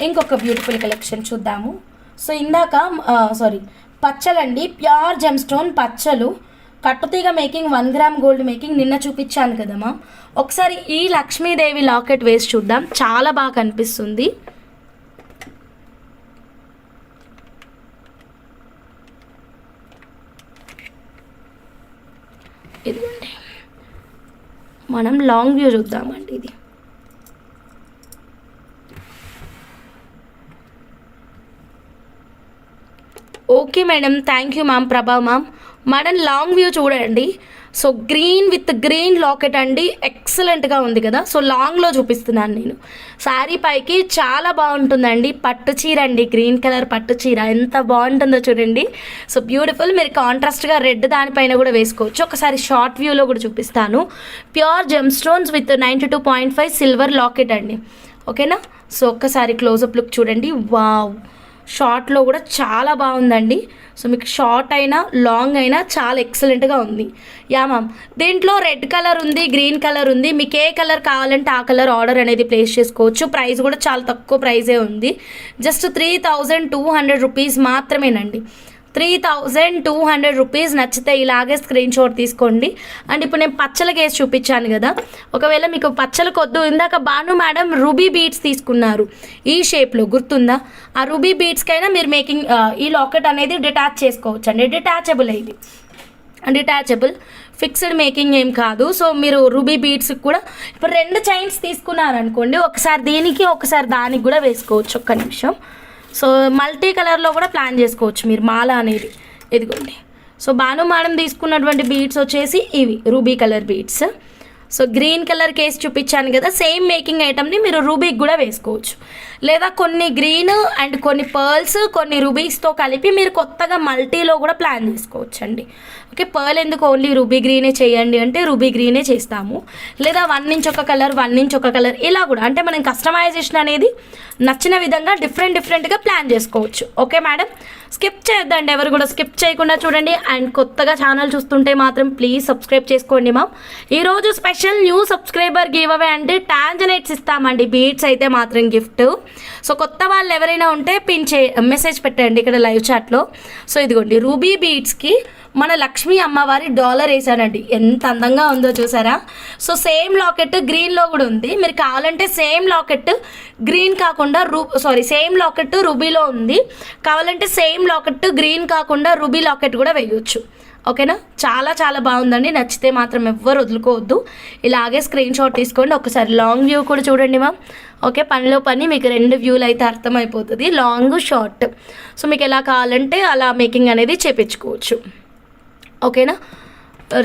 ఇంకొక beautiful collection చూద్దాము. So ఇందాక పచ్చలండి, ప్యూర్ జెమ్ స్టోన్ పచ్చలు, కట్టుతీగ మేకింగ్, 1 గ్రామ్ గోల్డ్ మేకింగ్ నిన్న చూపించాను కదమ్మా. ఒకసారి ఈ లక్ష్మీదేవి లాకెట్ వేసి చూద్దాం, చాలా బాగా కనిపిస్తుంది. ఇదిగోండి, మనం లాంగ్ వ్యూ చూద్దామండి. ఇది okay madam, thank you ma'am, ప్రభా మ్యామ్. మేడం లాంగ్ వ్యూ చూడండి. So green with green locket అండి, ఎక్సలెంట్గా ఉంది కదా. సో లాంగ్లో చూపిస్తున్నాను నేను. శారీ పైకి చాలా బాగుంటుందండి. పట్టు చీర అండి, గ్రీన్ కలర్ పట్టు చీర ఎంత బాగుంటుందో చూడండి. So beautiful. మీరు కాంట్రాస్ట్గా రెడ్ దానిపైన కూడా వేసుకోవచ్చు. ఒకసారి షార్ట్ వ్యూలో కూడా చూపిస్తాను. Pure gem stones with 92.5 silver locket అండి. ఓకేనా. సో ఒక్కసారి క్లోజప్ లుక్ చూడండి. వావ్, షార్ట్లో కూడా చాలా బాగుందండి. సో మీకు షార్ట్ అయినా లాంగ్ అయినా చాలా ఎక్సలెంట్గా ఉంది. యా మ్యామ్, దీంట్లో రెడ్ కలర్ ఉంది, గ్రీన్ కలర్ ఉంది. మీకు ఏ కలర్ కావాలంటే ఆ కలర్ ఆర్డర్ అనేది ప్లేస్ చేసుకోవచ్చు. ప్రైస్ కూడా చాలా తక్కువ ప్రైజే ఉంది. జస్ట్ 3200 రూపీస్ మాత్రమేనండి. 3200 రూపీస్. నచ్చితే ఇలాగే స్క్రీన్ షాట్ తీసుకోండి. అండ్ ఇప్పుడు నేను పచ్చల కేసు చూపించాను కదా, ఒకవేళ మీకు పచ్చల కొద్దు, ఇందాక భాను మేడం రూబీ బీడ్స్ తీసుకున్నారు ఈ షేప్లో, గుర్తుందా? ఆ రూబీ బీడ్స్కైనా మీరు మేకింగ్ ఈ లాకెట్ అనేది డిటాచ్ చేసుకోవచ్చు అండి. డిటాచబుల్, ఇది డిటాచబుల్, ఫిక్స్డ్ మేకింగ్ ఏం కాదు. సో మీరు రూబీ బీడ్స్కి కూడా ఇప్పుడు 2 చైన్స్ తీసుకున్నారనుకోండి, ఒకసారి దీనికి ఒకసారి దానికి కూడా వేసుకోవచ్చు. ఒక్క నిమిషం. సో మల్టీ కలర్లో కూడా ప్లాన్ చేసుకోవచ్చు మీరు మాల అనేది. ఇదిగోండి. సో భాను మేడం తీసుకున్నటువంటి బీడ్స్ వచ్చేసి ఇవి ruby colour beads. So green colour case చూపించాను కదా, సేమ్ మేకింగ్ ఐటమ్ని మీరు రూబీకి కూడా వేసుకోవచ్చు. లేదా కొన్ని గ్రీన్ అండ్ కొన్ని పర్ల్స్, కొన్ని రూబీస్తో కలిపి మీరు కొత్తగా మల్టీలో కూడా ప్లాన్ చేసుకోవచ్చు అండి. ఓకే, పర్ల్ ఎందుకు ఓన్లీ రూబీ గ్రీనే చేయండి అంటే రూబీ గ్రీనే చేస్తాము. లేదా 1 నుంచి ఒక కలర్, 1 నుంచి ఒక కలర్, ఇలా కూడా అంటే మనం కస్టమైజేషన్ అనేది నచ్చిన విధంగా డిఫరెంట్గా ప్లాన్ చేసుకోవచ్చు. ఓకే మేడం, స్కిప్ చేయొద్దండి, ఎవరు కూడా స్కిప్ చేయకుండా చూడండి. అండ్ కొత్తగా ఛానల్ చూస్తుంటే మాత్రం ప్లీజ్ సబ్స్క్రైబ్ చేసుకోండి మ్యామ్. ఈరోజు special new subscriber give away అంటే టాంజనైట్స్ ఇస్తామండి, బీడ్స్ అయితే మాత్రం గిఫ్ట్. సో కొత్త వాళ్ళు ఎవరైనా ఉంటే మెసేజ్ పెట్టండి ఇక్కడ లైవ్ చాట్లో. సో ఇదిగోండి, రూబీ బీడ్స్కి మన లక్ష్మీ అమ్మవారి డాలర్ వేసానండి, ఎంత అందంగా ఉందో చూసారా. సో సేమ్ లాకెట్ గ్రీన్లో కూడా ఉంది. మీరు కావాలంటే సేమ్ లాకెట్ గ్రీన్ కాకుండా సేమ్ లాకెట్ రూబీలో ఉంది, కావాలంటే సేమ్ లాకెట్ గ్రీన్ కాకుండా రూబీ లాకెట్ కూడా వేయవచ్చు. ఓకేనా, చాలా చాలా బాగుందండి. నచ్చితే మాత్రం ఎవ్వరు వదులుకోవద్దు, ఇలాగే స్క్రీన్ షాట్ తీసుకోండి. ఒకసారి లాంగ్ వ్యూ కూడా చూడండి మ్యామ్. ఓకే, పనిలో పని మీకు 2 వ్యూలు అయితే అర్థమైపోతుంది, లాంగ్ షార్ట్. సో మీకు ఎలా కావాలంటే అలా మేకింగ్ అనేది చేపించుకోవచ్చు. ఓకేనా,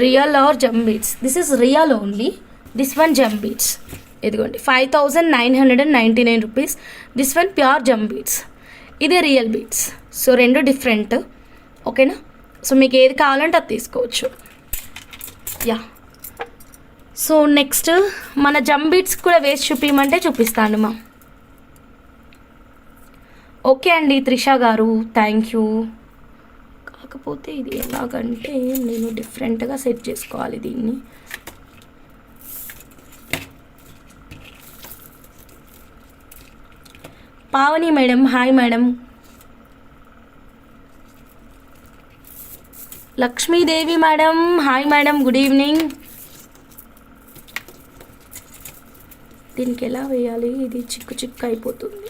real are Jammu beads, this is real only, this one Jammu beads. ఇదిగోండి 5999 rupees. This one pure Jammu beads, ఇదే రియల్ బీడ్స్. So 2 different. ఓకేనా, సో మీకు ఏది కావాలంటే అది తీసుకోవచ్చు. యా, సో నెక్స్ట్ మన జమ్ బీడ్స్ కూడా వేసి చూపించమంటే చూపిస్తాను మా. ఓకే అండి త్రిష గారు, థ్యాంక్ యూ. కాకపోతే ఇది ఎలాగంటే నేను డిఫరెంట్గా సెట్ చేసుకోవాలి దీన్ని. Pavani madam, hi madam. Lakshmidevi madam, hi madam, good evening. దీనికి ఎలా వేయాలి, ఇది చిక్కు చిక్కు అయిపోతుంది.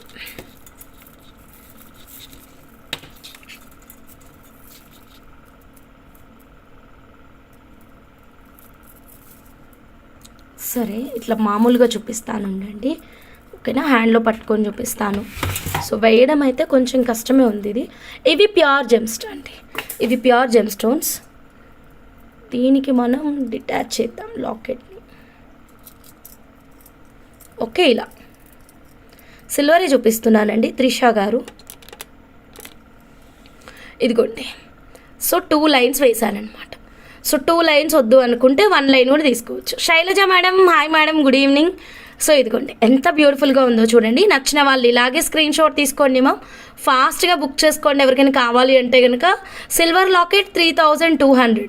సరే, ఇట్లా మామూలుగా చూపిస్తాను ఉండండి. ఓకేనా, హ్యాండ్లో పట్టుకొని చూపిస్తాను. సో వేయడం అయితే కొంచెం కష్టమే ఉంది ఇది. ఇవి ప్యూర్ జెమ్స్ అండి, ఇవి ప్యూర్ జెమ్ స్టోన్స్. దీనికి మనం డిటాచ్ చేద్దాం లాకెట్ని. ఓకే, ఇలా సిల్వరే చూపిస్తున్నానండి త్రిష గారు. ఇదిగోండి, సో 2 లైన్స్ వేసానమాట. సో 2 లైన్స్ వద్దు అనుకుంటే 1 లైన్ కూడా తీసుకోవచ్చు. Shailaja madam, hi madam, good evening. So ఇదిగోండి ఎంత బ్యూటిఫుల్గా ఉందో చూడండి. నచ్చిన వాళ్ళు ఇలాగే స్క్రీన్ షాట్ తీసుకోండి మా, ఫాస్ట్గా బుక్ చేసుకోండి. ఎవరికైనా కావాలి అంటే కనుక silver locket 3200,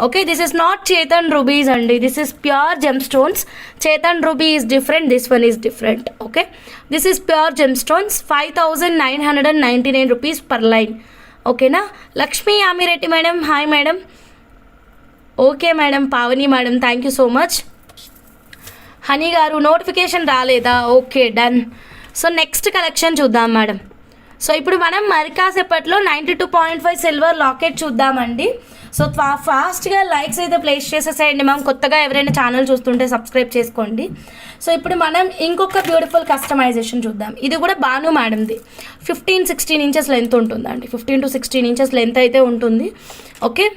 okay, this is not Chatham rubies అండి, this is pure gem stones. Chatham ruby is different, this one is different. Okay, this is pure gem stones, 5,999 rupees per line. ఓకేనా. Lakshmi Amireddy madam, hi madam. Okay madam. Pavani madam, thank you so much. Honey గారు notification రాలేదా? Okay, done. So next collection చూద్దాం madam. So ఇప్పుడు మనం మరి కాసేపట్లో 92.5 silver locket చూద్దామండి. So ఫాస్ట్గా లైక్స్ అయితే ప్లేస్ చేసేసేయండి మ్యామ్. కొత్తగా ఎవరైనా ఛానల్ చూస్తుంటే సబ్స్క్రైబ్ చేసుకోండి. సో ఇప్పుడు మనం ఇంకొక బ్యూటిఫుల్ కస్టమైజేషన్ చూద్దాం. ఇది కూడా బాను మేడంది. 15-16 ఇంచెస్ లెంత్ ఉంటుందండి. 15 to 16 ఇంచెస్ లెంత్ అయితే ఉంటుంది. ఓకే,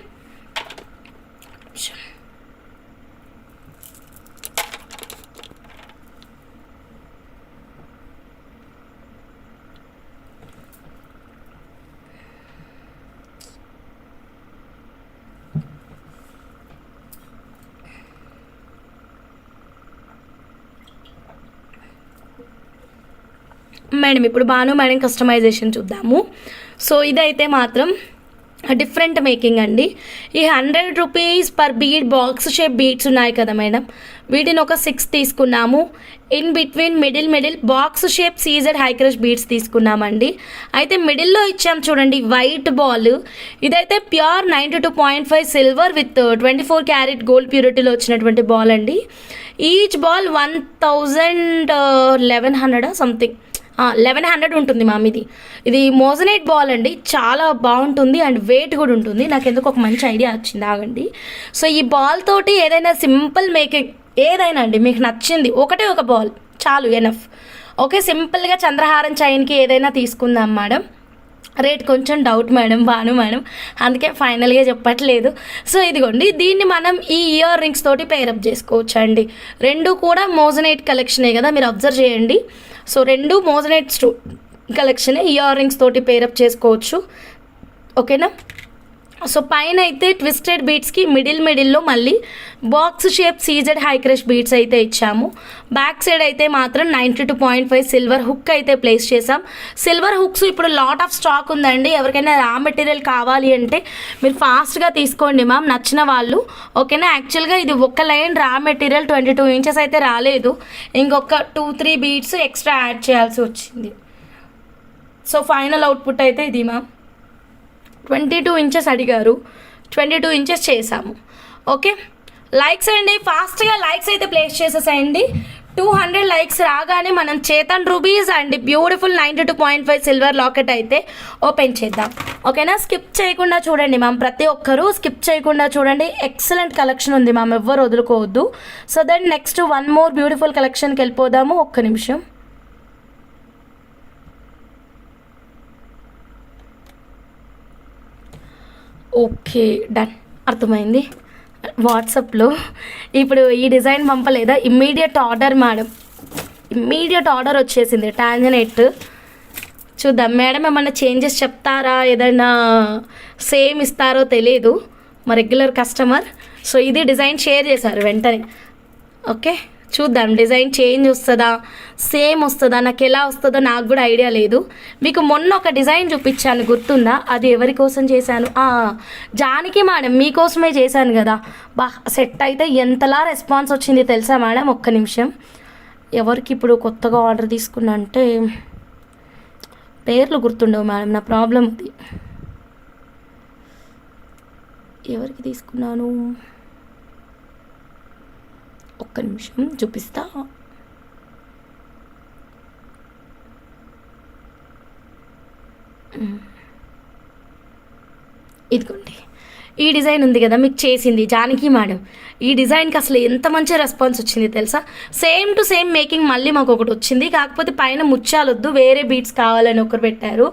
మేడం ఇప్పుడు బాను మేడం కస్టమైజేషన్ చూద్దాము. సో ఇదైతే మాత్రం డిఫరెంట్ మేకింగ్ అండి. ఈ 100 rupees per bead box shape beads ఉన్నాయి కదా మేడం, వీటిని ఒక 6 తీసుకున్నాము. In between middle box shape CZ high crush beads తీసుకున్నామండి. అయితే మిడిల్లో ఇచ్చాం చూడండి వైట్ బాల్. ఇదైతే pure 92.5 silver with 24 carat gold ప్యూరిటీలో వచ్చినటువంటి బాల్ అండి. ఈచ్ బాల్ 1,100 సంథింగ్ 1,100 ఉంటుంది మ్యామ్. ఇది మోజనైట్ బాల్ అండి, చాలా బాగుంటుంది అండ్ వెయిట్ కూడా ఉంటుంది. నాకు ఎందుకు ఒక మంచి ఐడియా వచ్చింది, ఆగండి. సో ఈ బాల్ తోటి ఏదైనా సింపుల్ మేకింగ్ ఏదైనా అండి మీకు నచ్చింది ఒకటే ఒక బాల్ చాలు, ఎనఫ్. ఓకే, సింపుల్గా చంద్రహారం చైన్కి ఏదైనా తీసుకుందాం మేడం. రేట్ కొంచెం డౌట్ మేడం, బాను మేడం, అందుకే ఫైనల్గా చెప్పట్లేదు. సో ఇదిగోండి, దీన్ని మనం ఈ ఇయర్ రింగ్స్ తోటి పేరప్ చేసుకోవచ్చు అండి. రెండు కూడా మోజనైట్ కలెక్షనే కదా, మీరు అబ్జర్వ్ చేయండి. సో రెండు మోజనైట్ కలెక్షనే, ఇయర్ రింగ్స్ తోటి పేరప్ చేసుకోవచ్చు. ఓకేనా. సో పైన అయితే ట్విస్టెడ్ బీడ్స్కి మిడిల్లో మళ్ళీ box shape CZ high crush beads అయితే ఇచ్చాము. బ్యాక్ సైడ్ అయితే మాత్రం 92.5 సిల్వర్ హుక్ అయితే ప్లేస్ చేసాం. సిల్వర్ హుక్స్ ఇప్పుడు లాట్ ఆఫ్ స్టాక్ ఉందండి. ఎవరికైనా రా మెటీరియల్ కావాలి అంటే మీరు ఫాస్ట్గా తీసుకోండి మ్యామ్, నచ్చిన వాళ్ళు. ఓకేనా. యాక్చువల్గా ఇది ఒక లైన్ రా మెటీరియల్ 22 ఇంచెస్ అయితే రాలేదు, ఇంకొక 2-3 బీడ్స్ ఎక్స్ట్రా యాడ్ చేయాల్సి వచ్చింది. సో ఫైనల్ అవుట్పుట్ అయితే ఇది మ్యామ్. 22 ఇంచెస్ అడిగారు, 22 ఇంచెస్ చేసాము. ఓకే, లైక్స్ అండి, ఫాస్ట్గా లైక్స్ అయితే ప్లేస్ చేసేసేయండి. 200 లైక్స్ రాగానే మనం చేతన్ రూబీస్ అండి బ్యూటిఫుల్ 92.5 సిల్వర్ లాకెట్ అయితే ఓపెన్ చేద్దాం. ఓకేనా. స్కిప్ చేయకుండా చూడండి మ్యామ్, ప్రతి ఒక్కరూ స్కిప్ చేయకుండా చూడండి. ఎక్సలెంట్ కలెక్షన్ ఉంది మ్యామ్, ఎవ్వరు వదులుకోవద్దు. So then next one more beautiful కలెక్షన్కి వెళ్ళిపోదాము. ఒక్క నిమిషం. ఓకే, డన్, అర్థమైంది. వాట్సాప్లో ఇప్పుడు ఈ డిజైన్ పంపలేదా, immediate order madam, immediate order వచ్చేసింది. టాంజనెట్ చూద్దాం మేడం, ఏమన్నా చేంజెస్ చెప్తారా, ఏదైనా సేమ్ ఇస్తారో తెలియదు, మా రెగ్యులర్ కస్టమర్. సో ఇది డిజైన్ షేర్ చేశారు వెంటనే. ఓకే, చూద్దాం డిజైన్ చేంజ్ వస్తుందా, సేమ్ వస్తుందా, నాకు ఎలా వస్తుందో నాకు కూడా ఐడియా లేదు. మీకు మొన్న ఒక డిజైన్ చూపించాను గుర్తుందా, అది ఎవరి కోసం చేశాను, జానకి మేడం మీకోసమే చేశాను కదా. సెట్ అయితే ఎంతలా రెస్పాన్స్ వచ్చింది తెలుసా మేడం. ఒక్క నిమిషం, ఎవరికి ఇప్పుడు కొత్తగా ఆర్డర్ తీసుకున్నా అంటే పేర్లు గుర్తుండవు మేడం, నా ప్రాబ్లం అది. ఎవరికి తీసుకున్నాను, ఒక్క నిమిషం చూపిస్తా. ఇదిగోండి, ఈ డిజైన్ ఉంది కదా మీకు చేసింది జానకి మేడం. ఈ డిజైన్కి అసలు ఎంత మంచి రెస్పాన్స్ వచ్చింది తెలుసా. సేమ్ టు సేమ్ మేకింగ్ మళ్ళీ మాకు ఒకటి వచ్చింది, కాకపోతే పైన ముత్యాలొద్దు వేరే బీడ్స్ కావాలని ఒకరు పెట్టారు,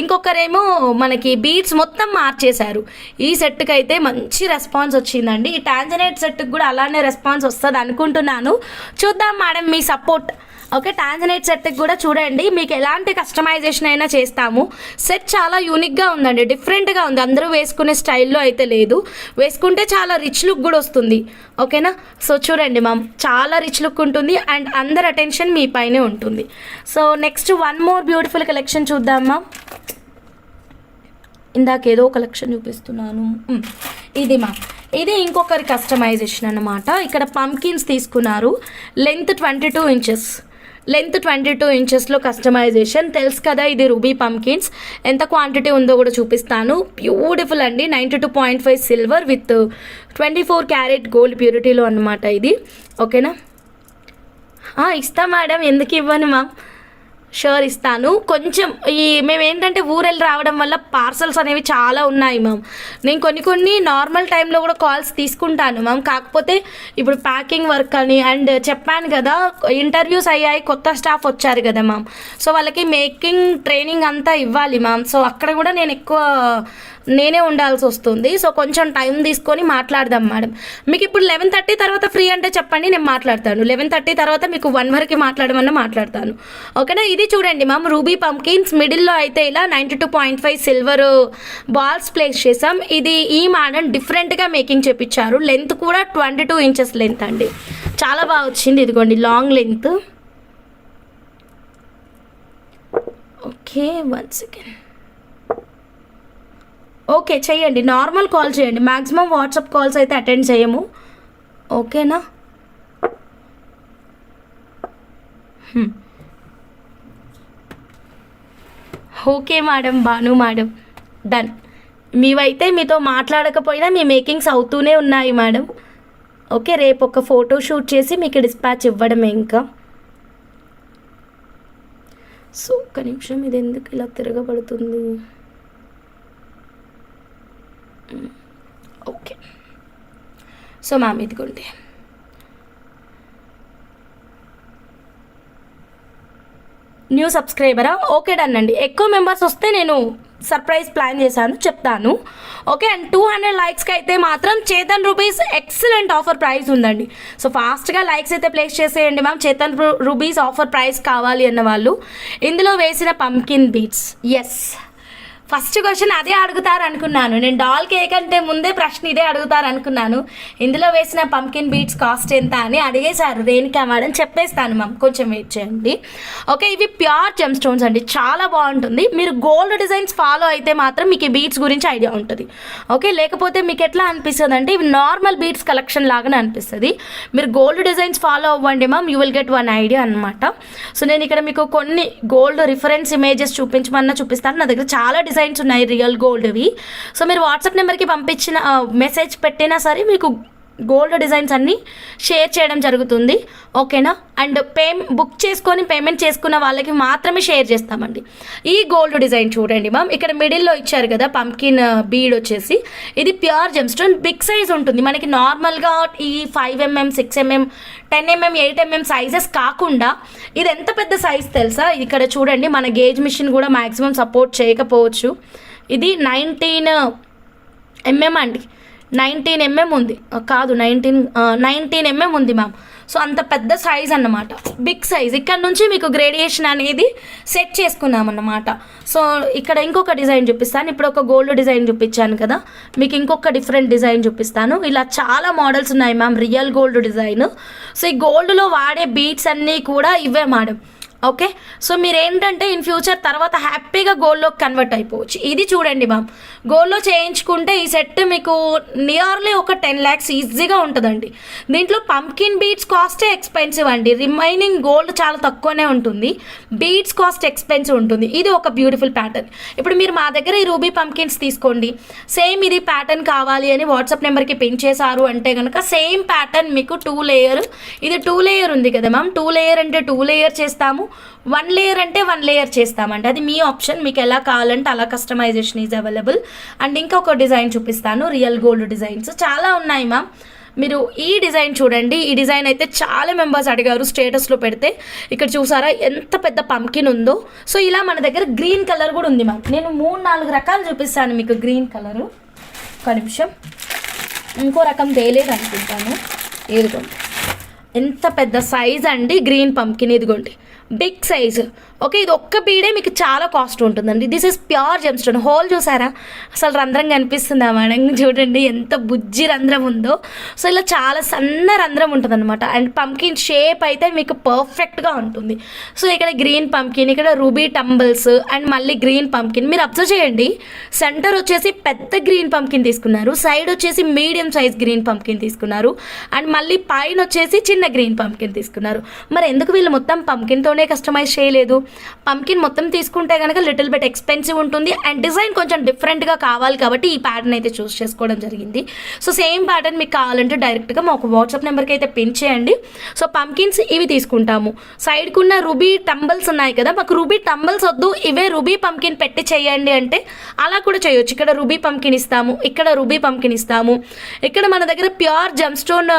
ఇంకొకరేమో మనకి బీడ్స్ మొత్తం మార్చేశారు. ఈ సెట్కి అయితే మంచి రెస్పాన్స్ వచ్చిందండి. ఈ టాంజనైట్ సెట్కి కూడా అలానే రెస్పాన్స్ వస్తుంది అనుకుంటున్నాను. చూద్దాం మేడం మీ సపోర్ట్. ఓకే, టాంజనైట్ సెట్కి కూడా చూడండి, మీకు ఎలాంటి కస్టమైజేషన్ అయినా చేస్తాము. సెట్ చాలా యూనిక్గా ఉందండి, డిఫరెంట్గా ఉంది, అందరూ వేసుకునే స్టైల్లో అయితే లేదు. వేసుకుంటే చాలా రిచ్ లుక్ కూడా వస్తుంది. ఓకేనా. సో చూడండి మ్యామ్, చాలా రిచ్ లుక్ ఉంటుంది అండ్ అందరి అటెన్షన్ మీ పైనే ఉంటుంది. So next one more beautiful collection చూద్దాం మ్యామ్. ఇందాక ఏదో కలెక్షన్ చూపిస్తున్నాను, ఇది మ్యామ్. ఇది ఇంకొకరి కస్టమైజేషన్ అనమాట. ఇక్కడ పంకిన్స్ తీసుకున్నారు, లెంత్ 22 ఇంచెస్, లెంత్ 22 ఇంచెస్లో కస్టమైజేషన్. తెలుసు కదా ఇది రూబీ పంకిన్స్. ఎంత క్వాంటిటీ ఉందో కూడా చూపిస్తాను. బ్యూటిఫుల్ అండి. 92.5 సిల్వర్ విత్ 24 క్యారెట్ గోల్డ్ ప్యూరిటీలో అనమాట ఇది. ఓకేనా? ఇస్తా మేడం, ఎందుకు ఇవ్వను మ్యామ్, షూర్ ఇస్తాను. కొంచెం మేము ఏంటంటే ఊరెళ్ళి రావడం వల్ల పార్సల్స్ అనేవి చాలా ఉన్నాయి మ్యామ్. నేను కొన్ని నార్మల్ టైంలో కూడా కాల్స్ తీసుకుంటాను మ్యామ్. కాకపోతే ఇప్పుడు ప్యాకింగ్ వర్క్ అని అండ్ చెప్పాను కదా ఇంటర్వ్యూస్ అయ్యాయి, కొత్త స్టాఫ్ వచ్చారు కదా మ్యామ్. సో వాళ్ళకి మేకింగ్ ట్రైనింగ్ అంతా ఇవ్వాలి మ్యామ్. సో అక్కడ కూడా నేనే ఉండాల్సి వస్తుంది. సో కొంచెం టైం తీసుకొని మాట్లాడదాం మేడం. మీకు ఇప్పుడు 11:30 తర్వాత ఫ్రీ అంటే చెప్పండి, నేను మాట్లాడతాను. 11:30 తర్వాత మీకు 1 వరకు మాట్లాడమన్నా మాట్లాడతాను. ఓకేనా? ఇది చూడండి మ్యామ్, రూబీ పంకిన్స్ మిడిల్లో అయితే ఇలా 92.5 సిల్వర్ బాల్స్ ప్లేస్ చేసాం. ఇది ఈ మేడం డిఫరెంట్గా మేకింగ్ చేపించారు. లెంత్ కూడా 22 ఇంచెస్ లెంత్ అండి, చాలా బాగా వచ్చింది. ఇదిగోండి long length. Okay, 1 second. Okay చెయ్యండి, నార్మల్ కాల్ చేయండి. మ్యాక్సిమం వాట్సాప్ కాల్స్ అయితే అటెండ్ చేయము. ఓకేనా? Okay madam, Bhanu madam, done. మీవైతే మీతో మాట్లాడకపోయినా మీ మేకింగ్స్ అవుతూనే ఉన్నాయి మేడం. ఓకే, రేపు ఒక ఫోటో షూట్ చేసి మీకు డిస్పాచ్ ఇవ్వడమే ఇంకా. సో ఒక్క నిమిషం, ఇది ఎందుకు ఇలా తిరగబడుతుంది? ఓకే, సో మ్యామ్ ఇదిగోండి. న్యూ సబ్స్క్రైబరా? ఓకే డన్ అండి. ఎక్కువ మెంబర్స్ వస్తే నేను సర్ప్రైజ్ ప్లాన్ చేశాను, చెప్తాను. ఓకే, అండ్ 200 లైక్స్కి అయితే మాత్రం చేతన్ రూపీస్ ఎక్సలెంట్ ఆఫర్ ప్రైస్ ఉందండి. సో ఫాస్ట్గా లైక్స్ అయితే ప్లేస్ చేసేయండి మ్యామ్. చేతన్ రూపీస్ ఆఫర్ ప్రైస్ కావాలి అన్న వాళ్ళు. ఇందులో వేసిన pumpkin beads, yes first question అదే అడుగుతారు అనుకున్నాను నేను. డాల్ కేక్ అంటే ముందే ప్రశ్న ఇదే అడుగుతారు అనుకున్నాను. ఇందులో వేసిన పంకిన్ బీట్స్ కాస్ట్ ఎంత అని అడిగేశారు రేణుకా మేడం. చెప్పేస్తాను మ్యామ్, కొంచెం వెయిట్ చేయండి. ఓకే, ఇవి ప్యూర్ జెమ్ స్టోన్స్ అండి, చాలా బాగుంటుంది. మీరు గోల్డ్ డిజైన్స్ ఫాలో అయితే మాత్రం మీకు ఈ బీట్స్ గురించి ఐడియా ఉంటుంది. ఓకే, లేకపోతే మీకు ఎట్లా అనిపిస్తుంది అంటే ఇవి నార్మల్ బీట్స్ కలెక్షన్ లాగానే అనిపిస్తుంది. మీరు గోల్డ్ డిజైన్స్ ఫాలో అవ్వండి ma'am, you will get one idea అనమాట. సో నేను ఇక్కడ మీకు కొన్ని గోల్డ్ రిఫరెన్స్ ఇమేజెస్ చూపిస్తాను. నా దగ్గర చాలా డిజైన్స్ ఉన్నాయి రియల్ గోల్డ్వి. సో మీరు వాట్సాప్ నెంబర్కి పంపించిన మెసేజ్ పెట్టినా సరే మీకు గోల్డ్ డిజైన్స్ అన్నీ షేర్ చేయడం జరుగుతుంది. ఓకేనా? అండ్ బుక్ చేసుకొని పేమెంట్ చేసుకున్న వాళ్ళకి మాత్రమే షేర్ చేస్తామండి. ఈ గోల్డ్ డిజైన్ చూడండి మ్యామ్, ఇక్కడ మిడిల్లో ఇచ్చారు కదా పంకిన్ బీడ్ వచ్చేసి. ఇది pure gem stone, big size ఉంటుంది మనకి. నార్మల్గా ఈ 5mm, 6mm, 10mm, 8mm sizes కాకుండా ఇది ఎంత పెద్ద సైజ్ తెలుసా? ఇక్కడ చూడండి, మన గేజ్ మిషన్ కూడా మ్యాక్సిమం సపోర్ట్ చేయకపోవచ్చు. ఇది 19mm అండి, 19mm ఉంది, కాదు 19mm ఉంది మ్యామ్. సో అంత పెద్ద సైజ్ అన్నమాట, బిగ్ సైజ్. ఇక్కడ నుంచి మీకు గ్రేడియేషన్ అనేది సెట్ చేసుకున్నాం అన్నమాట. సో ఇక్కడ ఇంకొక డిజైన్ చూపిస్తాను. ఇప్పుడు ఒక గోల్డ్ డిజైన్ చూపించాను కదా, మీకు ఇంకొక డిఫరెంట్ డిజైన్ చూపిస్తాను. ఇలా చాలా మోడల్స్ ఉన్నాయి ma'am, real gold design. So ఈ గోల్డ్లో వాడే బీట్స్ అన్నీ కూడా ఇవే మేడం. ఓకే, సో మీరు ఏంటంటే ఇన్ ఫ్యూచర్ తర్వాత హ్యాపీగా గోల్డ్లోకి కన్వర్ట్ అయిపోవచ్చు. ఇది చూడండి మ్యామ్, గోల్డ్లో చేయించుకుంటే ఈ సెట్ మీకు నియర్లీ ఒక 10 lakhs ఈజీగా ఉంటుందండి. దీంట్లో పంకిన్ బీడ్స్ కాస్టే ఎక్స్పెన్సివ్ అండి, రిమైనింగ్ గోల్డ్ చాలా తక్కువనే ఉంటుంది. బీడ్స్ కాస్ట్ ఎక్స్పెన్సివ్ ఉంటుంది. ఇది ఒక బ్యూటిఫుల్ ప్యాటర్న్. ఇప్పుడు మీరు మా దగ్గర ఈ రూబీ పంకిన్స్ తీసుకోండి, సేమ్ ఇది ప్యాటర్న్ కావాలి అని వాట్సాప్ నెంబర్కి పిన్ చేశారు అంటే కనుక సేమ్ ప్యాటర్న్ మీకు 2 లేయర్, ఇది 2 లేయర్ ఉంది కదా మ్యామ్, 2 లేయర్ అంటే 2 లేయర్ చేస్తాము, 1 లేయర్ అంటే 1 లేయర్ చేస్తామండి. అది మీ ఆప్షన్, మీకు ఎలా కావాలంటే అలా కస్టమైజేషన్ ఈజ్ అవైలబుల్. అండ్ ఇంకొక డిజైన్ చూపిస్తాను, రియల్ గోల్డ్ డిజైన్స్ చాలా ఉన్నాయి మ్యామ్. మీరు ఈ డిజైన్ చూడండి, ఈ డిజైన్ అయితే చాలా మెంబర్స్ అడిగారు స్టేటస్లో పెడితే. ఇక్కడ చూసారా ఎంత పెద్ద పంకిన్ ఉందో. సో ఇలా మన దగ్గర గ్రీన్ కలర్ కూడా ఉంది మ్యామ్. నేను 3-4 రకాలు చూపిస్తాను మీకు గ్రీన్ కలరు. ఒక నిమిషం, ఇంకో రకం తేలేదు అనుకుంటాను. ఇదిగోండి ఎంత పెద్ద సైజ్ అండి గ్రీన్ పంకిన్, ఇదిగోండి బిగ్ సైజ్. ఓకే, ఇది ఒక్క బీడే మీకు చాలా కాస్ట్ ఉంటుందండి. This is pure gem stone. Whole చూసారా, అసలు రంధ్రం కనిపిస్తుందా మేడం? చూడండి ఎంత బుజ్జి రంధ్రం ఉందో. సో ఇలా చాలా సన్న రంధ్రం ఉంటుంది అనమాట. అండ్ పంకిన్ షేప్ అయితే మీకు పర్ఫెక్ట్గా ఉంటుంది. సో ఇక్కడ గ్రీన్ పంకిన్, ఇక్కడ రూబీ టంబల్స్ అండ్ మళ్ళీ గ్రీన్ పంకిన్. మీరు అబ్జర్వ్ చేయండి, సెంటర్ వచ్చేసి పెద్ద గ్రీన్ పంకిన్ తీసుకున్నారు, సైడ్ వచ్చేసి మీడియం సైజ్ గ్రీన్ పంకిన్ తీసుకున్నారు, అండ్ మళ్ళీ పైన వచ్చేసి చిన్న గ్రీన్ పంకిన్ తీసుకున్నారు. మరి ఎందుకు వీళ్ళు మొత్తం పంకిన్తోనే కస్టమైజ్ చేయలేదు? పంకిన్ మొత్తం తీసుకుంటే కనుక లిటిల్ బిట్ ఎక్స్పెన్సివ్ ఉంటుంది అండ్ డిజైన్ కొంచెం డిఫరెంట్గా కావాలి కాబట్టి ఈ ప్యాటర్న్ అయితే చూస్ చేసుకోవడం జరిగింది. సో సేమ్ ప్యాటర్న్ మీకు కావాలంటే డైరెక్ట్గా మా ఒక వాట్సాప్ నెంబర్కి అయితే పిన్ చేయండి. సో పంకిన్స్ ఇవి తీసుకుంటాము. సైడ్కి ఉన్న రూబీ టంబల్స్ ఉన్నాయి కదా, మాకు రూబీ టంబల్స్ వద్దు, ఇవే రూబీ పంకిన్ పెట్టి చేయండి అంటే అలా కూడా చేయొచ్చు. ఇక్కడ రూబీ పంకిన్ ఇస్తాము, ఇక్కడ రూబీ పంకిన్ ఇస్తాము. ఇక్కడ మన దగ్గర ప్యూర్ జెమ్ స్టోన్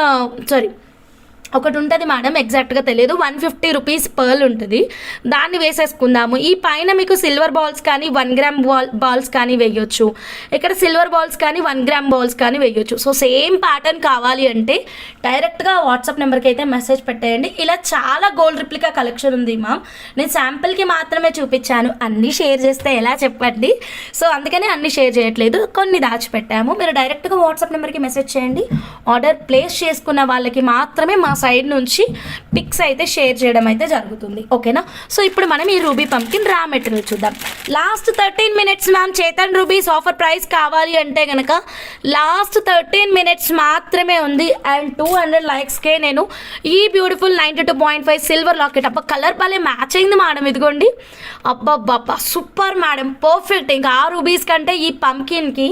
ఒకటి ఉంటుంది మేడం, ఎగ్జాక్ట్గా తెలియదు, 150 రూపీస్ పర్ల్ ఉంటుంది, దాన్ని వేసేసుకుందాము. ఈ పైన మీకు సిల్వర్ బాల్స్ కానీ 1 గ్రామ్ బాల్స్ కానీ వేయొచ్చు, ఇక్కడ సిల్వర్ బాల్స్ కానీ 1 గ్రామ్ బాల్స్ కానీ వేయొచ్చు. సో సేమ్ ప్యాటర్న్ కావాలి అంటే డైరెక్ట్గా వాట్సాప్ నెంబర్కి అయితే మెసేజ్ పెట్టేయండి. ఇలా చాలా గోల్డ్ రిప్లికా కలెక్షన్ ఉంది మ్యామ్. నేను శాంపిల్కి మాత్రమే చూపించాను, అన్నీ షేర్ చేస్తే ఎలా చెప్పండి. సో అందుకని అన్నీ షేర్ చేయట్లేదు, కొన్ని దాచిపెట్టాము. మీరు డైరెక్ట్గా వాట్సాప్ నెంబర్కి మెసేజ్ చేయండి. ఆర్డర్ ప్లేస్ చేసుకున్న వాళ్ళకి మాత్రమే మా సైడ్ నుంచి పిక్స్ అయితే షేర్ చేయడం అయితే జరుగుతుంది. ఓకేనా? సో ఇప్పుడు మనం ఈ రూబీ పంకిన్ రా మెటీరియల్ చూద్దాం. Last 13 minutes ma'am. Chetan rubies offer price కావాలి అంటే కనుక లాస్ట్ 13 మినిట్స్ మాత్రమే ఉంది. అండ్ 200 లైక్స్కే నేను ఈ బ్యూటిఫుల్ 92.5 సిల్వర్ లాకెట్, అబ్బా కలర్ భలే మ్యాచ్ అయింది మేడం. ఇదిగోండి, అబ్బా సూపర్ మేడం, పర్ఫెక్ట్. ఇంకా ఆ రూబీస్ కంటే ఈ పంకిన్కి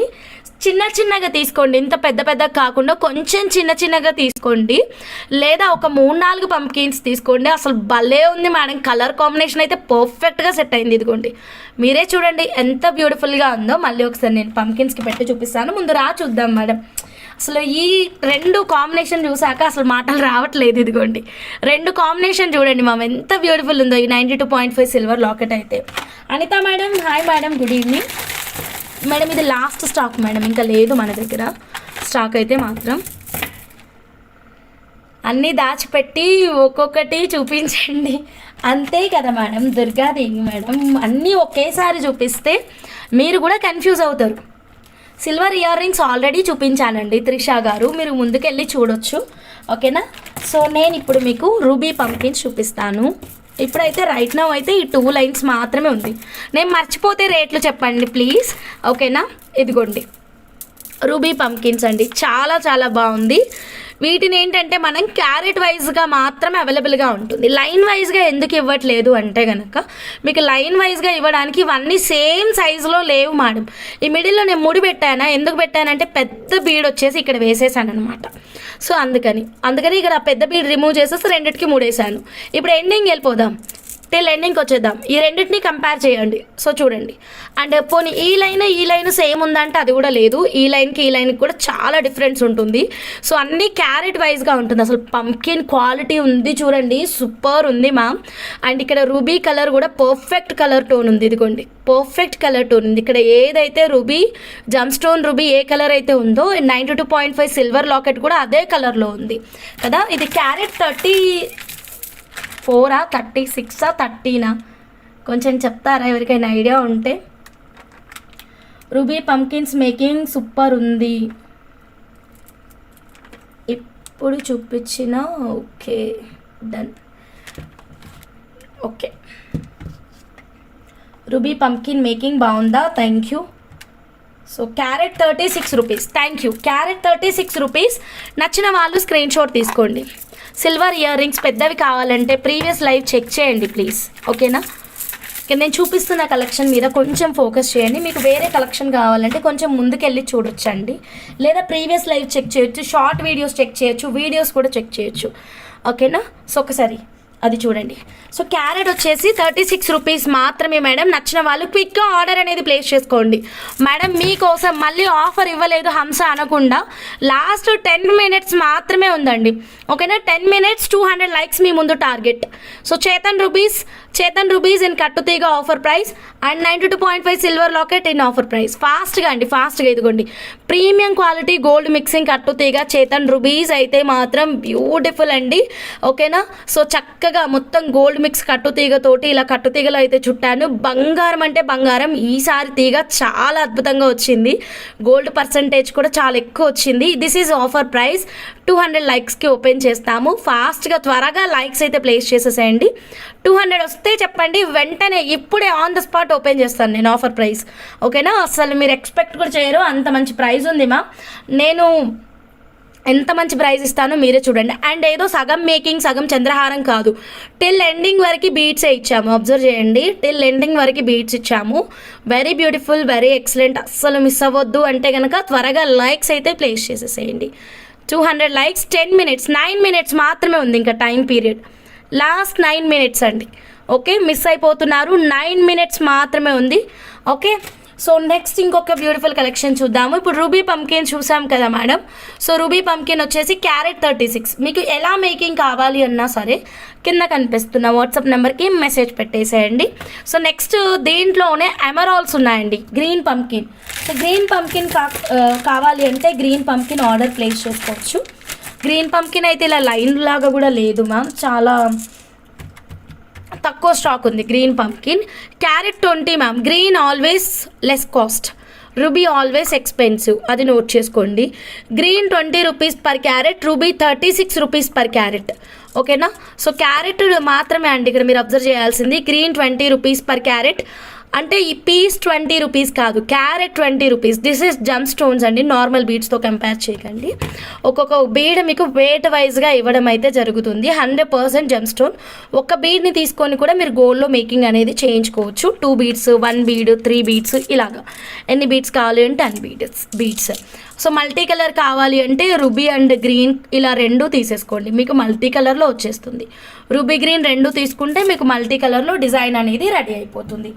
చిన్న చిన్నగా తీసుకోండి, ఇంత పెద్ద కాకుండా కొంచెం చిన్నగా తీసుకోండి, లేదా ఒక 3-4 పంకిన్స్ తీసుకోండి. అసలు భలే ఉంది మేడం, కలర్ కాంబినేషన్ అయితే పర్ఫెక్ట్గా సెట్ అయింది. ఇదిగోండి, మీరే చూడండి ఎంత బ్యూటిఫుల్గా ఉందో. మళ్ళీ ఒకసారి నేను పంకిన్స్కి పెట్టి చూపిస్తాను. ముందు రా చూద్దాం మేడం. అసలు ఈ 2 కాంబినేషన్ చూసాక అసలు మాటలు రావట్లేదు. ఇదిగోండి 2 కాంబినేషన్ చూడండి మ్యామ్, ఎంత బ్యూటిఫుల్ ఉందో ఈ 92.5 సిల్వర్ లాకెట్ అయితే. Anitha madam, hi madam, good evening madam. ఇది లాస్ట్ స్టాక్ మేడం, ఇంకా లేదు మన దగ్గర స్టాక్ అయితే మాత్రం. అన్నీ దాచిపెట్టి ఒక్కొక్కటి చూపించండి అంతే కదా మేడం, దుర్గాదేవి మేడం. అన్నీ ఒకేసారి చూపిస్తే మీరు కూడా కన్ఫ్యూజ్ అవుతారు. సిల్వర్ ఇయర్ రింగ్స్ ఆల్రెడీ చూపించానండి త్రిషా గారు, మీరు ముందుకెళ్ళి చూడొచ్చు. ఓకేనా? సో నేను ఇప్పుడు మీకు రూబీ పంకిన్స్ చూపిస్తాను. ఇప్పుడైతే రైట్ నౌ అయితే ఈ 2 లైన్స్ మాత్రమే ఉంది. నేను మర్చిపోతే రేట్లు చెప్పండి ప్లీజ్. ఓకేనా? ఇదిగోండి రూబీ పంకిన్స్ అండి, చాలా బాగుంది. వీటిని ఏంటంటే మనం క్యారెట్ వైజ్గా మాత్రమే అవైలబుల్గా ఉంటుంది. లైన్ వైజ్గా ఎందుకు ఇవ్వట్లేదు అంటే కనుక మీకు లైన్ వైజ్గా ఇవ్వడానికి ఇవన్నీ సేమ్ సైజులో లేవు మేడం. ఈ మిడిల్లో నేను ముడి పెట్టానా, ఎందుకు పెట్టానంటే పెద్ద బీడ్ వచ్చేసి ఇక్కడ వేసేసాను అనమాట. సో అందుకని ఇక్కడ పెద్ద బీడ్ రిమూవ్ చేసేసి రెండింటికి ముడేసాను. ఇప్పుడు ఎండింగ్ వెళ్ళిపోదాం, టిల్ ఎండింగ్కి వచ్చేద్దాం. ఈ రెండింటిని కంపేర్ చేయండి. సో చూడండి, అండ్ పోనీ ఈ లైన్ సేమ్ ఉందంటే అది కూడా లేదు. ఈ లైన్కి కూడా చాలా డిఫరెన్స్ ఉంటుంది. సో అన్నీ క్యారెట్ వైజ్గా ఉంటుంది. అసలు పంకిన్ క్వాలిటీ ఉంది చూడండి, సూపర్ ఉంది మ్యామ్. అండ్ ఇక్కడ రూబీ కలర్ కూడా పర్ఫెక్ట్ కలర్ టోన్ ఉంది. ఇదిగోండి పర్ఫెక్ట్ కలర్ టోన్ ఉంది. ఇక్కడ ఏదైతే రూబీ జమ్ స్టోన్ రూబీ ఏ కలర్ అయితే ఉందో 92.5 సిల్వర్ లాకెట్ కూడా అదే కలర్లో ఉంది కదా. ఇది క్యారెట్ 34 36 13 కొంచెం చెప్తారా ఎవరికైనా ఐడియా ఉంటే? రూబీ పంకిన్స్ మేకింగ్ సూపర్ ఉంది ఇప్పుడు చూపించిన. Okay done. Okay ruby pumpkin making బాగుందా? Thank you. So carat 36 rupees. Thank you. Carat 36 rupees. నచ్చిన వాళ్ళు స్క్రీన్ షాట్ తీసుకోండి. సిల్వర్ ఇయర్ రింగ్స్ పెద్దవి కావాలంటే ప్రీవియస్ లైవ్ చెక్ చేయండి ప్లీజ్. ఓకేనా? నేను చూపిస్తున్న కలెక్షన్ మీద కొంచెం ఫోకస్ చేయండి. మీకు వేరే కలెక్షన్ కావాలంటే కొంచెం ముందుకెళ్ళి చూడొచ్చండి, లేదా ప్రీవియస్ లైవ్ చెక్ చేయొచ్చు, షార్ట్ వీడియోస్ చెక్ చేయొచ్చు, వీడియోస్ కూడా చెక్ చేయొచ్చు. ఓకేనా? సో ఒకసారి అది చూడండి. సో క్యారెట్ వచ్చేసి 36 రూపీస్ మాత్రమే మేడం. నచ్చిన వాళ్ళు క్విక్గా ఆర్డర్ అనేది ప్లేస్ చేసుకోండి మేడం. మీకోసం మళ్ళీ ఆఫర్ ఇవ్వలేదు హంస అనకుండా లాస్ట్ 10 మినిట్స్ మాత్రమే ఉందండి. ఓకేనా? 10 మినిట్స్ 200 లైక్స్ మీ ముందు target. So Chatham rubies in కట్టుతీగ offer price and 92.5 silver locket in offer price. ఫాస్ట్గా ఇదిగోండి ప్రీమియం క్వాలిటీ గోల్డ్ మిక్సింగ్ కట్టుతీగ చేతన్ రూబీస్ అయితే మాత్రం బ్యూటిఫుల్ అండి. ఓకేనా? సో చక్కగా చక్కగా మొత్తం గోల్డ్ మిక్స్ కట్టుతీగతోటి ఇలా కట్టుతీగలో అయితే చుట్టాను. బంగారం అంటే బంగారం. ఈసారి తీగ చాలా అద్భుతంగా వచ్చింది. గోల్డ్ పర్సంటేజ్ కూడా చాలా ఎక్కువ వచ్చింది. This is offer price. 200 లైక్స్కి ఓపెన్ చేస్తాము. ఫాస్ట్గా త్వరగా లైక్స్ అయితే ప్లేస్ చేసేసేయండి. 200 వస్తే చెప్పండి, వెంటనే ఇప్పుడే ఆన్ ద స్పాట్ ఓపెన్ చేస్తాను నేను ఆఫర్ ప్రైస్. ఓకేనా? అసలు మీరు ఎక్స్పెక్ట్ కూడా చేయరు, అంత మంచి ప్రైస్ ఉంది మా. నేను ఎంత మంచి ప్రైస్ ఇస్తానో మీరే చూడండి. అండ్ ఏదో సగం మేకింగ్ సగం చంద్రహారం కాదు, టిల్ ఎండింగ్ వరకు బీట్సే ఇచ్చాము. అబ్జర్వ్ చేయండి, టిల్ ఎండింగ్ వరకు బీట్స్ ఇచ్చాము. Very beautiful, very excellent. అస్సలు మిస్ అవ్వద్దు. అంటే కనుక త్వరగా లైక్స్ అయితే ప్లేస్ చేసేసేయండి. 200 లైక్స్, 10 మినిట్స్, 9 మినిట్స్ మాత్రమే ఉంది ఇంకా టైం పీరియడ్. లాస్ట్ 9 మినిట్స్ అండి. ఓకే, మిస్ అయిపోతున్నారు. 9 మినిట్స్ మాత్రమే ఉంది. ఓకే, సో నెక్స్ట్ ఇంకొక బ్యూటిఫుల్ కలెక్షన్ చూద్దాము. ఇప్పుడు రూబీ పంకిన్ చూసాం కదా మేడం. సో రూబీ పంకిన్ వచ్చేసి క్యారెట్ 36. మీకు ఎలా మేకింగ్ కావాలి అన్నా సరే కింద కనిపిస్తున్న వాట్సాప్ నెంబర్కి మెసేజ్ పెట్టేసేయండి. సో నెక్స్ట్ దీంట్లోనే ఎమరాల్స్ ఉన్నాయండి, green pumpkin. So green pumpkin కావాలి అంటే గ్రీన్ పంకిన్ ఆర్డర్ ప్లేస్ చేసుకోవచ్చు. గ్రీన్ పంకిన్ అయితే ఇలా లైన్ లాగా కూడా లేదు మ్యామ్, చాలా తక్కువ స్టాక్ ఉంది green pumpkin. Carrot 20 ma'am. Green always less cost, ruby always expensive, అది నోట్ చేసుకోండి. Green 20 rupees per carat, ruby 36 rupees per carat. ఓకేనా? సో క్యారెట్ మాత్రమే అండి ఇక్కడ మీరు అబ్జర్వ్ చేయాల్సింది. గ్రీన్ 20 రూపీస్ పర్ క్యారెట్ అంటే ఈ పీస్ 20 రూపీస్ కాదు, carrot 20 rupees. This is Jammu stones అండి, నార్మల్ బీడ్స్తో కంపేర్ చేయకండి. ఒక్కొక్క బీడ్ మీకు వెయిట్ వైజ్గా ఇవ్వడం అయితే జరుగుతుంది. 100% జమ్ స్టోన్. ఒక బీడ్ని తీసుకొని కూడా మీరు గోల్డ్లో మేకింగ్ అనేది చేయించుకోవచ్చు. 2 బీడ్స్, 1 బీడ్, 3 బీడ్స్, ఇలాగా ఎన్ని బీడ్స్ కావాలి అంటే 10 బీడ్స్. సో మల్టీ కలర్ కావాలి అంటే రూబీ అండ్ గ్రీన్ ఇలా 2 తీసేసుకోండి, మీకు మల్టీ కలర్లో వచ్చేస్తుంది. రూబీ గ్రీన్ 2 తీసుకుంటే మీకు మల్టీ కలర్లో డిజైన్ అనేది రెడీ అయిపోతుంది.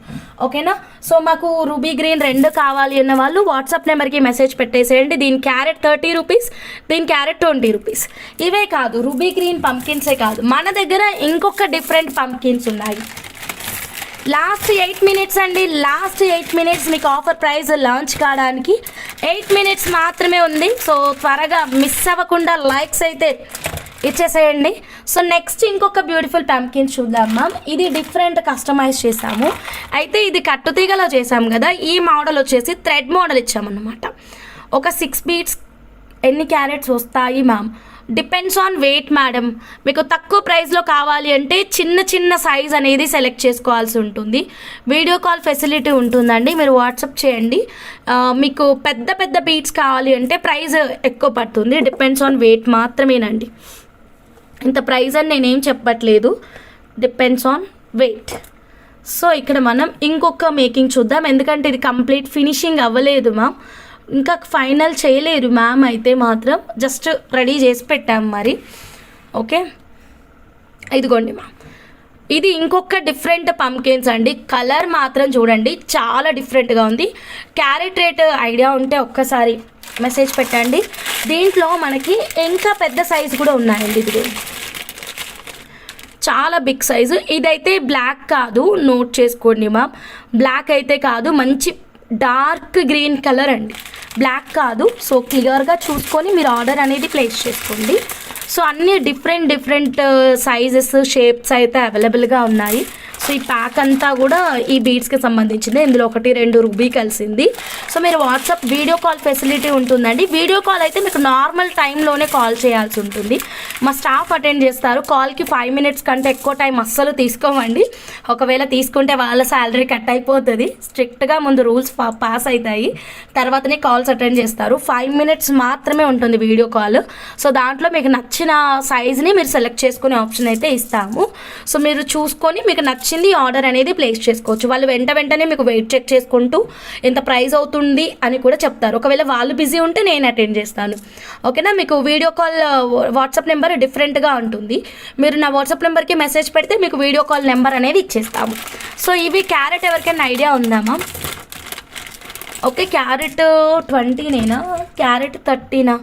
ఓకేనా? సో మాకు రూబీ గ్రీన్ 2 కావాలి అన్న వాళ్ళు వాట్సాప్ నెంబర్కి మెసేజ్ పెట్టేసేయండి. దీని క్యారెట్ 30 రూపీస్, దీని క్యారెట్ 20 రూపీస్. ఇవే కాదు, రూబీ గ్రీన్ పంకిన్సే కాదు, మన దగ్గర ఇంకొక డిఫరెంట్ పంకిన్స్ ఉన్నాయి. లాస్ట్ 8 మినిట్స్ అండి, లాస్ట్ 8 మినిట్స్ మీకు ఆఫర్ ప్రైస్ లాంచ్ కావడానికి 8 మినిట్స్ మాత్రమే ఉంది. సో త్వరగా మిస్ అవ్వకుండా లైక్స్ అయితే ఇచ్చేసేయండి. సో నెక్స్ట్ ఇంకొక బ్యూటిఫుల్ పంకిన్ చూద్దాం మ్యామ్. ఇది డిఫరెంట్ కస్టమైజ్ చేసాము. అయితే ఇది కట్టుతీగలో చేసాము కదా, ఈ మోడల్ వచ్చేసి థ్రెడ్ మోడల్ ఇచ్చామన్నమాట. ఒక 6 బీట్స్ ఎన్ని క్యారెట్స్ వస్తాయి ma'am? Depends on weight madam. మీకు తక్కువ ప్రైస్లో కావాలి అంటే చిన్న చిన్న సైజ్ అనేది సెలెక్ట్ చేసుకోవాల్సి ఉంటుంది. వీడియో కాల్ ఫెసిలిటీ ఉంటుందండి, మీరు వాట్సాప్ చేయండి. మీకు పెద్ద పెద్ద బీట్స్ కావాలి అంటే ప్రైస్ ఎక్కువ పడుతుంది. డిపెండ్స్ ఆన్ వెయిట్ మాత్రమేనండి. ఇంత ప్రైస్ అని నేనేం చెప్పట్లేదు, డిపెండ్స్ ఆన్ వెయిట్. సో ఇక్కడ మనం ఇంకొక మేకింగ్ చూద్దాం, ఎందుకంటే ఇది కంప్లీట్ ఫినిషింగ్ అవ్వలేదు మ్యామ్, ఇంకా ఫైనల్ చేయలేరు మ్యామ్. అయితే మాత్రం జస్ట్ రెడీ చేసి పెట్టాము మరి. ఓకే, ఇదిగోండి మ్యామ్. ఇది ఇంకొక డిఫరెంట్ పంకిన్స్ అండి. కలర్ మాత్రం చూడండి చాలా డిఫరెంట్గా ఉంది. క్యారెట్ రేట్ ఐడియా ఉంటే ఒక్కసారి మెసేజ్ పెట్టండి. దీంట్లో మనకి ఇంకా పెద్ద సైజు కూడా ఉన్నాయండి. ఇది చాలా బిగ్ సైజు. ఇదైతే బ్లాక్ కాదు, నోట్ చేసుకోండి మ్యామ్. బ్లాక్ అయితే కాదు, మంచి డార్క్ గ్రీన్ కలర్ అండి, బ్లాక్ కాదు. సో క్లియర్గా చూసుకొని మీరు ఆర్డర్ అనేది ప్లేస్ చేసుకోండి. సో అన్నీ డిఫరెంట్ సైజెస్, షేప్స్ అయితే అవైలబుల్గా ఉన్నాయి. సో ఈ ప్యాక్ అంతా కూడా ఈ బీడ్స్కి సంబంధించింది. ఇందులో 1-2 రూబీ కలిసింది. సో మీరు వాట్సాప్ వీడియో కాల్ ఫెసిలిటీ ఉంటుందండి. వీడియో కాల్ అయితే మీకు నార్మల్ టైంలోనే కాల్ చేయాల్సి ఉంటుంది. మా స్టాఫ్ అటెండ్ చేస్తారు. కాల్కి 5 మినిట్స్ కంటే ఎక్కువ టైం అస్సలు తీసుకోమండి. ఒకవేళ తీసుకుంటే వాళ్ళ శాలరీ కట్ అయిపోతుంది. స్ట్రిక్ట్గా ముందు రూల్స్ పాస్ అవుతాయి, తర్వాతనే కాల్స్ అటెండ్ చేస్తారు. 5 మినిట్స్ మాత్రమే ఉంటుంది వీడియో కాల్. సో దాంట్లో మీకు నచ్చిన సైజ్ని మీరు సెలెక్ట్ చేసుకునే ఆప్షన్ అయితే ఇస్తాము. సో మీరు చూసుకొని మీకు నచ్చింది ఆర్డర్ అనేది ప్లేస్ చేసుకోవచ్చు. వాళ్ళు వెంటనే మీకు వెయిట్ చెక్ చేసుకుంటూ ఎంత ప్రైస్ అవుతుంది అని కూడా చెప్తారు. ఒకవేళ వాళ్ళు బిజీ ఉంటే నేను అటెండ్ చేస్తాను. ఓకేనా? మీకు వీడియో కాల్ వాట్సాప్ నెంబర్ డిఫరెంట్గా ఉంటుంది. మీరు నా వాట్సాప్ నెంబర్కి మెసేజ్ పెడితే మీకు వీడియో కాల్ నెంబర్ అనేది ఇచ్చేస్తాము. సో ఇవి క్యారెట్ ఎవరికైనా ఐడియా ఉందామా? ఓకే, క్యారెట్ 20నేనా, క్యారెట్ 30నా?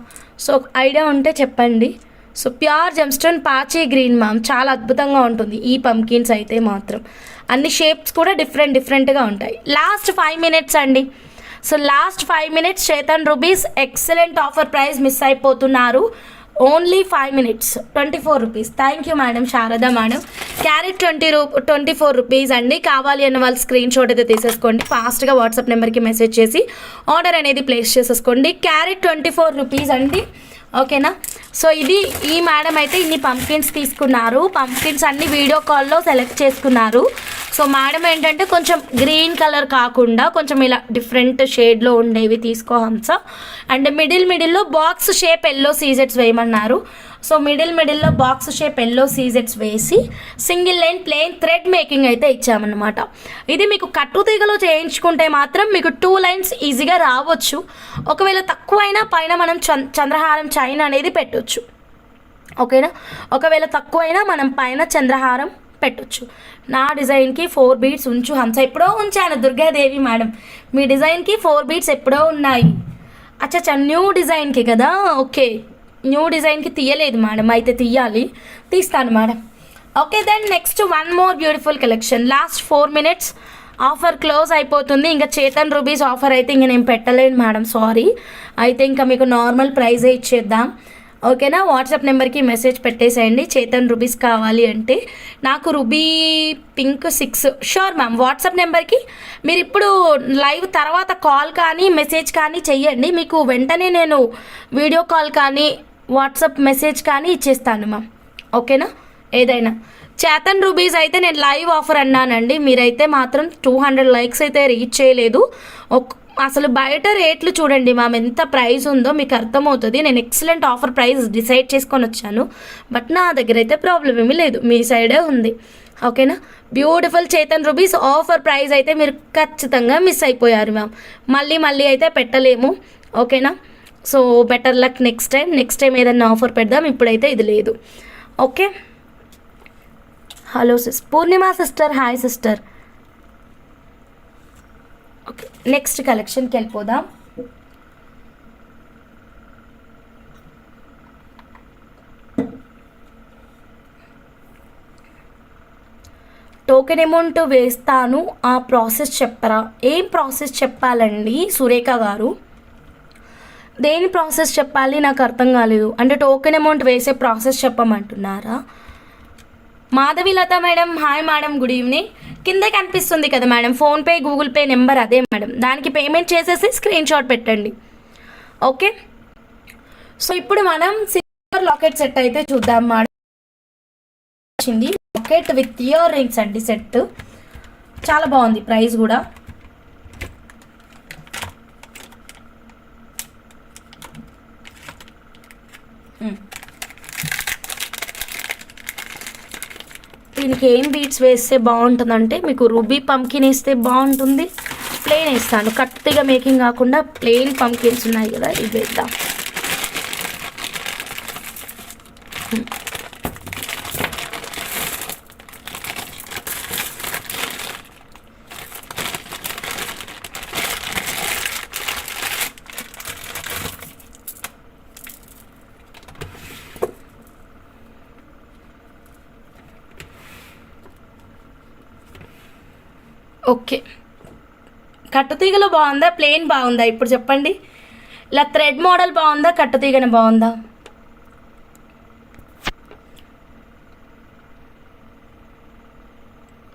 సో ఐడియా ఉంటే చెప్పండి. సో ప్యూర్ జెమ్స్టోన్ పాచీ గ్రీన్ మ్యామ్, చాలా అద్భుతంగా ఉంటుంది ఈ పంకిన్స్ అయితే మాత్రం. అన్ని షేప్స్ కూడా డిఫరెంట్గా ఉంటాయి. లాస్ట్ 5 మినిట్స్ అండి. So last 5 minutes, Chatham rubies excellent offer price miss అయిపోతున్నారు. Only 5 minutes 24 rupees. Thank you madam Sharada madam. Carat 24 rupees అండి. కావాలి అన్న వాళ్ళు స్క్రీన్ షాట్ అయితే తీసేసుకోండి. ఫాస్ట్గా వాట్సాప్ నెంబర్కి మెసేజ్ చేసి ఆర్డర్ అనేది ప్లేస్ చేసేసుకోండి. క్యారెట్ 24 రూపీస్ అండి. ఓకేనా. సో ఇది ఈ మేడం అయితే ఇన్ని పంప్కిన్స్ తీసుకున్నారు. పంప్కిన్స్ అన్ని వీడియో కాల్లో సెలెక్ట్ చేసుకున్నారు. సో మేడం ఏంటంటే కొంచెం గ్రీన్ కలర్ కాకుండా కొంచెం ఇలా డిఫరెంట్ షేడ్లో ఉండేవి తీసుకో హంస. అండ్ మిడిల్లో బాక్స్ షేప్ ఎల్లో సీజెట్స్ వేయమన్నారు. సో మిడిల్లో బాక్స్ షేప్ ఎల్లో సీజెట్స్ వేసి single line plain thread making అయితే ఇచ్చామన్నమాట. ఇది మీకు కట్టు తీగలో చేయించుకుంటే మాత్రం మీకు 2 lines ఈజీగా రావచ్చు. ఒకవేళ తక్కువైనా పైన మనం చంద్రహారం చైన్ అనేది పెట్టొచ్చు. ఓకేనా. ఒకవేళ తక్కువైనా మనం పైన చంద్రహారం పెట్టొచ్చు. నా డిజైన్కి 4 beads ఉంచు హంస. ఎప్పుడో ఉంచాను దుర్గాదేవి మేడం. మీ డిజైన్కి 4 beads ఎప్పుడో ఉన్నాయి. అచ్చా న్యూ డిజైన్కి కదా. ఓకే, న్యూ డిజైన్కి తీయలేదు మేడం, అయితే తీస్తాను madam. Okay then next 1 more beautiful collection. Last 4 minutes offer close అయిపోతుంది. ఇంకా చేతన్ రూబీస్ ఆఫర్ అయితే ఇంక నేను పెట్టలేను మేడం, సారీ. అయితే ఇంకా మీకు నార్మల్ ప్రైజే ఇచ్చేద్దాం. ఓకేనా. వాట్సాప్ నెంబర్కి మెసేజ్ పెట్టేసేయండి చేతన్ రూబీస్ కావాలి అంటే. నాకు ruby pink 6 sure ma'am. WhatsApp నెంబర్కి మీరు ఇప్పుడు లైవ్ తర్వాత కాల్ కానీ మెసేజ్ కానీ చెయ్యండి. మీకు వెంటనే నేను వీడియో కాల్ కానీ వాట్సాప్ మెసేజ్ కానీ ఇచ్చేస్తాను మ్యామ్. ఓకేనా. ఏదైనా చేతన్ రూబీస్ అయితే నేను లైవ్ ఆఫర్ అన్నానండి. మీరైతే మాత్రం 200 likes అయితే రీచ్ చేయలేదు. అసలు బయట రేట్లు చూడండి మ్యామ్, ఎంత ప్రైస్ ఉందో మీకు అర్థమవుతుంది. నేను ఎక్సలెంట్ ఆఫర్ ప్రైస్ డిసైడ్ చేసుకొని వచ్చాను. బట్ నా దగ్గర అయితే ప్రాబ్లం ఏమీ లేదు, మీ సైడే ఉంది. ఓకేనా. Beautiful Chetan rubies offer price అయితే మీరు ఖచ్చితంగా మిస్ అయిపోయారు మ్యామ్. మళ్ళీ అయితే పెట్టలేము. ఓకేనా. So better luck next time ఏదన్నా ఆఫర్ పెడదాం. ఇప్పుడైతే ఇది లేదు. Okay. Hello Purnima sister, hi sister. Okay, next కలెక్షన్కి వెళ్ళిపోదాం. టోకెన్ అమౌంట్ వేస్తాను, ఆ ప్రాసెస్ చెప్పరా? ఏం ప్రాసెస్ చెప్పాలండి సురేఖ గారు? దేని ప్రాసెస్ చెప్పాలి నాకు అర్థం కాలేదు. అంటే టోకెన్ అమౌంట్ వేసే ప్రాసెస్ చెప్పమంటున్నారా? Madhavilatha madam, hi madam, good evening. కింద కనిపిస్తుంది కదా madam PhonePe Google Pay number, అదే మేడం. దానికి పేమెంట్ చేసేసి స్క్రీన్ షాట్ పెట్టండి. ఓకే. సో ఇప్పుడు మనం సిల్వర్ లాకెట్ సెట్ అయితే చూద్దాం మేడం. వచ్చింది లాకెట్ విత్ ఇయర్ రింగ్స్ అండి. సెట్ చాలా బాగుంది, ప్రైస్ కూడా. దీనికి ఏం బీట్స్ వేస్తే బాగుంటుందంటే మీకు రూబీ పంకిన్ వేస్తే బాగుంటుంది. ప్లెయిన్ వేస్తాను, కట్టుగా మేకింగ్ కాకుండా ప్లెయిన్ పంకిన్స్ ఉన్నాయి కదా, ఇవి వేద్దాం. ఓకే, కట్టుతీగలో బాగుందా ప్లెయిన్ బాగుందా ఇప్పుడు చెప్పండి. ఇలా థ్రెడ్ మోడల్ బాగుందా కట్టుతీగనే బాగుందా?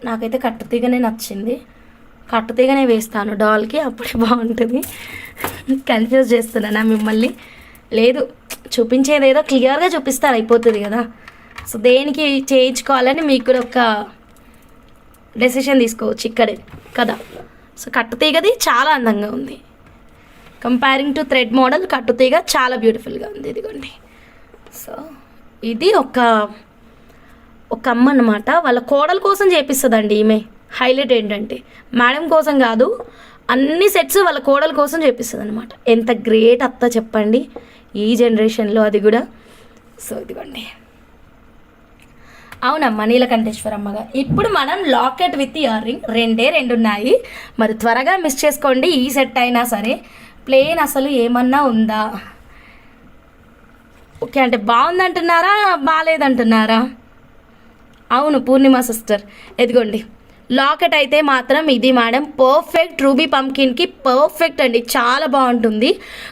నాకైతే కట్టుతీగనే నచ్చింది. కట్టుతీగనే వేస్తాను డాల్కి, అప్పుడే బాగుంటుంది. కన్ఫ్యూజ్ చేస్తున్నానా మిమ్మల్ని? లేదు, చూపించేది ఏదో క్లియర్గా చూపిస్తారు, అయిపోతుంది కదా. సో దేనికి చేయించుకోవాలని మీకు కూడా ఒక డెసిషన్ తీసుకోవచ్చు ఇక్కడే కదా. సో కట్టుతీగది చాలా అందంగా ఉంది. కంపేరింగ్ టు థ్రెడ్ మోడల్ కట్టుతీగ చాలా బ్యూటిఫుల్గా ఉంది. ఇదిగోండి. సో ఇది ఒక అమ్మ అన్నమాట, వాళ్ళ కోడల కోసం చేపిస్తుందండి ఈమె. హైలైట్ ఏంటంటే మేడం కోసం కాదు, అన్ని సెట్స్ వాళ్ళ కోడల కోసం చేపిస్తుంది అనమాట. ఎంత గ్రేట్ అత్త చెప్పండి ఈ జనరేషన్లో, అది కూడా. సో ఇదిగోండి. అవునమ్మా నీలకంఠేశ్వరమ్మ గారు. ఇప్పుడు మనం లాకెట్ విత్ ఇయర్ రింగ్ రెండు ఉన్నాయి. మరి త్వరగా మిస్ చేసుకోండి. ఈ సెట్ అయినా సరే ప్లెయిన్ అసలు ఏమన్నా ఉందా? ఓకే అంటే బాగుందంటున్నారా బాగాలేదంటున్నారా? అవును పూర్ణిమ సిస్టర్, ఎదిగోండి లాకెట్ అయితే మాత్రం ఇది మేడం, పర్ఫెక్ట్ రూబీ పంకిన్కి పర్ఫెక్ట్ అండి, చాలా బాగుంటుంది.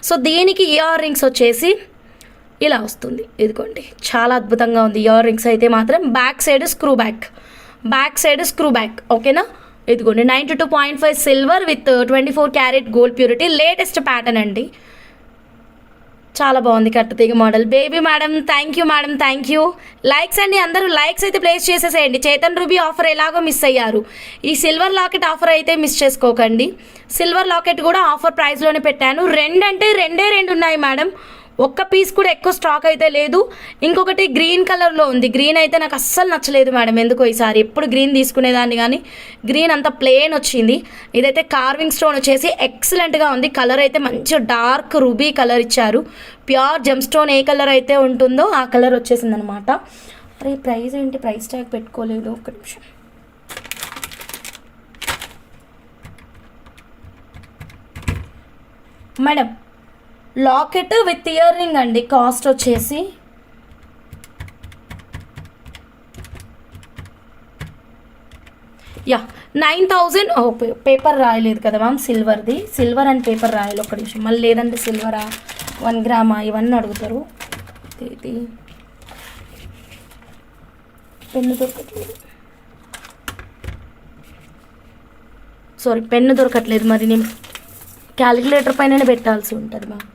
సో దీనికి ఇయర్ రింగ్స్ వచ్చేసి ఇలా వస్తుంది. ఇదిగోండి చాలా అద్భుతంగా ఉంది. ఇయర్ రింగ్స్ అయితే మాత్రం బ్యాక్ సైడ్ స్క్రూ బ్యాక్ ఓకేనా. ఇదిగోండి 92.5 silver with 24 carat gold purity, latest pattern అండి. చాలా బాగుంది కట్టుతీగ model. Baby madam thank you madam, thank you. Likes అండి, అందరూ లైక్స్ అయితే ప్లేస్ చేసేసేయండి. చైతన్ రూబీ ఆఫర్ ఎలాగో మిస్ అయ్యారు, ఈ సిల్వర్ లాకెట్ ఆఫర్ అయితే మిస్ చేసుకోకండి. సిల్వర్ లాకెట్ కూడా ఆఫర్ ప్రైస్లోనే పెట్టాను. రెండే ఉన్నాయి మేడం, ఒక్క పీస్ కూడా ఎక్కువ స్టాక్ అయితే లేదు. ఇంకొకటి గ్రీన్ కలర్లో ఉంది, గ్రీన్ అయితే నాకు అస్సలు నచ్చలేదు మేడం, ఎందుకో ఈసారి ఎప్పుడు గ్రీన్ తీసుకునేదాన్ని కానీ గ్రీన్ అంతా ప్లెయిన్ వచ్చింది. ఇదైతే కార్వింగ్ స్టోన్ వచ్చేసి ఎక్సలెంట్గా ఉంది. కలర్ అయితే మంచి డార్క్ రూబీ కలర్ ఇచ్చారు. ప్యూర్ జెమ్ స్టోన్ ఏ కలర్ అయితే ఉంటుందో ఆ కలర్ వచ్చేసింది అనమాట. అరే ప్రైస్ ఏంటి, ప్రైస్ ట్యాగ్ పెట్టుకోలేదు, ఒక్క నిమిషం. Madam locket with ear ring అండి, కాస్ట్ వచ్చేసి యా 9,000. పేపర్ రాయలేదు కదా మ్యామ్, సిల్వర్ది, సిల్వర్ అండ్ పేపర్ రాయాలి. ఒక్క నిమిషం, మళ్ళీ లేదంటే సిల్వరా 1 గ్రామా ఇవన్నీ అడుగుతారు. ఇది పెన్ను దొరకట్లేదు, సారీ పెన్ను దొరకట్లేదు, మరి నేను క్యాలిక్యులేటర్ పైన పెట్టాల్సి ఉంటుంది మ్యామ్.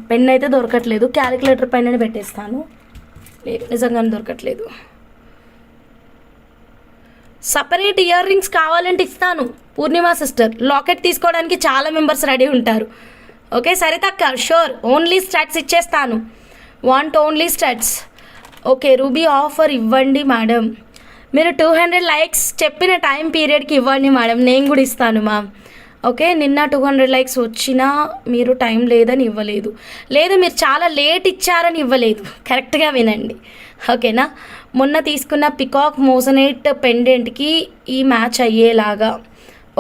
పెన్ అయితే దొరకట్లేదు, క్యాలిక్యులేటర్ పైన పెట్టేస్తాను. లేదు నిజంగానే దొరకట్లేదు. సపరేట్ ఇయర్ రింగ్స్ కావాలంటే ఇస్తాను పూర్ణిమ సిస్టర్. లాకెట్ తీసుకోవడానికి చాలా మెంబర్స్ రెడీ ఉంటారు. ఓకే సరితక్క షూర్, ఓన్లీ స్టడ్స్ ఇచ్చేస్తాను, want only studs. Okay ruby offer ఇవ్వండి మేడం, మీరు 200 లైక్స్ చెప్పిన టైం పీరియడ్కి ఇవ్వండి మేడం, నేను కూడా ఇస్తాను మ్యామ్. ఓకే నిన్న 200 లైక్స్ వచ్చినా మీరు టైం లేదని ఇవ్వలేదు, లేదు మీరు చాలా లేట్ ఇచ్చారని ఇవ్వలేదు, కరెక్ట్గా వినండి ఓకేనా. మొన్న తీసుకున్న పికాక్ మోజనైట్ పెండెంట్కి ఈ మ్యాచ్ అయ్యేలాగా.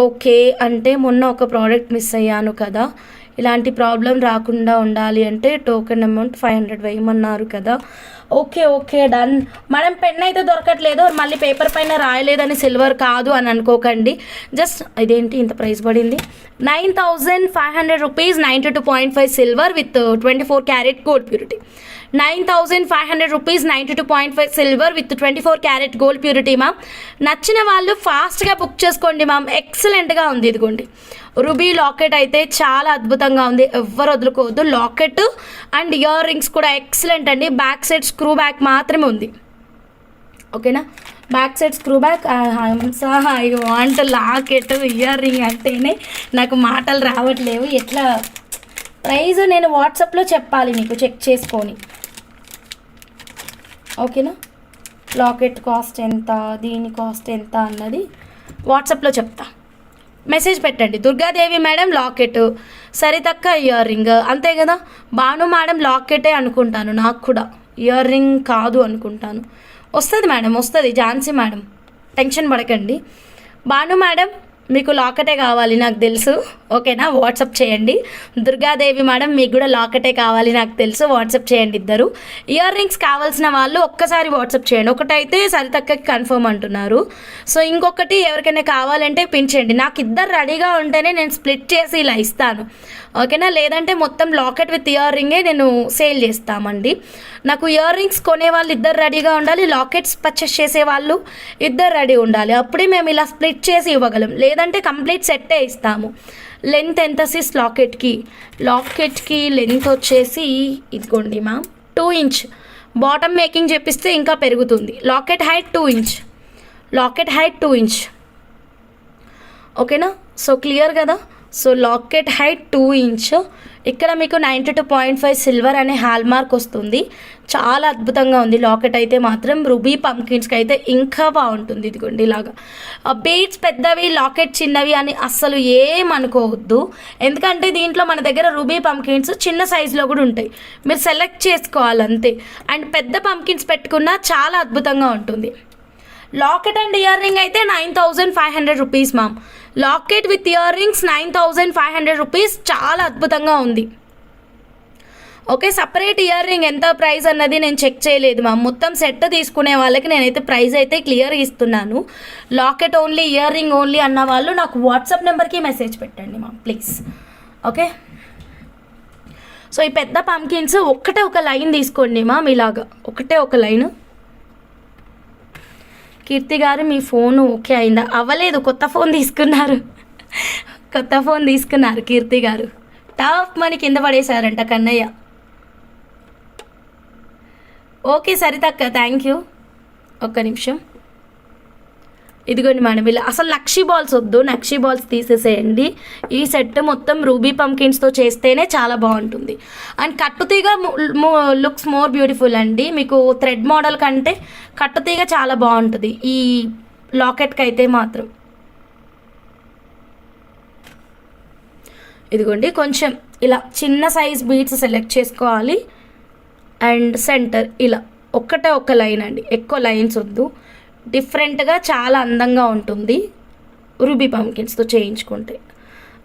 ఓకే అంటే మొన్న ఒక ప్రోడక్ట్ మిస్ అయ్యాను కదా, ఇలాంటి ప్రాబ్లం రాకుండా ఉండాలి అంటే టోకెన్ అమౌంట్ 500 వేయమన్నారు కదా. Okay done madam. పెన్ అయితే దొరకట్లేదు, మళ్ళీ పేపర్ పైన రాయలేదని సిల్వర్ కాదు అని అనుకోకండి. జస్ట్ ఇదేంటి ఇంత ప్రైస్ పడింది, 9,500 rupees, 92.5 silver with 24 carat gold purity. 9,500 rupees, 92.5 silver with 24 carat gold purity ma'am. నచ్చిన వాళ్ళు ఫాస్ట్గా బుక్ చేసుకోండి మ్యామ్, ఎక్సలెంట్గా ఉంది. ఇదిగోండి రూబీ లాకెట్ అయితే చాలా అద్భుతంగా ఉంది, ఎవ్వరు వదులుకోవద్దు. లాకెట్ అండ్ ఇయర్ రింగ్స్ కూడా ఎక్సలెంట్ అండి. బ్యాక్ సైడ్ స్క్రూ బ్యాక్ మాత్రమే ఉంది ఓకేనా, back side screw back. I want locket ear ring అంటేనే నాకు మాటలు రావట్లేవు. ఎట్లా ప్రైజ్ నేను వాట్సాప్లో చెప్పాలి మీకు, చెక్ చేసుకొని ఓకేనా. లాకెట్ కాస్ట్ ఎంత, దీని కాస్ట్ ఎంత అన్నది వాట్సాప్లో చెప్తా, మెసేజ్ పెట్టండి. దుర్గాదేవి మేడం లాకెట్, సరితక్క ఇయర్ రింగ్, అంతే కదా. భాను మేడం లాకెటే అనుకుంటాను, నాకు కూడా ఇయర్ రింగ్ కాదు అనుకుంటాను. వస్తుంది మేడం వస్తుంది, ఝాన్సీ మేడం టెన్షన్ పడకండి. భాను మేడం మీకు లాకెటే కావాలి నాకు తెలుసు ఓకేనా, వాట్సాప్ చేయండి. దుర్గాదేవి మేడం మీకు కూడా లాకెటే కావాలి నాకు తెలుసు, వాట్సాప్ చేయండి ఇద్దరు. ఇయర్ రింగ్స్ కావాల్సిన వాళ్ళు ఒక్కసారి వాట్సాప్ చేయండి. ఒకటైతే సరితక్కకి కన్ఫర్మ్ అంటున్నారు, సో ఇంకొకటి ఎవరికైనా కావాలంటే పించండి. నాకు ఇద్దరు రెడీగా ఉంటేనే నేను స్ప్లిట్ చేసి ఇలా ఇస్తాను ఓకేనా, లేదంటే మొత్తం లాకెట్ విత్ ఇయర్ రింగే నేను సేల్ చేస్తామండి. నాకు ఇయర్ రింగ్స్ కొనే వాళ్ళు ఇద్దరు రెడీగా ఉండాలి, లాకెట్స్ పర్చేస్ చేసే వాళ్ళు ఇద్దరు రెడీ ఉండాలి, అప్పుడే మేము ఇలా స్ప్లిట్ చేసి ఇవ్వగలం, లేదంటే కంప్లీట్ సెట్టే ఇస్తాము. లెంత్ ఎంత సిస్ లాకెట్కి లెంత్ వచ్చేసి ఇదిగోండి మ్యామ్ 2 ఇంచ్. బాటమ్ మేకింగ్ చేపిస్తే ఇంకా పెరుగుతుంది. లాకెట్ హైట్ 2 ఇంచ్ ఓకేనా. సో క్లియర్ కదా. సో లాకెట్ హైట్ 2 ఇంచ్, ఇక్కడ మీకు 92.5 సిల్వర్ అనే హాల్ మార్క్ వస్తుంది. చాలా అద్భుతంగా ఉంది లాకెట్ అయితే మాత్రం. రూబీ పంకిన్స్కి అయితే ఇంకా బాగుంటుంది. ఇదిగోండి ఇలాగా బీడ్స్ పెద్దవి లాకెట్ చిన్నవి అని అస్సలు ఏమనుకోవద్దు, ఎందుకంటే దీంట్లో మన దగ్గర రూబీ పంకిన్స్ చిన్న సైజులో కూడా ఉంటాయి, మీరు సెలెక్ట్ చేసుకోవాలి అంతే. అండ్ పెద్ద పంకిన్స్ పెట్టుకున్నా చాలా అద్భుతంగా ఉంటుంది. లాకెట్ అండ్ ఇయర్ రింగ్ అయితే 9,500 rupees ma'am. Locket with ear rings 9,500 rupees, చాలా అద్భుతంగా ఉంది ఓకే, సపరేట్ ఇయర్ రింగ్ ఎంత ప్రైస్ అన్నది నేను చెక్ చేయలేదు మ్యామ్. మొత్తం సెట్ తీసుకునే వాళ్ళకి నేనైతే ప్రైస్ అయితే క్లియర్ ఇస్తున్నాను. Locket only, ear ring only అన్న వాళ్ళు నాకు వాట్సాప్ నెంబర్కి మెసేజ్ పెట్టండి మ్యామ్ ప్లీజ్. ఓకే, సో ఈ పెద్ద పంకిన్స్ ఒక్కటే ఒక లైన్ తీసుకోండి మ్యామ్, ఇలాగా ఒకటే ఒక లైన్. కీర్తి గారు మీ ఫోన్ ఓకే అయిందా? అవ్వలేదు, కొత్త ఫోన్ తీసుకున్నారు. కొత్త ఫోన్ తీసుకున్నారు కీర్తి గారు. టాప్ మనీ కింద పడేశారంట కన్నయ్య. ఓకే సరితక్క, థ్యాంక్ యూ. ఒక్క నిమిషం. ఇదిగోండి మేడం, ఇలా అసలు నక్షీ బాల్స్ వద్దు, నక్షీ బాల్స్ తీసేసేయండి. ఈ సెట్ మొత్తం రూబీ పంకిన్స్తో చేస్తేనే చాలా బాగుంటుంది. అండ్ కట్టుతీగ లుక్స్ మోర్ బ్యూటిఫుల్ అండి. మీకు థ్రెడ్ మోడల్ కంటే కట్టుతీగ చాలా బాగుంటుంది ఈ లాకెట్కి అయితే మాత్రం. ఇదిగోండి, కొంచెం ఇలా చిన్న సైజ్ బీడ్స్ సెలెక్ట్ చేసుకోవాలి. అండ్ సెంటర్ ఇలా ఒక్కటే ఒక లైన్ అండి, ఎక్కువ లైన్స్ వద్దు. డిఫరెంట్గా చాలా అందంగా ఉంటుంది రూబీ పంకిన్స్తో చేయించుకుంటే.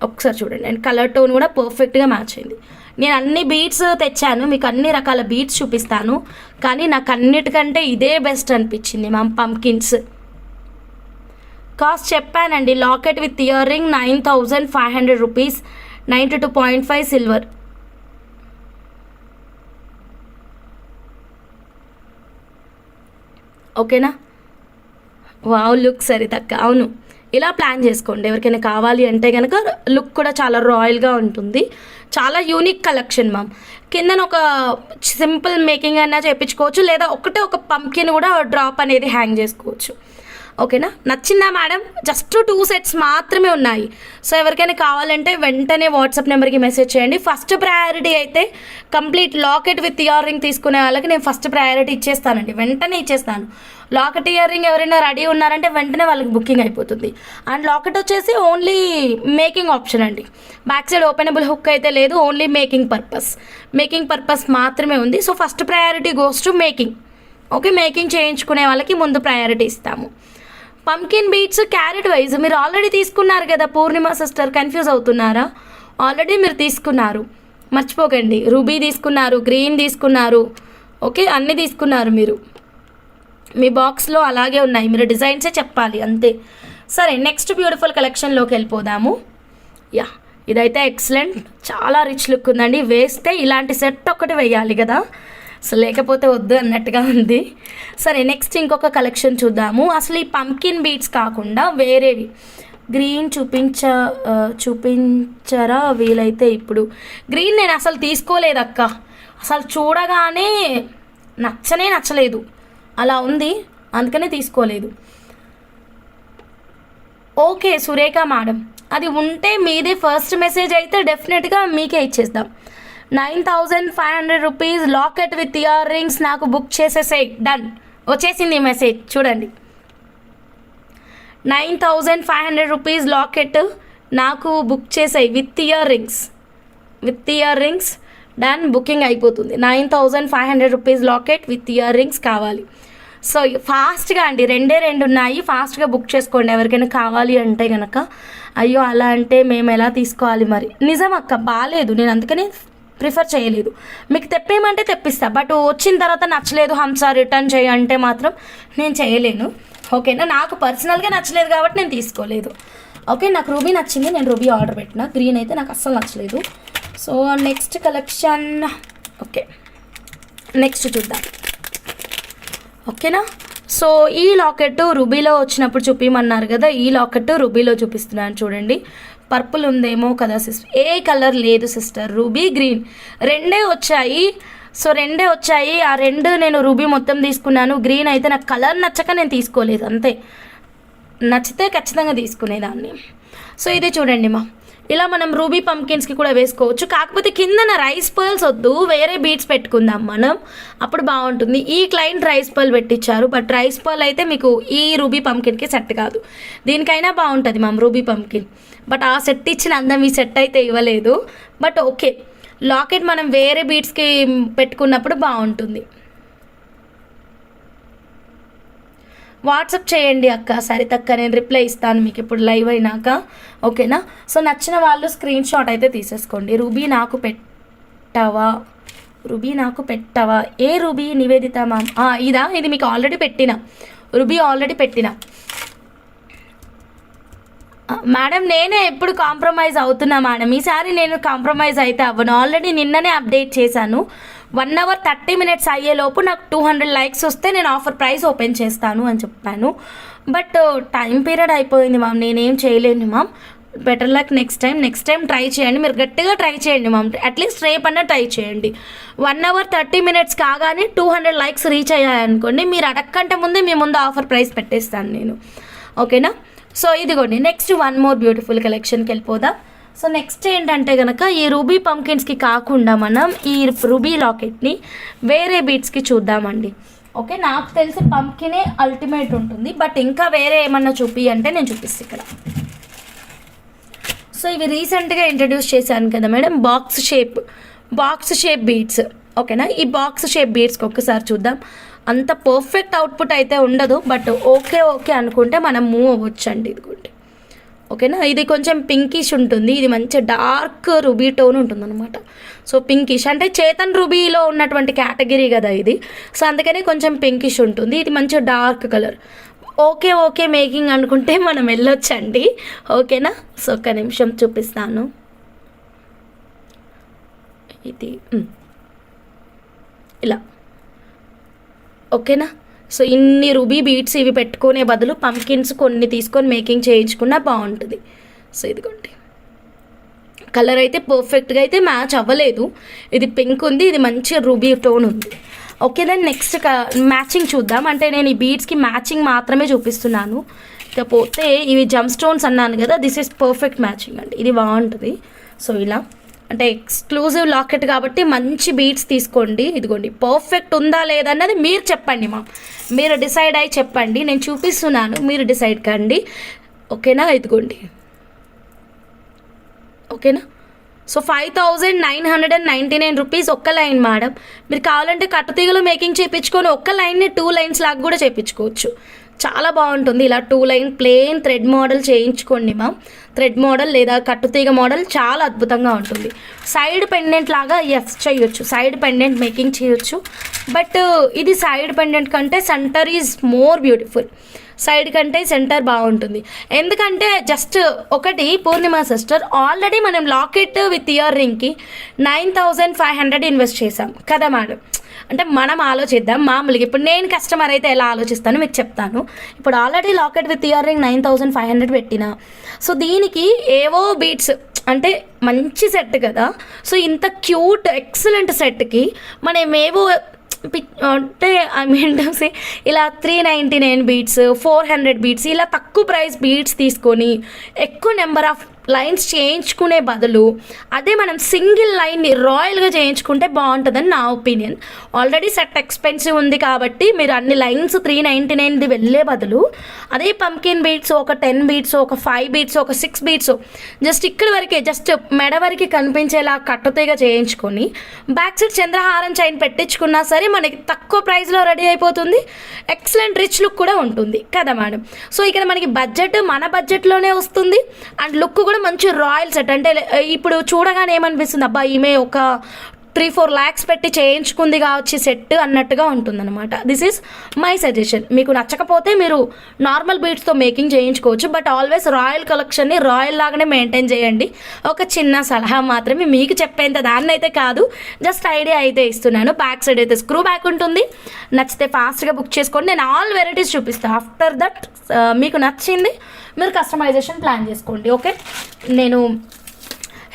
ఒకసారి చూడండి, అండ్ కలర్ టోన్ కూడా పర్ఫెక్ట్గా మ్యాచ్ అయింది. నేను అన్ని బీడ్స్ తెచ్చాను, మీకు అన్ని రకాల బీడ్స్ చూపిస్తాను, కానీ నాకు అన్నిటికంటే ఇదే బెస్ట్ అనిపించింది మ్యామ్ పంకిన్స్. కాస్ట్ చెప్పానండి, locket with ear ring 9500 rupees, 92.5 silver. ఓకేనా? వావ్, లుక్ సరితక్క. అవును, ఇలా ప్లాన్ చేసుకోండి. ఎవరికైనా కావాలి అంటే కనుక లుక్ కూడా చాలా రాయల్గా ఉంటుంది. చాలా యూనిక్ కలెక్షన్ మ్యామ్. కిందన ఒక సింపుల్ మేకింగ్ అయినా చేయించుకోవచ్చు, లేదా ఒకటే ఒక పంకిన్ కూడా డ్రాప్ అనేది హ్యాంగ్ చేసుకోవచ్చు. ఓకేనా? నచ్చిందా మేడం? జస్ట్ 2 సెట్స్ మాత్రమే ఉన్నాయి. సో ఎవరికైనా కావాలంటే వెంటనే వాట్సాప్ నెంబర్కి మెసేజ్ చేయండి. ఫస్ట్ ప్రయారిటీ అయితే complete locket with ear ring తీసుకునే వాళ్ళకి నేను ఫస్ట్ ప్రయారిటీ ఇచ్చేస్తానండి, వెంటనే ఇచ్చేస్తాను. లాకెట్ ఇయర్ రింగ్ ఎవరైనా రెడీ ఉన్నారంటే వెంటనే వాళ్ళకి బుకింగ్ అయిపోతుంది. అండ్ లాకెట్ వచ్చేసి ఓన్లీ మేకింగ్ ఆప్షన్ అండి, బ్యాక్ సైడ్ ఓపెనబుల్ హుక్ అయితే లేదు, ఓన్లీ మేకింగ్ పర్పస్ మాత్రమే ఉంది. So first priority goes to making. Okay, making చేయించుకునే వాళ్ళకి ముందు ప్రయారిటీ ఇస్తాము. పంకిన్ బీట్స్ క్యారెట్ వైజ్ మీరు ఆల్రెడీ తీసుకున్నారు కదా పూర్ణిమ సిస్టర్, కన్ఫ్యూజ్ అవుతున్నారా? ఆల్రెడీ మీరు తీసుకున్నారు, మర్చిపోకండి. రూబీ తీసుకున్నారు, గ్రీన్ తీసుకున్నారు, ఓకే అన్నీ తీసుకున్నారు మీరు. మీ బాక్స్లో అలాగే ఉన్నాయి, మీరు డిజైన్సే చెప్పాలి అంతే. సరే, నెక్స్ట్ బ్యూటిఫుల్ కలెక్షన్లోకి వెళ్ళిపోదాము. యా, ఇదైతే ఎక్సలెంట్, చాలా రిచ్ లుక్ ఉందండి. వేస్తే ఇలాంటి సెట్ ఒకటి వేయాలి కదా, సో లేకపోతే వద్దు అన్నట్టుగా ఉంది. సరే, నెక్స్ట్ ఇంకొక కలెక్షన్ చూద్దాము. అసలు ఈ పంకిన్ బీట్స్ కాకుండా వేరేవి గ్రీన్ చూపించరా వీలైతే? ఇప్పుడు గ్రీన్ నేను అసలు తీసుకోలేదక్క, అసలు చూడగానే నచ్చలేదు, అలా ఉంది, అందుకనే తీసుకోలేదు. ఓకే సురేఖ మేడం, అది ఉంటే మీదే ఫస్ట్ మెసేజ్ అయితే డెఫినెట్గా మీకే ఇచ్చేద్దాం. 9500 rupees locket with ear rings నాకు బుక్ చేసేసాయి. డన్, వచ్చేసింది మెసేజ్ చూడండి. 9500 రూపీస్ లాకెట్ నాకు బుక్ చేసాయి with ear rings. Done, booking అయిపోతుంది. 9500 rupees locket with ear rings కావాలి. సో ఫాస్ట్గా అండి, 2 ఉన్నాయి, ఫాస్ట్గా బుక్ చేసుకోండి ఎవరికైనా కావాలి అంటే కనుక. అయ్యో అలా అంటే మేము ఎలా తీసుకోవాలి మరి? నిజం అక్క, బాగాలేదు, నేను అందుకనే ప్రిఫర్ చేయలేదు. మీకు తెప్పేయమంటే తెప్పిస్తా, బట్ వచ్చిన తర్వాత నచ్చలేదు హంస రిటర్న్ చేయంటే మాత్రం నేను చేయలేను. ఓకేనా? నాకు పర్సనల్గా నచ్చలేదు కాబట్టి నేను తీసుకోలేదు. ఓకే, నాకు రూబీ నచ్చింది, నేను రూబీ ఆర్డర్ పెట్టిన. గ్రీన్ అయితే నాకు అస్సలు నచ్చలేదు. So next collection, okay next చూద్దాం. ఓకేనా? సో ఈ లాకెట్ రూబీలో వచ్చినప్పుడు చూపించమన్నారు కదా, ఈ లాకెట్ రూబీలో చూపిస్తున్నాను చూడండి. పర్పుల్ ఉందేమో కదా సిస్టర్, ఏ కలర్ లేదు సిస్టర్, రూబీ గ్రీన్ రెండే వచ్చాయి. సో రెండే వచ్చాయి, ఆ రెండు నేను రూబీ మొత్తం తీసుకున్నాను. గ్రీన్ అయితే నాకు కలర్ నచ్చక నేను తీసుకోలేదు, అంతే. నచ్చితే ఖచ్చితంగా తీసుకునేదాన్ని. సో ఇది చూడండి మా, ఇలా మనం రూబీ పంకిన్స్కి కూడా వేసుకోవచ్చు. కాకపోతే కిందన రైస్ పర్ల్స్ వద్దు, వేరే బీట్స్ పెట్టుకుందాం మనం, అప్పుడు బాగుంటుంది. ఈ క్లయింట్ రైస్ పర్ల్ పెట్టించారు, బట్ రైస్ పర్ల్ అయితే మీకు ఈ రూబీ పంకిన్కి సెట్ కాదు. దీనికైనా బాగుంటుంది మ్యామ్ రూబీ పంకిన్, బట్ ఆ సెట్ ఇచ్చిన అందం ఈ సెట్ అయితే ఇవ్వలేదు. బట్ ఓకే, లాకెట్ మనం వేరే బీట్స్కి పెట్టుకున్నప్పుడు బాగుంటుంది. వాట్సాప్ చేయండి అక్క, సరితక్క, నేను రిప్లై ఇస్తాను మీకు ఇప్పుడు లైవ్ అయినాక. ఓకేనా? సో నచ్చిన వాళ్ళు స్క్రీన్ షాట్ అయితే తీసేసుకోండి. రూబీ నాకు పెట్టావా? రుబీ నాకు పెట్టవా? ఏ రుబీ? నివేదిత మ్యామ్. ఇదా? ఇది మీకు ఆల్రెడీ పెట్టిన రుబీ, ఆల్రెడీ పెట్టిన మేడం. నేనే ఎప్పుడు కాంప్రమైజ్ అవుతున్నా మేడం, ఈసారి నేను కాంప్రమైజ్ అయితే అవ్వను. ఆల్రెడీ నిన్ననే అప్డేట్ చేశాను. 1 hour 30 minutes అయ్యేలోపు నాకు 200 likes వస్తే నేను ఆఫర్ ప్రైస్ ఓపెన్ చేస్తాను అని చెప్పాను. బట్ టైం పీరియడ్ అయిపోయింది మ్యామ్, నేనేం చేయలేను ma'am. Better luck next time try చేయండి. మీరు గట్టిగా ట్రై చేయండి మ్యామ్, అట్లీస్ట్ రేపన్నా ట్రై చేయండి. 1 hour 30 minutes కాగానే 200 likes రీచ్ అయ్యాయనుకోండి, మీరు అడగకంటే ముందే మీ ముందు ఆఫర్ ప్రైస్ పెట్టేస్తాను నేను, ఓకేనా? సో ఇదిగోండి, నెక్స్ట్ వన్ మోర్ బ్యూటిఫుల్ కలెక్షన్కి వెళ్ళిపోదాం. సో నెక్స్ట్ ఏంటంటే కనుక ఈ రూబీ పంకిన్స్కి కాకుండా మనం ఈ రూబీ లాకెట్ని వేరే బీట్స్కి చూద్దామండి. ఓకే, నాకు తెలిసి పంకినే అల్టిమేట్ ఉంటుంది, బట్ ఇంకా వేరే ఏమన్నా చూపి అంటే నేను చూపిస్తాను ఇక్కడ. సో ఇవి రీసెంట్గా ఇంట్రడ్యూస్ చేశాను కదా మేడం, బాక్స్ షేప్ బీట్స్. ఓకేనా, ఈ బాక్స్ షేప్ బీట్స్కి ఒక్కసారి చూద్దాం. అంత పర్ఫెక్ట్ అవుట్పుట్ అయితే ఉండదు, బట్ ఓకే అనుకుంటే మనం మూవ్ అవ్వచ్చు అండి. ఇదిగోండి, ఓకేనా. ఇది కొంచెం పింకిష్ ఉంటుంది, ఇది మంచి డార్క్ రూబీ టోన్ ఉంటుంది అనమాట. సో పింకిష్ అంటే చేతన్ రూబీలో ఉన్నటువంటి కేటగిరీ కదా ఇది, సో అందుకని కొంచెం పింకిష్ ఉంటుంది. ఇది మంచి డార్క్ కలర్. ఓకే మేకింగ్ అనుకుంటే మనం వెళ్ళొచ్చండి, ఓకేనా. సో ఒక్క నిమిషం చూపిస్తాను. ఇది ఇలా, ఓకేనా. సో ఇన్ని రూబీ బీట్స్ ఇవి పెట్టుకునే బదులు పంకిన్స్ కొన్ని తీసుకొని మేకింగ్ చేయించుకున్నా బాగుంటుంది. సో ఇదిగోండి, కలర్ అయితే పర్ఫెక్ట్గా అయితే మ్యాచ్ అవ్వలేదు. ఇది పింక్ ఉంది, ఇది మంచి రూబీ టోన్ ఉంది. ఓకే, దాన్ని నెక్స్ట్ మ్యాచింగ్ చూద్దాం. అంటే నేను ఈ బీడ్స్కి మ్యాచింగ్ మాత్రమే చూపిస్తున్నాను. ఇకపోతే ఇవి జమ్ స్టోన్స్ అన్నాను కదా, దిస్ ఈస్ పర్ఫెక్ట్ మ్యాచింగ్ అండి, ఇది బాగుంటుంది. సో ఇలా అంటే ఎక్స్క్లూజివ్ లాకెట్ కాబట్టి మంచి బీడ్స్ తీసుకోండి. ఇదిగోండి, పర్ఫెక్ట్ ఉందా లేదా అన్నది మీరు చెప్పండి మా, మీరు డిసైడ్ అయ్యి చెప్పండి. నేను చూపిస్తున్నాను, మీరు డిసైడ్ కండి, ఓకేనా. ఇదిగోండి, ఓకేనా. సో 5999 రూపీస్ ఒక్క లైన్ మేడం. మీరు కావాలంటే కట్టుతీగలో మేకింగ్ చేయించుకొని ఒక్క లైన్ని 2 lines లాగా కూడా చేయించుకోవచ్చు. చాలా బాగుంటుంది. ఇలా 2 line ప్లెయిన్ థ్రెడ్ మోడల్ చేయించుకోండి మ్యామ్. థ్రెడ్ మోడల్ లేదా కట్టుతీగ మోడల్ చాలా అద్భుతంగా ఉంటుంది. సైడ్ పెండెంట్ లాగా చేయొచ్చు, సైడ్ పెండెంట్ మేకింగ్ చేయొచ్చు. బట్ ఇది సైడ్ పెండెంట్ కంటే centre is more beautiful. Side కంటే సెంటర్ బాగుంటుంది. ఎందుకంటే జస్ట్ ఒకటి, పూర్ణిమ సిస్టర్ ఆల్రెడీ మనం లాకెట్ విత్ ఇయర్ రింగ్కి 9500 ఇన్వెస్ట్ చేసాం కదా మేడం. అంటే మనం ఆలోచిద్దాం మామూలుగా. ఇప్పుడు నేను కస్టమర్ అయితే ఎలా ఆలోచిస్తాను మీకు చెప్తాను. ఇప్పుడు already locket with ear ring 9500 పెట్టిన, సో దీనికి ఏవో బీట్స్ అంటే మంచి సెట్ కదా. సో ఇంత క్యూట్ ఎక్సలెంట్ సెట్కి మనం ఏవో అంటే ఐ మీన్ టు సే ఇలా 399 బీట్స్, 400 బీట్స్, ఇలా తక్కువ ప్రైస్ బీట్స్ తీసుకొని ఎక్కువ నెంబర్ ఆఫ్ లైన్స్ చేయించుకునే బదులు అదే మనం సింగిల్ లైన్ని రాయల్గా చేయించుకుంటే బాగుంటుందని నా ఒపీనియన్. ఆల్రెడీ సెట్ ఎక్స్పెన్సివ్ ఉంది కాబట్టి మీరు అన్ని లైన్స్ 399 వెళ్ళే బదులు అదే పంకిన్ బీట్స్ ఒక 10 బీట్స్, ఒక 5 బీట్స్, ఒక 6 బీట్స్ జస్ట్ ఇక్కడ వరకే, జస్ట్ మెడ వరకు కనిపించేలా కట్టుతీగా చేయించుకొని బ్యాక్ సైడ్ చంద్రహారం చైన్ పెట్టించుకున్నా సరే మనకి తక్కువ ప్రైస్లో రెడీ అయిపోతుంది. ఎక్సలెంట్ రిచ్ లుక్ కూడా ఉంటుంది కదా మేడం. సో ఇక్కడ మనకి బడ్జెట్ మన బడ్జెట్లోనే వస్తుంది అండ్ లుక్ కూడా మంచి రాయల్ సెట్. అంటే ఇప్పుడు చూడగానే ఏమనిపిస్తుంది, అబ్బా ఈమె ఒక 3-4 lakhs పెట్టి చేయించుకుంది కావచ్చు సెట్ అన్నట్టుగా ఉంటుందన్నమాట. This is my suggestion. మీకు నచ్చకపోతే మీరు నార్మల్ బీట్స్తో మేకింగ్ చేయించుకోవచ్చు, బట్ ఆల్వేస్ రాయల్ కలెక్షన్ని రాయల్ లాగానే మెయింటైన్ చేయండి. ఒక చిన్న సలహా మాత్రమే, మీకు చెప్పేంత దాన్ని అయితే కాదు, జస్ట్ ఐడియా అయితే ఇస్తున్నాను. బ్యాక్ సైడ్ అయితే స్క్రూ బ్యాక్ ఉంటుంది. నచ్చితే ఫాస్ట్గా బుక్ చేసుకోండి. నేను ఆల్ వెరైటీస్ చూపిస్తాను. ఆఫ్టర్ దట్ మీకు నచ్చింది మీరు కస్టమైజేషన్ ప్లాన్ చేసుకోండి. ఓకే, నేను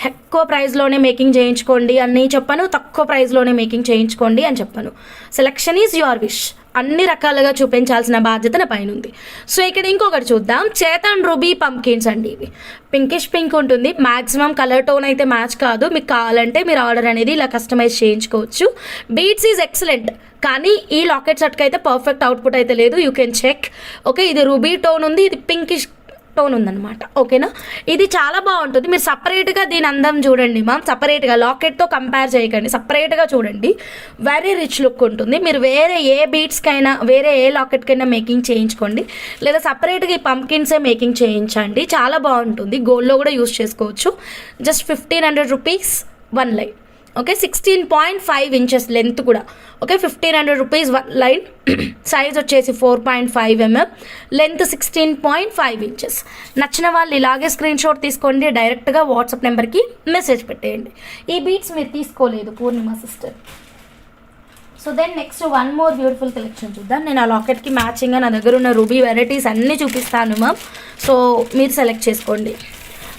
ఎక్కువ ప్రైస్లోనే మేకింగ్ చేయించుకోండి అని చెప్పాను, తక్కువ ప్రైస్లోనే మేకింగ్ చేయించుకోండి అని చెప్పాను. Selection is your wish. అన్ని రకాలుగా చూపించాల్సిన బాధ్యత నా పైన ఉంది. సో ఇక్కడ ఇంకొకటి చూద్దాం. చేతన్ రూబీ పంకిన్స్ అండి. ఇవి పింకిష్ పింక్ ఉంటుంది. మ్యాక్సిమం కలర్ టోన్ అయితే మ్యాచ్ కాదు. మీకు కావాలంటే మీరు ఆర్డర్ అనేది ఇలా కస్టమైజ్ చేయించుకోవచ్చు. బీట్స్ ఈజ్ ఎక్సలెంట్, కానీ ఈ లాకెట్ సెట్కి అయితే పర్ఫెక్ట్ అవుట్పుట్ అయితే లేదు. You can check. ఓకే, ఇది రూబీ టోన్ ఉంది, ఇది పింకిష్ టోన్ ఉందన్నమాట. ఓకేనా, ఇది చాలా బాగుంటుంది. మీరు సపరేట్గా దీని అందం చూడండి మ్యామ్, సపరేట్గా లాకెట్తో కంపేర్ చేయకండి, సపరేట్గా చూడండి. వెరీ రిచ్ లుక్ ఉంటుంది. మీరు వేరే ఏ బీట్స్కైనా వేరే ఏ లాకెట్కైనా మేకింగ్ చేయించుకోండి, లేదా సపరేట్గా ఈ పంకిన్సే మేకింగ్ చేయించండి, చాలా బాగుంటుంది. గోల్డ్లో కూడా యూస్ చేసుకోవచ్చు. Just 1500 rupees 1 line. Okay 16.5 inches length కూడా. Okay 1500 rupees line. సైజ్ వచ్చేసి 4.5 mm, లెంత్ 16.5 ఇంచెస్. నచ్చిన వాళ్ళు ఇలాగే స్క్రీన్ షాట్ తీసుకోండి, డైరెక్ట్గా వాట్సాప్ నెంబర్కి మెసేజ్ పెట్టేయండి. ఈ బీట్స్ మీరు తీసుకోలేదు Purnima sister. So then next one more beautiful collection చూద్దాం. నేను ఆ లాకెట్కి మ్యాచింగ్గా నా దగ్గర ఉన్న రూబీ వెరైటీస్ అన్నీ చూపిస్తాను మ్యామ్. సో మీరు సెలెక్ట్ చేసుకోండి.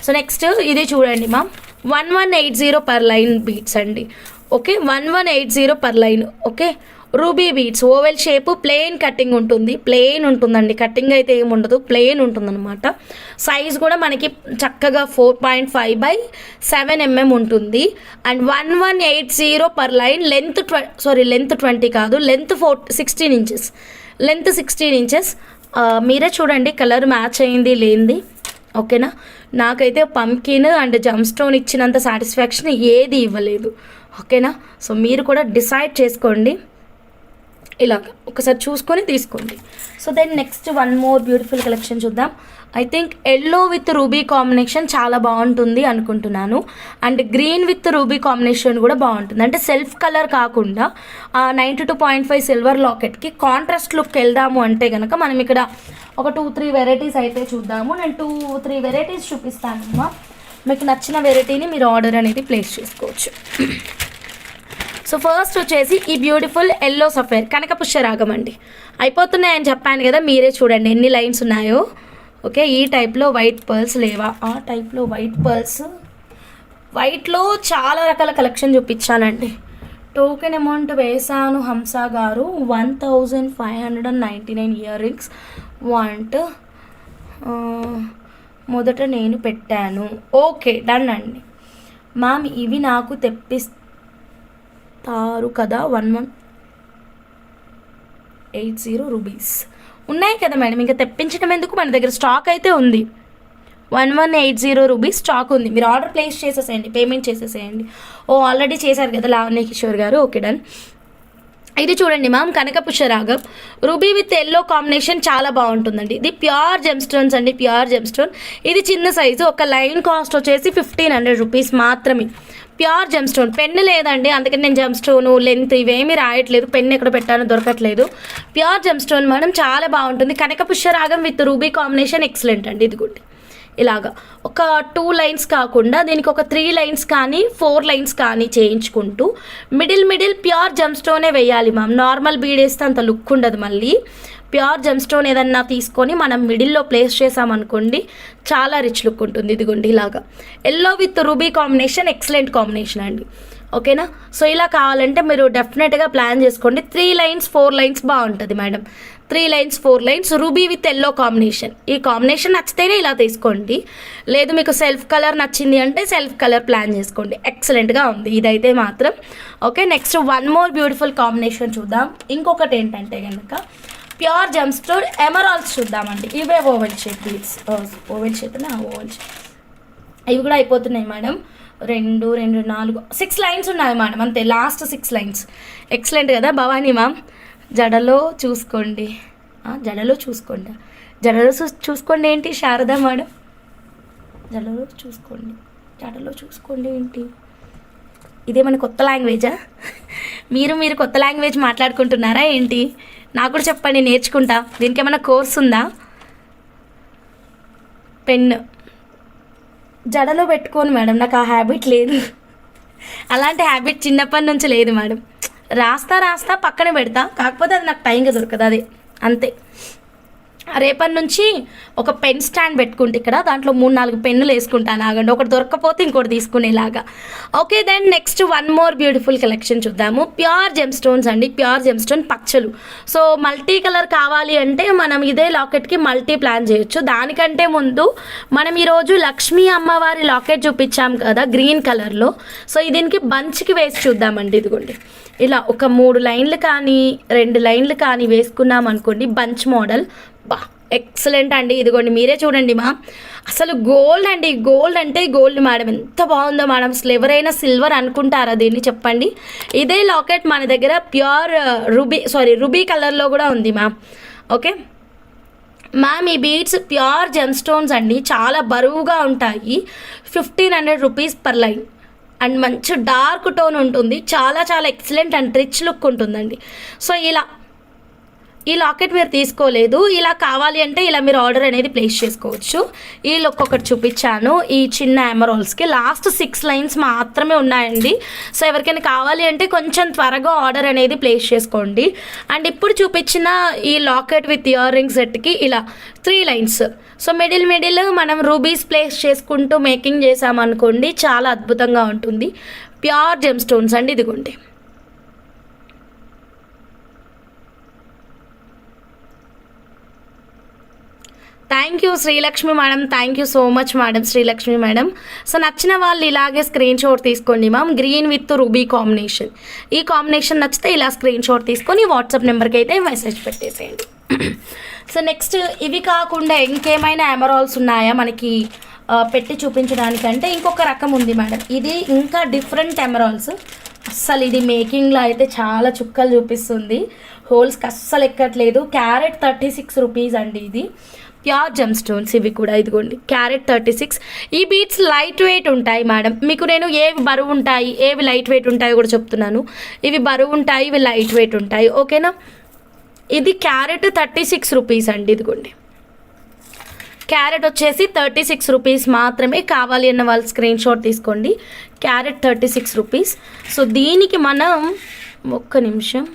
సో నెక్స్ట్ ఇది చూడండి మ్యామ్, 1180 పర్ లైన్ బీట్స్ అండి. Okay 1180 per line. Okay ruby beads, oval shape, plain cutting ఉంటుంది, ప్లెయిన్ ఉంటుందండి, కటింగ్ అయితే ఏమి ఉండదు, ప్లెయిన్ ఉంటుందన్నమాట. సైజ్ కూడా మనకి చక్కగా 4.5/7 mm ఉంటుంది. And 1180 per line. Length length 20 కాదు, లెంత్ 16 ఇంచెస్, లెంత్ 16 ఇంచెస్. మీరే చూడండి కలర్ మ్యాచ్ అయింది లేనిది. ఓకేనా, నాకైతే పంకిన్ అండ్ జమ్ స్టోన్ ఇచ్చినంత సాటిస్ఫాక్షన్ ఏది ఇవ్వలేదు. ఓకేనా, సో మీరు కూడా డిసైడ్ చేసుకోండి, ఇలాగ ఒకసారి చూసుకొని తీసుకోండి. So then next one more beautiful collection చూద్దాం. I think yellow with ruby combination చాలా బాగుంటుంది అనుకుంటున్నాను. And green with ruby combination కూడా బాగుంటుంది. అంటే సెల్ఫ్ కలర్ కాకుండా 92.5 సిల్వర్ లాకెట్కి కాంట్రాస్ట్ లుక్ వెళ్దాము అంటే కనుక మనం ఇక్కడ ఒక 2-3 వెరైటీస్ అయితే చూద్దాము. నేను 2-3 వెరైటీస్ చూపిస్తాను అమ్మా. మీకు నచ్చిన వెరైటీని మీరు ఆర్డర్ అనేది ప్లేస్ చేసుకోవచ్చు. సో ఫస్ట్ వచ్చేసి ఈ బ్యూటిఫుల్ ఎల్లో సఫేర్ కనకపుష్యరాగం అండి. అయిపోతున్నాయని చెప్పాను కదా, మీరే చూడండి ఎన్ని లైన్స్ ఉన్నాయో. ఓకే ఈ టైప్లో వైట్ పర్ల్స్ లేవా, ఆ టైప్లో వైట్ పర్ల్స్, వైట్లో చాలా రకాల కలెక్షన్ చూపించానండి. టోకెన్ అమౌంట్ వేసాను హంస గారు, 1599 ఇయర్ రింగ్స్ వాంట్ మొదట నేను పెట్టాను. ఓకే డన్ అండి మ్యామ్. ఇవి నాకు తెప్పిస్తారు కదా, 1180 రూపీస్ ఉన్నాయి కదా మేడం, ఇంకా తెప్పించడం ఎందుకు, మన దగ్గర స్టాక్ అయితే ఉంది. 1180 రూపీస్ స్టాక్ ఉంది. మీరు ఆర్డర్ ప్లేస్ చేసేసేయండి, పేమెంట్ చేసేసేయండి. ఆల్రెడీ చేశారు కదా లావణ్య కిషోర్ గారు. Okay done. ఇది చూడండి మ్యామ్, కనకపుష్యరాగం రూబీ విత్ ఎల్లో కాంబినేషన్ చాలా బాగుంటుందండి. ఇది ప్యూర్ జెమ్ స్టోన్స్ అండి, ప్యూర్ జెమ్ స్టోన్. ఇది చిన్న సైజు, ఒక లైన్ కాస్ట్ వచ్చేసి 1500 రూపీస్ మాత్రమే. ప్యూర్ జెమ్ స్టోన్, పెన్ను లేదండి, అందుకని నేను జెమ్ స్టోను లెంత్ ఇవేమీ రాయట్లేదు, పెన్ను ఎక్కడ పెట్టానో దొరకట్లేదు. ప్యూర్ జెమ్ స్టోన్ మేడం, చాలా బాగుంటుంది. కనకపుష్యరాగం విత్ రూబీ కాంబినేషన్ ఎక్సలెంట్ అండి. ఇది గుడ్ ఇలాగా ఒక 2 లైన్స్ కాకుండా దీనికి ఒక 3 లైన్స్ కానీ 4 లైన్స్ కానీ చేయించుకుంటూ మిడిల్ ప్యూర్ జెమ్ స్టోనే వేయాలి మ్యామ్. నార్మల్ బీడ్ వేస్తే అంత లుక్ ఉండదు. మళ్ళీ ప్యూర్ జెమ్ స్టోన్ ఏదన్నా తీసుకొని మనం మిడిల్లో ప్లేస్ చేసామనుకోండి, చాలా రిచ్ లుక్ ఉంటుంది. ఇదిగోండి ఇలాగా yellow with ruby combination excellent combination అండి. ఓకేనా, సో ఇలా కావాలంటే మీరు డెఫినెట్గా ప్లాన్ చేసుకోండి. 3 లైన్స్ 4 లైన్స్ బాగుంటుంది madam. 3 lines 4 lines ruby with yellow combination. ఈ కాంబినేషన్ నచ్చితేనే ఇలా తీసుకోండి, లేదు మీకు సెల్ఫ్ కలర్ నచ్చింది అంటే సెల్ఫ్ కలర్ ప్లాన్ చేసుకోండి. ఎక్సలెంట్గా ఉంది ఇదైతే మాత్రం. Okay next one more beautiful combination చూద్దాం. ఇంకొకటి ఏంటంటే కనుక ప్యూర్ జెమ్ స్టోన్ ఎమరాల్డ్స్ చూద్దామండి. ఇవే oval shape beads, oval shape oval shape. ఇవి కూడా అయిపోతున్నాయి మేడం. 2 4 6 లైన్స్ ఉన్నాయి మేడం, అంతే. Last 6 lines. ఎక్సలెంట్ కదా భవానీ మ్యామ్. జడలో చూసుకోండి, జడలో చూసుకోండి, జడలో చూసుకోండి ఏంటి శారదా మేడం, జడలో చూసుకోండి, జడలో చూసుకోండి ఏంటి, ఇదేమైనా కొత్త లాంగ్వేజా? మీరు కొత్త లాంగ్వేజ్ మాట్లాడుకుంటున్నారా ఏంటి? నాకు కూడా చెప్పండి, నేర్చుకుంటా. దీనికి ఏమైనా కోర్స్ ఉందా? పెన్ జడలో పెట్టుకోను మేడం, నాకు ఆ హ్యాబిట్ లేదు. అలాంటి హ్యాబిట్ చిన్నప్పటి నుంచి లేదు మేడం. రాస్తా పక్కన పెడతా, కాకపోతే అది నాకు టైంగా దొరకదు, అదే అంతే. రేపటి నుంచి ఒక పెన్ స్టాండ్ పెట్టుకుంటే ఇక్కడ దాంట్లో 3-4 పెన్నులు వేసుకుంటాను. ఆగండి, ఒకటి దొరకపోతే ఇంకోటి తీసుకునేలాగా. Okay then next one more beautiful collection చూద్దాము. ప్యూర్ జెమ్ స్టోన్స్ అండి, ప్యూర్ జెమ్ స్టోన్ పచ్చలు. సో మల్టీ కలర్ కావాలి అంటే మనం ఇదే లాకెట్కి మల్టీ ప్లాన్ చేయొచ్చు. దానికంటే ముందు మనం ఈరోజు లక్ష్మీ అమ్మవారి లాకెట్ చూపించాం కదా గ్రీన్ కలర్లో. సో దీనికి బంచ్కి వేసి చూద్దామండి. ఇదిగోండి ఇలా ఒక 3 లైన్లు కానీ 2 లైన్లు కానీ వేసుకున్నాం అనుకోండి, బంచ్ మోడల్. బా ఎక్సలెంట్ అండి. ఇదిగోండి మీరే చూడండి మా, అసలు గోల్డ్ అండి, గోల్డ్ అంటే గోల్డ్ మేడం. ఎంత బాగుందో మేడం, అసలు ఎవరైనా సిల్వర్ అనుకుంటారా దీన్ని చెప్పండి. ఇదే లాకెట్ మన దగ్గర ప్యూర్ రూబీ కలర్లో కూడా ఉంది మ్యామ్. ఓకే మ్యామ్, ఈ బీడ్స్ ప్యూర్ జెమ్ స్టోన్స్ అండి, చాలా బరువుగా ఉంటాయి. 1500 రూపీస్ పర్ లైన్. అండ్ మంచి డార్క్ టోన్ ఉంటుంది, చాలా చాలా ఎక్సలెంట్ అండ్ రిచ్ లుక్ ఉంటుందండి. సో ఈ లాకెట్ మీరు తీసుకోలేదు, ఇలా కావాలి అంటే ఇలా మీరు ఆర్డర్ అనేది ప్లేస్ చేసుకోవచ్చు. ఈ లుక్ ఒకటి చూపించాను ఈ చిన్న ఎమరాల్డ్స్కి. లాస్ట్ 6 లైన్స్ మాత్రమే ఉన్నాయండి. సో ఎవరికైనా కావాలి అంటే కొంచెం త్వరగా ఆర్డర్ అనేది ప్లేస్ చేసుకోండి. అండ్ ఇప్పుడు చూపించిన ఈ లాకెట్ విత్ ఇయర్ రింగ్ సెట్కి ఇలా 3 లైన్స్. సో మిడిల్ మనం రూబీస్ ప్లేస్ చేసుకుంటూ మేకింగ్ చేసామనుకోండి, చాలా అద్భుతంగా ఉంటుంది. ప్యూర్ జెమ్ స్టోన్స్ అండి, ఇదిగోండి. Thank you Srilakshmi madam, thank you so much madam, Srilakshmi madam. So నచ్చిన వాళ్ళు ఇలాగే స్క్రీన్ షాట్ తీసుకోండి ma'am, green with ruby combination. ఈ కాంబినేషన్ నచ్చితే ఇలా స్క్రీన్ షాట్ తీసుకొని వాట్సాప్ నెంబర్కి అయితే మెసేజ్ పెట్టేసేయండి. సో నెక్స్ట్ ఇవి కాకుండా ఇంకేమైనా ఎమరాల్స్ ఉన్నాయా మనకి పెట్టి చూపించడానికంటే ఇంకొక రకం ఉంది మేడం. ఇది ఇంకా డిఫరెంట్ ఎమరాల్స్. అస్సలు ఇది మేకింగ్లో అయితే చాలా చుక్కలు చూపిస్తుంది, హోల్స్కి అస్సలు ఎక్కట్లేదు. క్యారెట్ 36 రూపీస్ అండి. ఇది ప్యూర్ జెమ్ స్టోన్స్ ఇవి కూడా, ఇదిగోండి క్యారెట్ 36. ఈ బీట్స్ లైట్ వెయిట్ ఉంటాయి మేడం. మీకు నేను ఏవి బరువు ఉంటాయి ఏవి లైట్ వెయిట్ ఉంటాయో కూడా చెప్తున్నాను. ఇవి బరువు ఉంటాయి, ఇవి లైట్ వెయిట్ ఉంటాయి, ఓకేనా. ఇది క్యారెట్ 36 రూపీస్ అండి, ఇదిగోండి. క్యారెట్ వచ్చేసి 36 రూపీస్ మాత్రమే. కావాలి అన్న వాళ్ళు స్క్రీన్ షాట్ తీసుకోండి. Carrot 36 rupees. సో దీనికి మనం ఒక్క నిమిషం,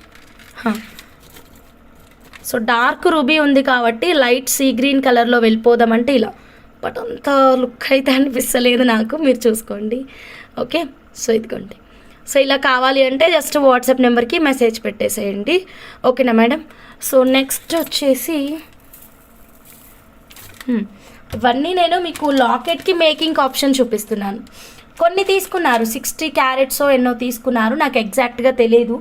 సో డార్క్ రూబీ ఉంది కాబట్టి లైట్ సీ గ్రీన్ కలర్లో వెళ్ళిపోదామంటే ఇలా, బట్ అంత లుక్ అయితే అనిపిస్తలేదు నాకు, మీరు చూసుకోండి, ఓకే. సో ఇదిగోండి. సో ఇలా కావాలి అంటే జస్ట్ వాట్సాప్ నెంబర్కి మెసేజ్ పెట్టేసేయండి, ఓకేనా మేడం. సో నెక్స్ట్ వచ్చేసి ఇవన్నీ నేను మీకు లాకెట్కి మేకింగ్ ఆప్షన్ చూపిస్తున్నాను. కొన్ని తీసుకున్నారు 60 క్యారెట్స్ ఎన్నో తీసుకున్నారు, నాకు ఎగ్జాక్ట్గా తెలియదు.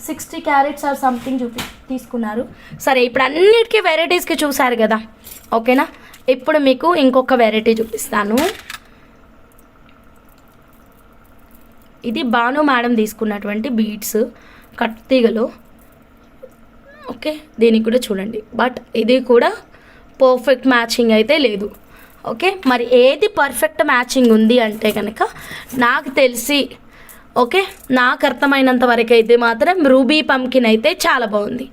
60 క్యారెట్స్ ఆర్ సంథింగ్ తీసుకున్నారు. సరే, ఇప్పుడు అన్నిటికీ వెరైటీస్కి చూసారు కదా, ఓకేనా. ఇప్పుడు మీకు ఇంకొక వెరైటీ చూపిస్తాను. ఇది భాను మేడం తీసుకున్నటువంటి బీడ్స్ కట్టిగలో, ఓకే. దీనికి కూడా చూడండి, బట్ ఇది కూడా పర్ఫెక్ట్ మ్యాచింగ్ అయితే లేదు, ఓకే. మరి ఏది పర్ఫెక్ట్ మ్యాచింగ్ ఉంది అంటే కనుక నాకు తెలిసి, ఓకే, నాకు అర్థమైనంత వరకు అయితే మాత్రం రూబీ పంకిన్ అయితే చాలా బాగుంది,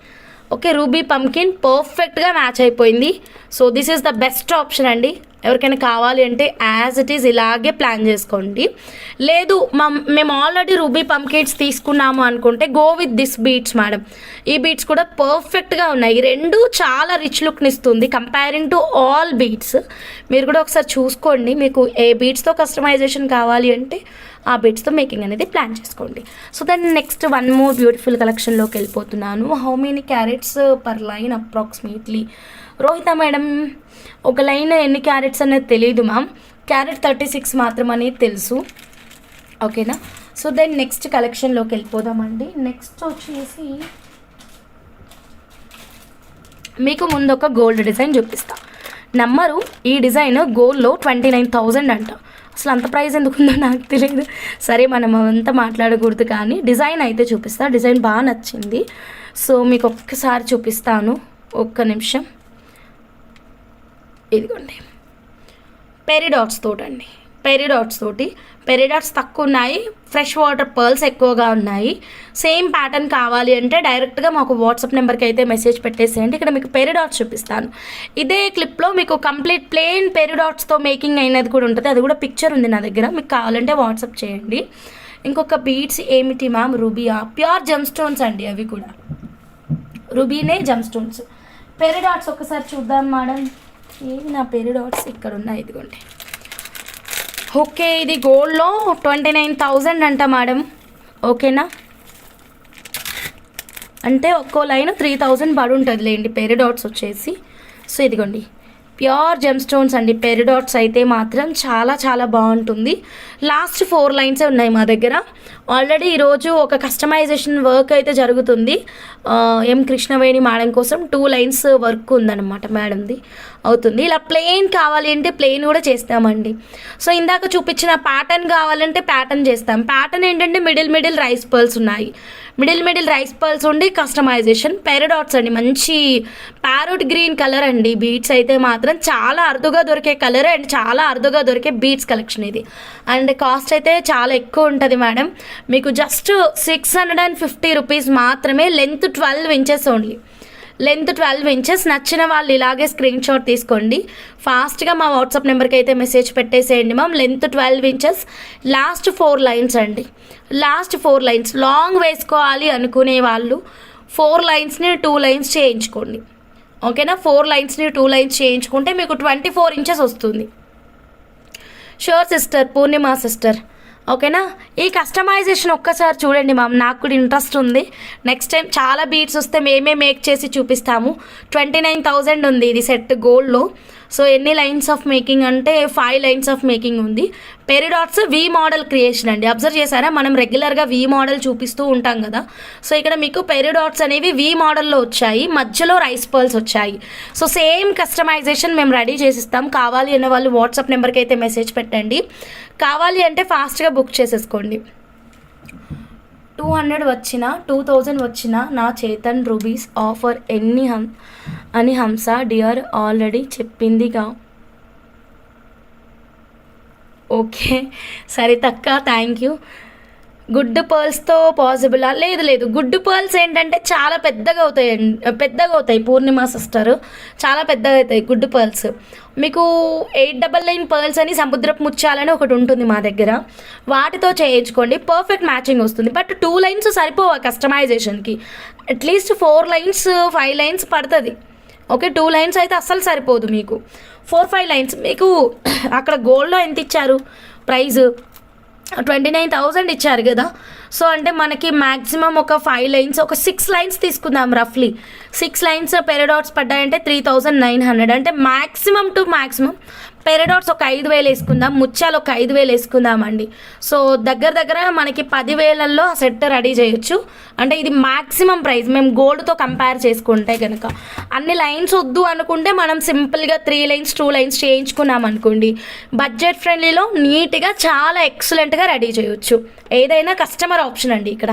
ఓకే. రూబీ పంకిన్ పర్ఫెక్ట్గా మ్యాచ్ అయిపోయింది. So this is the best option అండి. ఎవరికైనా కావాలి అంటే యాజ్ ఇట్ ఈజ్ ఇలాగే ప్లాన్ చేసుకోండి. లేదు మేము ఆల్రెడీ రూబీ పంకిన్స్ తీసుకున్నాము అనుకుంటే go with this beads madam. ఈ బీట్స్ కూడా పర్ఫెక్ట్గా ఉన్నాయి. ఈ రెండు చాలా రిచ్ లుక్ని ఇస్తుంది కంపేరింగ్ టు ఆల్ బీట్స్. మీరు కూడా ఒకసారి చూసుకోండి, మీకు ఏ బీట్స్తో కస్టమైజేషన్ కావాలి అంటే ఆ బీట్స్తో మేకింగ్ అనేది ప్లాన్ చేసుకోండి. So then next one more beautiful కలెక్షన్లోకి వెళ్ళిపోతున్నాను. How many carats per line approximately? Rohitha madam, ఒక లైన్ ఎన్ని క్యారెట్స్ అనేది తెలియదు మ్యామ్, క్యారెట్ 36 మాత్రం అనేది తెలుసు, ఓకేనా. సో దెన్ నెక్స్ట్ కలెక్షన్లోకి వెళ్ళిపోదామండి. నెక్స్ట్ వచ్చేసి మీకు ముందు ఒక గోల్డ్ డిజైన్ చూపిస్తా. నమ్మరు, ఈ డిజైన్ గోల్డ్లో 29,000 అంట. అసలు అంత ప్రైస్ ఎందుకుందో నాకు తెలియదు. సరే, మనం అంతా మాట్లాడకూడదు, కానీ డిజైన్ అయితే చూపిస్తా. డిజైన్ బాగా నచ్చింది, సో మీకు ఒక్కసారి చూపిస్తాను, ఒక్క నిమిషం. ఇదిగోండి, పెరిడాట్స్ తోటండి, పెరిడాట్స్ తక్కువ ఉన్నాయి, ఫ్రెష్ వాటర్ పర్ల్స్ ఎక్కువగా ఉన్నాయి. సేమ్ ప్యాటర్న్ కావాలి అంటే డైరెక్ట్గా మాకు వాట్సాప్ నెంబర్కి అయితే మెసేజ్ పెట్టేసేయండి. ఇక్కడ మీకు పెరిడాట్స్ చూపిస్తాను. ఇదే క్లిప్లో మీకు కంప్లీట్ ప్లెయిన్ పెరిడాట్స్తో మేకింగ్ అయినది కూడా ఉంటుంది, అది కూడా పిక్చర్ ఉంది నా దగ్గర, మీకు కావాలంటే వాట్సాప్ చేయండి. ఇంకొక బీడ్స్ ఏమిటి మ్యామ్? రూబీయా? ప్యూర్ జెమ్ స్టోన్స్ అండి, అవి కూడా రూబీనే జెమ్ స్టోన్స్. పెరిడాట్స్ ఒకసారి చూద్దాం మేడం. ఏవి నా పెరిడాట్స్? ఇక్కడ ఉన్నాయి, ఇదిగోండి. ఓకే, ఇది గోల్డ్లో 29,000 అంట మేడం, ఓకేనా. అంటే ఒక్కో లైన్ 3,000 పడి ఉంటుంది లేండి పెరిడాట్స్ వచ్చేసి. సో ఇదిగోండి, ప్యూర్ జెమ్ స్టోన్స్ అండి. పెరిడాట్స్ అయితే మాత్రం చాలా చాలా బాగుంటుంది. లాస్ట్ 4 లైన్సే ఉన్నాయి మా దగ్గర. ఆల్రెడీ ఈరోజు ఒక కస్టమైజేషన్ వర్క్ అయితే జరుగుతుంది. ఎం కృష్ణవేణి మేడం కోసం 2 లైన్స్ వర్క్ ఉందన్నమాట మేడంది, అవుతుంది. ఇలా ప్లెయిన్ కావాలి అంటే ప్లెయిన్ కూడా చేస్తామండి. సో ఇందాక చూపించిన ప్యాటర్న్ కావాలంటే ప్యాటర్న్ చేస్తాం. ప్యాటర్న్ ఏంటంటే మిడిల్ రైస్ పర్ల్స్ ఉన్నాయి. మిడిల్ రైస్ పర్ల్స్ ఉండి కస్టమైజేషన్ పెరిడాట్స్ అండి, మంచి ప్యారోట్ గ్రీన్ కలర్ అండి. బీట్స్ అయితే మాత్రం చాలా అరుదుగా దొరికే కలర్ అండ్ చాలా అరుదుగా దొరికే బీట్స్ కలెక్షన్ ఇది. అండ్ కాస్ట్ అయితే చాలా ఎక్కువ ఉంటుంది మేడం, మీకు జస్ట్ 650 రూపీస్ మాత్రమే. Length 12 inches only, length 12 inches. నచ్చిన వాళ్ళు ఇలాగే స్క్రీన్ షాట్ తీసుకోండి, ఫాస్ట్గా మా వాట్సాప్ నెంబర్కి అయితే మెసేజ్ పెట్టేసేయండి ma'am. Length 12 inches, last 4 lines అండి, లాస్ట్ 4 లైన్స్. లాంగ్ వేసుకోవాలి అనుకునే వాళ్ళు 4 లైన్స్ని 2 లైన్స్ చేయించుకోండి, ఓకేనా. 4 లైన్స్ని 2 లైన్స్ చేయించుకుంటే మీకు 24 ఇంచెస్ వస్తుంది. షూర్ సిస్టర్, పూర్ణిమ సిస్టర్, ఓకేనా. ఈ కస్టమైజేషన్ ఒక్కసారి చూడండి మ్యామ్, నాకు కూడా ఇంట్రెస్ట్ ఉంది. నెక్స్ట్ టైం చాలా బీట్స్ వస్తే మేమే మేక్ చేసి చూపిస్తాము. 29,000 ఉంది ఇది సెట్ గోల్డ్లో. సో ఎన్ని లైన్స్ ఆఫ్ మేకింగ్ అంటే 5 లైన్స్ ఆఫ్ మేకింగ్ ఉంది. పెరిడాట్స్ వి మోడల్ క్రియేషన్ అండి. అబ్జర్వ్ చేశారా, మనం రెగ్యులర్గా వి మోడల్ చూపిస్తూ ఉంటాం కదా. సో ఇక్కడ మీకు పెరిడాట్స్ అనేవి వి మోడల్లో వచ్చాయి, మధ్యలో రైస్ పర్ల్స్ వచ్చాయి. సో సేమ్ కస్టమైజేషన్ మేము రెడీ చేసిస్తాం. కావాలి అనే వాళ్ళు వాట్సాప్ నెంబర్కి అయితే మెసేజ్ పెట్టండి. కావాలి అంటే ఫాస్ట్గా బుక్ చేసేసుకోండి. 200 వచ్చినా 2000 వచ్చినా నా చేతన్ రూబీస్ ఆఫర్ ఎన్ని అని హంస డియర్ ఆల్రెడీ చెప్పిందిగా. ఓకే సరితక్క, థ్యాంక్ యూ. గుడ్ పర్ల్స్తో పాసిబులా? లేదు, గుడ్ పర్ల్స్ ఏంటంటే చాలా పెద్దగా అవుతాయి పూర్ణిమ సిస్టర్, చాలా పెద్దగా అవుతాయి గుడ్ పర్ల్స్. మీకు 899 పర్ల్స్ అని సముద్రపు ముత్యాలని ఒకటి ఉంటుంది మా దగ్గర, వాటితో చేయించుకోండి, పర్ఫెక్ట్ మ్యాచింగ్ వస్తుంది. బట్ 2 లైన్స్ సరిపోవా కస్టమైజేషన్కి, అట్లీస్ట్ 4 లైన్స్ 5 లైన్స్ పడుతుంది, ఓకే. 2 లైన్స్ అయితే అస్సలు సరిపోదు మీకు, 4-5 లైన్స్. మీకు అక్కడ గోల్డ్లో ఎంత ఇచ్చారు ప్రైజ్? 29,000 ఇచ్చారు కదా. సో అంటే మనకి మ్యాక్సిమం ఒక 5 లైన్స్, ఒక 6 లైన్స్ తీసుకుందాం రఫ్లీ. 6 లైన్స్ పెరిడాట్స్ పడ్డాయంటే 3,900, అంటే మ్యాక్సిమం టు మ్యాక్సిమం పెరిడాట్స్ ఒక 5,000 వేసుకుందాం, ముత్యాలు ఒక 5,000 వేసుకుందామండి. సో దగ్గర మనకి 10,000లో ఆ సెట్ రెడీ చేయొచ్చు. అంటే ఇది మ్యాక్సిమం ప్రైస్ మేము గోల్డ్తో కంపేర్ చేసుకుంటే కనుక. అన్ని లైన్స్ వద్దు అనుకుంటే మనం సింపుల్గా 3 లైన్స్ 2 లైన్స్ చేయించుకున్నాం అనుకోండి, బడ్జెట్ ఫ్రెండ్లీలో నీట్గా చాలా ఎక్సలెంట్గా రెడీ చేయొచ్చు. ఏదైనా కస్టమర్ ఆప్షన్ అండి ఇక్కడ.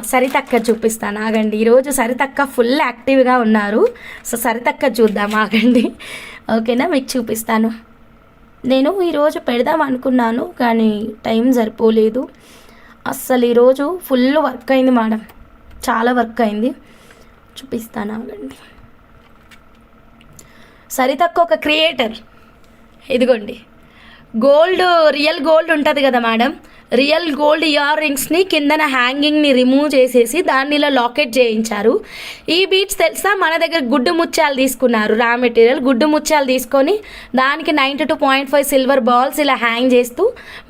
సరితక్క చూపిస్తాను ఆగండి, ఈరోజు సరితక్క ఫుల్ యాక్టివ్గా ఉన్నారు. సో సరితక్క చూద్దాం ఆగండి, ఓకేనా. మీకు చూపిస్తాను. నేను ఈరోజు పెడదాం అనుకున్నాను కానీ టైం సరిపోలేదు. అస్సలు ఈరోజు ఫుల్ వర్క్ అయింది మేడం, చాలా వర్క్ అయింది. చూపిస్తాను ఆగండి. సరితక్క ఒక క్రియేటర్. ఇదిగోండి గోల్డ్, రియల్ గోల్డ్ ఉంటుంది కదా మేడం, రియల్ గోల్డ్ ఇయర్ రింగ్స్ని కిందన హ్యాంగింగ్ని రిమూవ్ చేసేసి దాన్ని ఇలా లాకెట్ చేయించారు. ఈ బీట్స్ తెలుసా, మన దగ్గర గుడ్డు ముత్యాలు తీసుకున్నారు, రా మెటీరియల్ గుడ్డు ముత్యాలు తీసుకొని దానికి 92.5 సిల్వర్ బాల్స్ ఇలా హ్యాంగ్ చేస్తూ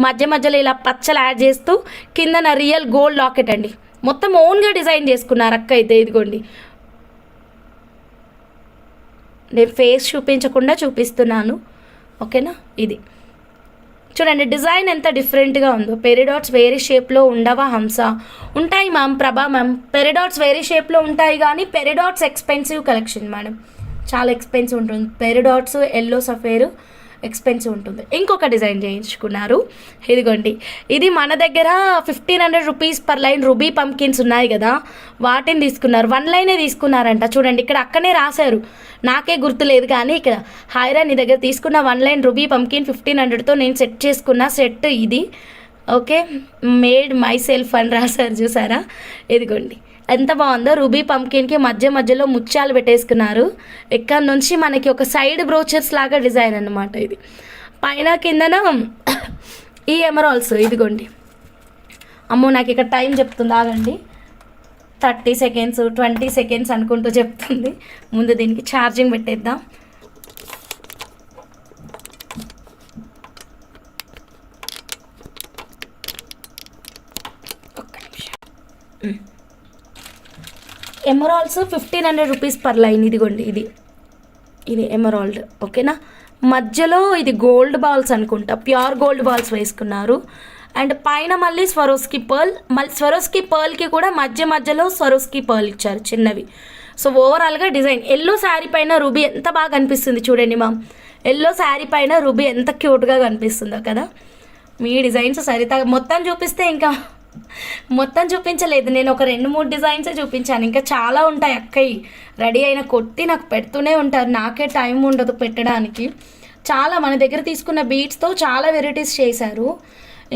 మధ్యలో ఇలా పచ్చలు యాడ్ చేస్తూ కిందన రియల్ గోల్డ్ లాకెట్ అండి. మొత్తం ఓన్గా డిజైన్ చేసుకున్నారు అక్క అయితే. ఇదిగోండి నేను ఫేస్ చూపించకుండా చూపిస్తున్నాను, ఓకేనా. ఇది చూడండి డిజైన్ ఎంత డిఫరెంట్గా ఉందో. పెరిడాట్స్ వేరే షేప్లో ఉండవా హంస? ఉంటాయి మ్యామ్, ప్రభా మ్యామ్. పెరిడాట్స్ వేరే షేప్లో ఉంటాయి కానీ పెరిడాట్స్ ఎక్స్పెన్సివ్ కలెక్షన్ మేడం, చాలా ఎక్స్పెన్సివ్ ఉంటుంది. పెరిడాట్స్ ఎల్లో సఫేరు ఎక్స్పెన్సివ్ ఉంటుంది. ఇంకొక డిజైన్ చేయించుకున్నారు, ఇదిగోండి. ఇది మన దగ్గర 1,500 rupees per line ruby pumpkins ఉన్నాయి కదా, వాటిని తీసుకున్నారు. 1 లైనే తీసుకున్నారంట. చూడండి ఇక్కడ అక్కనే రాశారు, నాకే గుర్తులేదు కానీ ఇక్కడ హాయిరా నీ దగ్గర తీసుకున్న 1 లైన్ రూబీ పంకిన్ 1,500తో నేను సెట్ చేసుకున్న సెట్ ఇది, ఓకే. మేడ్ మై సెల్ఫ్ అని రాశారు చూసారా, ఇదిగోండి ఎంత బాగుందో. రూబీ పంకిన్కి మధ్యలో ముత్యాలు పెట్టేసుకున్నారు. ఇక్కడ నుంచి మనకి ఒక సైడ్ బ్రోచర్స్ లాగా డిజైన్ అన్నమాట ఇది. పైన కిందన ఈ ఎమరాల్స్, ఇదిగోండి. అమ్మో నాకు ఇక్కడ టైం చెప్తుంది ఆగండి, 30 సెకండ్స్ 20 సెకండ్స్ అనుకుంటూ చెప్తుంది. ముందు దీనికి ఛార్జింగ్ పెట్టేద్దాం. ఒక్క నిమిషం. Emeralds 1,500 rupees per line. ఇదిగోండి ఇది ఎమరాల్డ్, ఓకేనా. మధ్యలో ఇది గోల్డ్ బాల్స్ అనుకుంటా, ప్యూర్ గోల్డ్ బాల్స్ వేసుకున్నారు. అండ్ పైన మళ్ళీ స్వరోస్కి పర్ల్, మళ్ళీ స్వరోస్కి పర్ల్కి కూడా మధ్యలో స్వరోస్కి పర్ల్ ఇచ్చారు చిన్నవి. సో ఓవరాల్గా డిజైన్ ఎల్లో శారీ పైన రూబీ ఎంత బాగా కనిపిస్తుంది చూడండి మ్యామ్. ఎల్లో శారీ పైన రూబీ ఎంత క్యూట్గా కనిపిస్తుందో కదా. మీ డిజైన్స్ సరిత మొత్తం చూపిస్తే ఇంకా మొత్తం చూపించలేదు, నేను ఒక 2-3 డిజైన్సే చూపించాను, ఇంకా చాలా ఉంటాయి అక్కయ్య రెడీ అయిన కొట్టి నాకు పెడుతూనే ఉంటారు, నాకే టైం ఉండదు పెట్టడానికి. చాలా మన దగ్గర తీసుకున్న బీట్స్తో చాలా వెరైటీస్ చేశారు.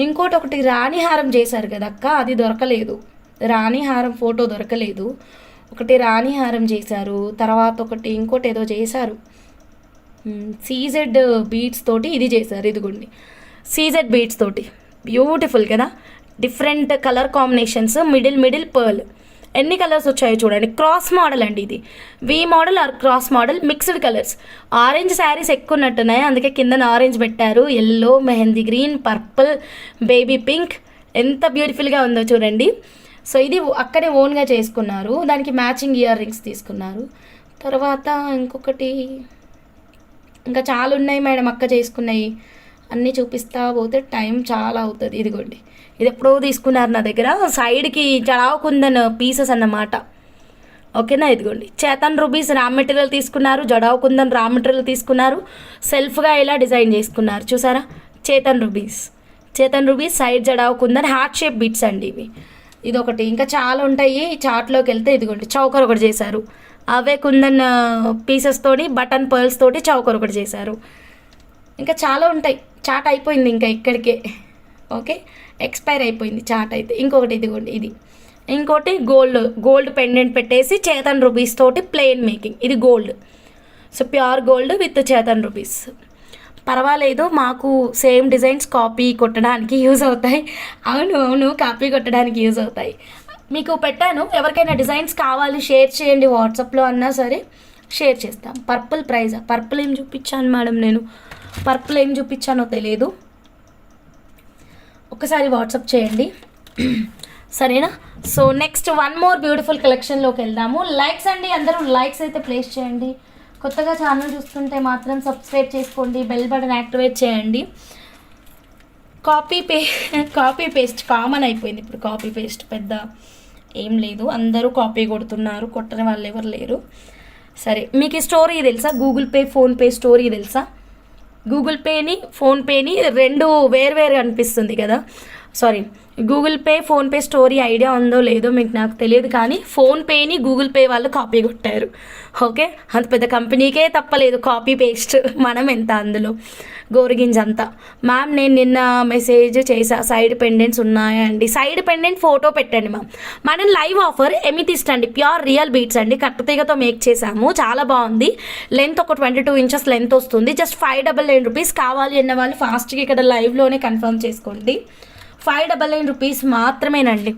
ఇంకోటి ఒకటి రాణి హారం చేశారు కదా అక్క, అది దొరకలేదు, రాణి హారం ఫోటో దొరకలేదు. ఒకటి రాణి హారం చేశారు, తర్వాత ఒకటి ఇంకోటి ఏదో చేశారు, సీజెడ్ బీట్స్ తోటి ఇది చేశారు. ఇదిగోండి సీజెడ్ బీట్స్ తోటి బ్యూటిఫుల్ కదా, different colour combinations, middle pearl. ఎన్ని కలర్స్ వచ్చాయో చూడండి. క్రాస్ మోడల్ అండి ఇది, V model or cross model, mixed colours. Orange saris ఎక్కువ ఉన్నట్టున్నాయి, అందుకే కింద ఆరెంజ్ పెట్టారు, yellow, mehndi green, purple, baby pink. ఎంత బ్యూటిఫుల్గా ఉందో చూడండి. సో ఇది అక్కడే ఓన్గా చేసుకున్నారు, దానికి మ్యాచింగ్ ఇయర్ రింగ్స్ తీసుకున్నారు. తర్వాత ఇంకొకటి ఇంకా చాలా ఉన్నాయి మేడం అక్క చేసుకున్నాయి, అన్నీ చూపిస్తా పోతే టైం చాలా అవుతుంది. ఇదిగోండి ఇది ఎప్పుడో తీసుకున్నారు నా దగ్గర, సైడ్కి జడావు కుందన్ పీసెస్ అన్నమాట. ఓకేనా, ఇదిగోండి చేతన్ రూబీస్ రా మెటీరియల్ తీసుకున్నారు, జడావు కుందన్ రా మెటీరియల్ తీసుకున్నారు, సెల్ఫ్గా ఇలా డిజైన్ చేసుకున్నారు చూసారా. Chetan rubies side jadau kundan heart shape bits అండి ఇవి. ఇదొకటి, ఇంకా చాలా ఉంటాయి. చాట్లోకి వెళ్తే ఇదిగోండి చౌకర్ ఒకటి చేశారు, అవే కుందన్ పీసెస్ తోటి బటన్ పర్ల్స్ తోటి చౌకర్ ఒకటి చేశారు. ఇంకా చాలా ఉంటాయి. చాట్ అయిపోయింది ఇంకా ఇక్కడికే, ఓకే ఎక్స్పైర్ అయిపోయింది చాట్ అయితే. ఇంకొకటి ఇదిగోండి ఇది, ఇంకోటి గోల్డ్ పెండెంట్ పెట్టేసి చేతన్ రూబీస్ తోటి ప్లెయిన్ మేకింగ్, ఇది gold. So pure gold with Chetan rubies. పర్వాలేదు, మాకు సేమ్ డిజైన్స్ కాపీ కొట్టడానికి యూజ్ అవుతాయి. అవును కాపీ కొట్టడానికి యూజ్ అవుతాయి. మీకు పెట్టాను, ఎవరికైనా డిజైన్స్ కావాలి షేర్ చేయండి, వాట్సాప్లో అన్నా సరే షేర్ చేస్తాం. పర్పుల్ ఏం చూపించాను మేడం, నేను పర్పుల్ ఏం చూపించానో తెలియదు, ఒకసారి వాట్సాప్ చేయండి సరేనా. So next one more beautiful కలెక్షన్లోకి వెళ్దాము. లైక్స్ అండి, అందరూ లైక్స్ అయితే ప్లేస్ చేయండి. కొత్తగా ఛానల్ చూస్తుంటే మాత్రం సబ్స్క్రైబ్ చేసుకోండి, బెల్ బటన్ యాక్టివేట్ చేయండి. కాపీ పేస్ట్ కామన్ అయిపోయింది ఇప్పుడు, కాపీ పేస్ట్ పెద్ద ఏం లేదు, అందరూ కాపీ కొడుతున్నారు, కొట్టని వాళ్ళు ఎవరు లేరు. సరే, మీకు ఈ స్టోరీ తెలుసా, గూగుల్ పే ఫోన్పే స్టోరీ తెలుసా? గూగుల్ పేని ఫోన్పేని రెండు వేరువేరుగా అనిపిస్తుంది కదా, sorry Google pay PhonePe story idea ఉందో లేదో మీకు నాకు తెలియదు, కానీ ఫోన్పేని గూగుల్ పే వాళ్ళు కాపీ కొట్టారు. ఓకే, అంత పెద్ద కంపెనీకే తప్పలేదు కాపీ పేస్ట్, మనం ఎంత అందులో గోరుగింజ అంతా. మ్యామ్ నేను నిన్న మెసేజ్ చేసా, సైడ్ పెండెంట్స్ ఉన్నాయా అండి, సైడ్ పెండెంట్ ఫోటో పెట్టండి మ్యామ్. మనం లైవ్ ఆఫర్ ఎమితిస్ట్ అండి, ప్యూర్ రియల్ బీట్స్ అండి, కట్టుతీగతో మేక్ చేసాము, చాలా బాగుంది. లెంత్ ఒక 22 ఇంచెస్ లెంత్ వస్తుంది, జస్ట్ 599 రూపీస్. కావాలి అన్న వాళ్ళు ఫాస్ట్గా ఇక్కడ లైవ్లోనే కన్ఫర్మ్ చేసుకోండి, 599 రూపీస్ మాత్రమేనండి.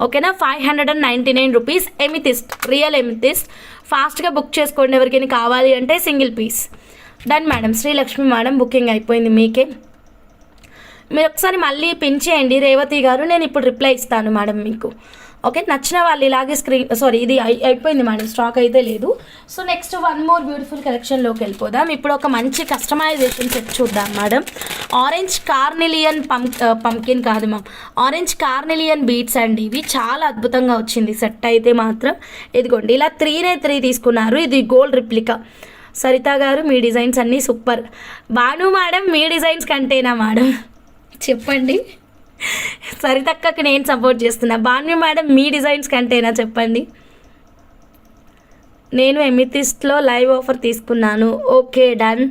ఓకేనా, 599 రూపీస్. ఎమితిస్ట్, రియల్ ఎమితిస్ట్, ఫాస్ట్గా బుక్ చేసుకోండి ఎవరికైనా కావాలి అంటే, single piece. Done madam, Srilakshmi madam booking అయిపోయింది మీకే. మీరు ఒకసారి మళ్ళీ పిన్ చేయండి రేవతి గారు, నేను ఇప్పుడు రిప్లై ఇస్తాను మేడం మీకు. ఓకే, నచ్చిన వాళ్ళు ఇలాగే ఇది అయిపోయింది మేడం, స్టాక్ అయితే లేదు. So next one more beautiful కలెక్షన్లోకి వెళ్ళిపోదాం. ఇప్పుడు ఒక మంచి కస్టమైజేషన్ సెట్ చూద్దాం మేడం. ఆరెంజ్ కార్నిలియన్ పంకిన్ కాదు మ్యామ్, ఆరెంజ్ కార్నిలియన్ బీట్స్ అండి, ఇవి చాలా అద్భుతంగా వచ్చింది సెట్ అయితే మాత్రం. ఇదిగోండి ఇలా 3x3 తీసుకున్నారు, ఇది గోల్డ్ రిప్లికా. సరిత గారు మీ డిజైన్స్ అన్నీ సూపర్. భాను మేడం మీ డిజైన్స్ కంటేనా మేడం చెప్పండి, సరితక్కకి నేను సపోర్ట్ చేస్తున్నా. భాను మేడం మీ డిజైన్స్ కంటేనా చెప్పండి. నేను ఎమితిస్ట్లో లైవ్ ఆఫర్ తీసుకున్నాను. Okay done.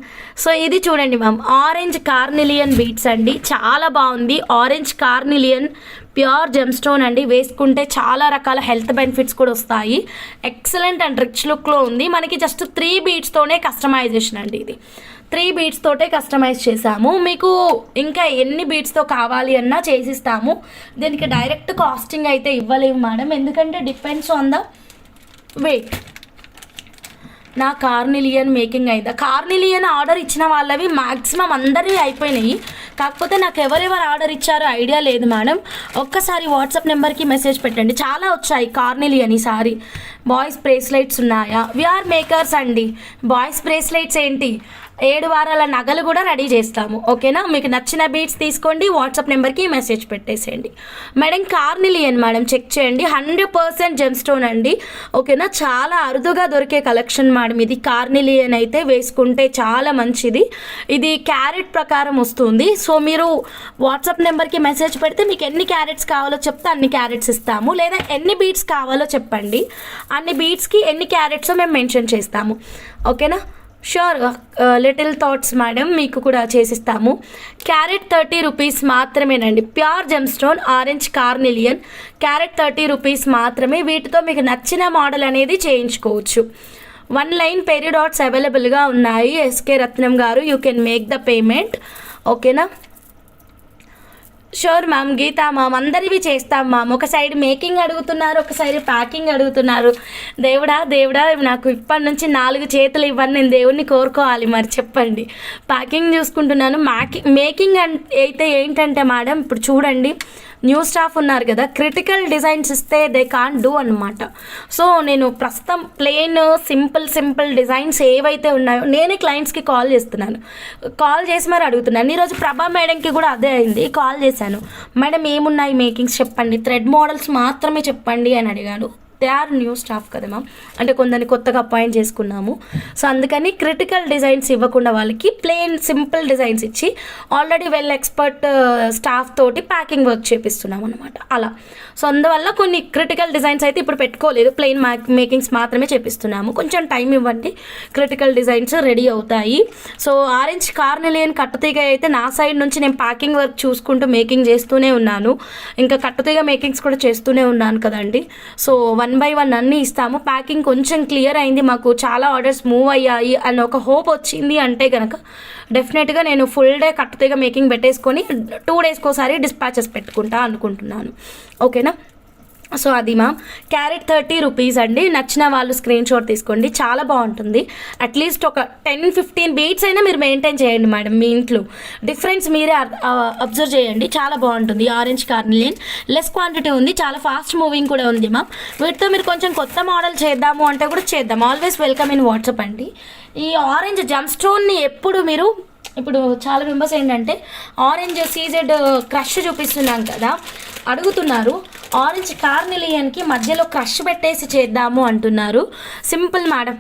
సో ఇది చూడండి మ్యామ్, ఆరెంజ్ కార్నిలియన్ బీట్స్ అండి, చాలా బాగుంది. Orange carnelian pure gem stone అండి, వేసుకుంటే చాలా రకాల హెల్త్ బెనిఫిట్స్ కూడా వస్తాయి. ఎక్సలెంట్ అండ్ రిచ్ లుక్లో ఉంది. మనకి జస్ట్ 3 బీట్స్తోనే కస్టమైజేషన్ అండి, ఇది 3 బీట్స్ తోటే కస్టమైజ్ చేసాము. మీకు ఇంకా ఎన్ని బీట్స్తో కావాలి అన్నా చేసిస్తాము. దీనికి డైరెక్ట్ కాస్టింగ్ అయితే ఇవ్వలేము మేడం, ఎందుకంటే డిపెండ్స్ ఆన్ ద వెయిట్. నా కార్నిలియన్ మేకింగ్ అయిందా? కార్నిలియన్ ఆర్డర్ ఇచ్చిన వాళ్ళవి మ్యాక్సిమం అందరివి అయిపోయినాయి, కాకపోతే నాకు ఎవరెవరు ఆర్డర్ ఇచ్చారో ఐడియా లేదు మేడం. ఒక్కసారి వాట్సాప్ నెంబర్కి మెసేజ్ పెట్టండి, చాలా వచ్చాయి కార్నిలియన్ ఈసారి. బాయ్స్ బ్రేస్లెట్స్ ఉన్నాయా? వీఆర్ మేకర్స్ అండి. బాయ్స్ బ్రేస్లెట్స్ ఏంటి, 7 వారాల నగలు కూడా రెడీ చేస్తాము. ఓకేనా, మీకు నచ్చిన బీట్స్ తీసుకోండి, వాట్సాప్ నెంబర్కి మెసేజ్ పెట్టేసేయండి. మేడం కార్నిలియన్ మేడం చెక్ చేయండి, 100% జెమ్ స్టోన్ అండి. ఓకేనా, చాలా అరుదుగా దొరికే కలెక్షన్ మేడం ఇది. కార్నిలియన్ అయితే వేసుకుంటే చాలా మంచిది. ఇది క్యారెట్ ప్రకారం వస్తుంది. సో మీరు వాట్సాప్ నెంబర్కి మెసేజ్ పెడితే మీకు ఎన్ని క్యారెట్స్ కావాలో చెప్తే అన్ని క్యారెట్స్ ఇస్తాము, లేదా ఎన్ని బీట్స్ కావాలో చెప్పండి, అన్ని బీట్స్కి ఎన్ని క్యారెట్స్ మేము మెన్షన్ చేస్తాము. ఓకేనా, షూర్. లిటిల్ థాట్స్ మేడం మీకు కూడా చేసిస్తాము. క్యారెట్ 30 రూపీస్ మాత్రమేనండి. Pure gem stone orange carnelian carat 30 rupees మాత్రమే. వీటితో మీకు నచ్చిన మోడల్ అనేది చేయించుకోవచ్చు. 1 లైన్ పెరిడాట్స్ అవైలబుల్గా ఉన్నాయి. ఎస్కే రత్నం గారు, you can make the payment. ఓకేనా, షూర్ మ్యామ్. గీతా మ్యామ్ అందరివి చేస్తాం మ్యామ్. ఒక సైడ్ మేకింగ్ అడుగుతున్నారు, ఒక సైడ్ ప్యాకింగ్ అడుగుతున్నారు. దేవుడా నాకు ఇప్పటి నుంచి 4 చేతులు ఇవ్వని నేను దేవుడిని కోరుకోవాలి. మరి చెప్పండి. ప్యాకింగ్ చూసుకుంటున్నాను. మేకింగ్ అయితే ఏంటంటే మేడం, ఇప్పుడు చూడండి న్యూ స్టాఫ్ ఉన్నారు కదా, క్రిటికల్ డిజైన్స్ ఇస్తే దే కాంట్ డూ అనమాట. సో నేను ప్రస్తుతం ప్లెయిన్ సింపుల్ డిజైన్స్ ఏవైతే ఉన్నాయో నేనే క్లయింట్స్కి కాల్ చేస్తున్నాను. కాల్ చేసి మరి అడుగుతున్నాను. ఈరోజు ప్రభా మేడంకి కూడా అదే అయింది. కాల్ చేశాను, మేడం ఏమున్నాయి మేకింగ్స్ చెప్పండి, థ్రెడ్ మోడల్స్ మాత్రమే చెప్పండి అని అడిగాను. దే ఆర్ న్యూ స్టాఫ్ కదా మ్యామ్, అంటే కొందరిని కొత్తగా అపాయింట్ చేసుకున్నాము. సో అందుకని క్రిటికల్ డిజైన్స్ ఇవ్వకుండా వాళ్ళకి ప్లెయిన్ సింపుల్ డిజైన్స్ ఇచ్చి ఆల్రెడీ వెల్ ఎక్స్పర్ట్ స్టాఫ్ తోటి ప్యాకింగ్ వర్క్ చేపిస్తున్నాం అనమాట. అలా సో అందువల్ల కొన్ని క్రిటికల్ డిజైన్స్ అయితే ఇప్పుడు పెట్టుకోలేదు, ప్లెయిన్ మేకింగ్స్ మాత్రమే చేపిస్తున్నాము. కొంచెం టైం ఇవ్వండి, క్రిటికల్ డిజైన్స్ రెడీ అవుతాయి. సో ఆరెంజ్ కార్నిలియన్ కట్టుతీగ అయితే నా సైడ్ నుంచి నేను ప్యాకింగ్ వర్క్ చూసుకుంటూ మేకింగ్ చేస్తూనే ఉన్నాను, ఇంకా కట్టుతీగ మేకింగ్స్ కూడా చేస్తూనే ఉన్నాను కదండి. సో 1 by 1 అన్నీ ఇస్తాము. ప్యాకింగ్ కొంచెం క్లియర్ అయింది, మాకు చాలా ఆర్డర్స్ మూవ్ అయ్యాయి అని ఒక హోప్ వచ్చింది అంటే కనుక డెఫినెట్గా నేను ఫుల్ డే కట్టుతీగ మేకింగ్ పెట్టేసుకొని 2 డేస్కి ఒకసారి డిస్పాచెస్ పెట్టుకుంటా అనుకుంటున్నాను. ఓకేనా, సో అది మ్యామ్. క్యారెట్ 30 రూపీస్ అండి. నచ్చిన వాళ్ళు స్క్రీన్ షాట్ తీసుకోండి, చాలా బాగుంటుంది. అట్లీస్ట్ ఒక 10-15 బీట్స్ అయినా మీరు మెయింటైన్ చేయండి మేడం. మీ ఇంట్లో డిఫరెన్స్ మీరే అబ్జర్వ్ చేయండి, చాలా బాగుంటుంది. ఆరెంజ్ కార్నిలియన్ లెస్ క్వాంటిటీ ఉంది, చాలా ఫాస్ట్ మూవింగ్ కూడా ఉంది మ్యామ్. వీటితో మీరు కొంచెం కొత్త మోడల్ చేద్దాము అంటే కూడా చేద్దాం. ఆల్వేస్ వెల్కమ్ ఇన్ వాట్సాప్ అండి. ఈ ఆరెంజ్ జమ్ స్టోన్ని ఎప్పుడు మీరు ఇప్పుడు చాలా మెంబర్స్ ఏంటంటే ఆరెంజ్ సీజెడ్ క్రష్ చూపిస్తున్నాం కదా అడుగుతున్నారు. ఆరెంజ్ కార్నిలియన్కి మధ్యలో క్రష్ పెట్టేసి చేద్దాము అంటున్నారు. సింపుల్ మేడం,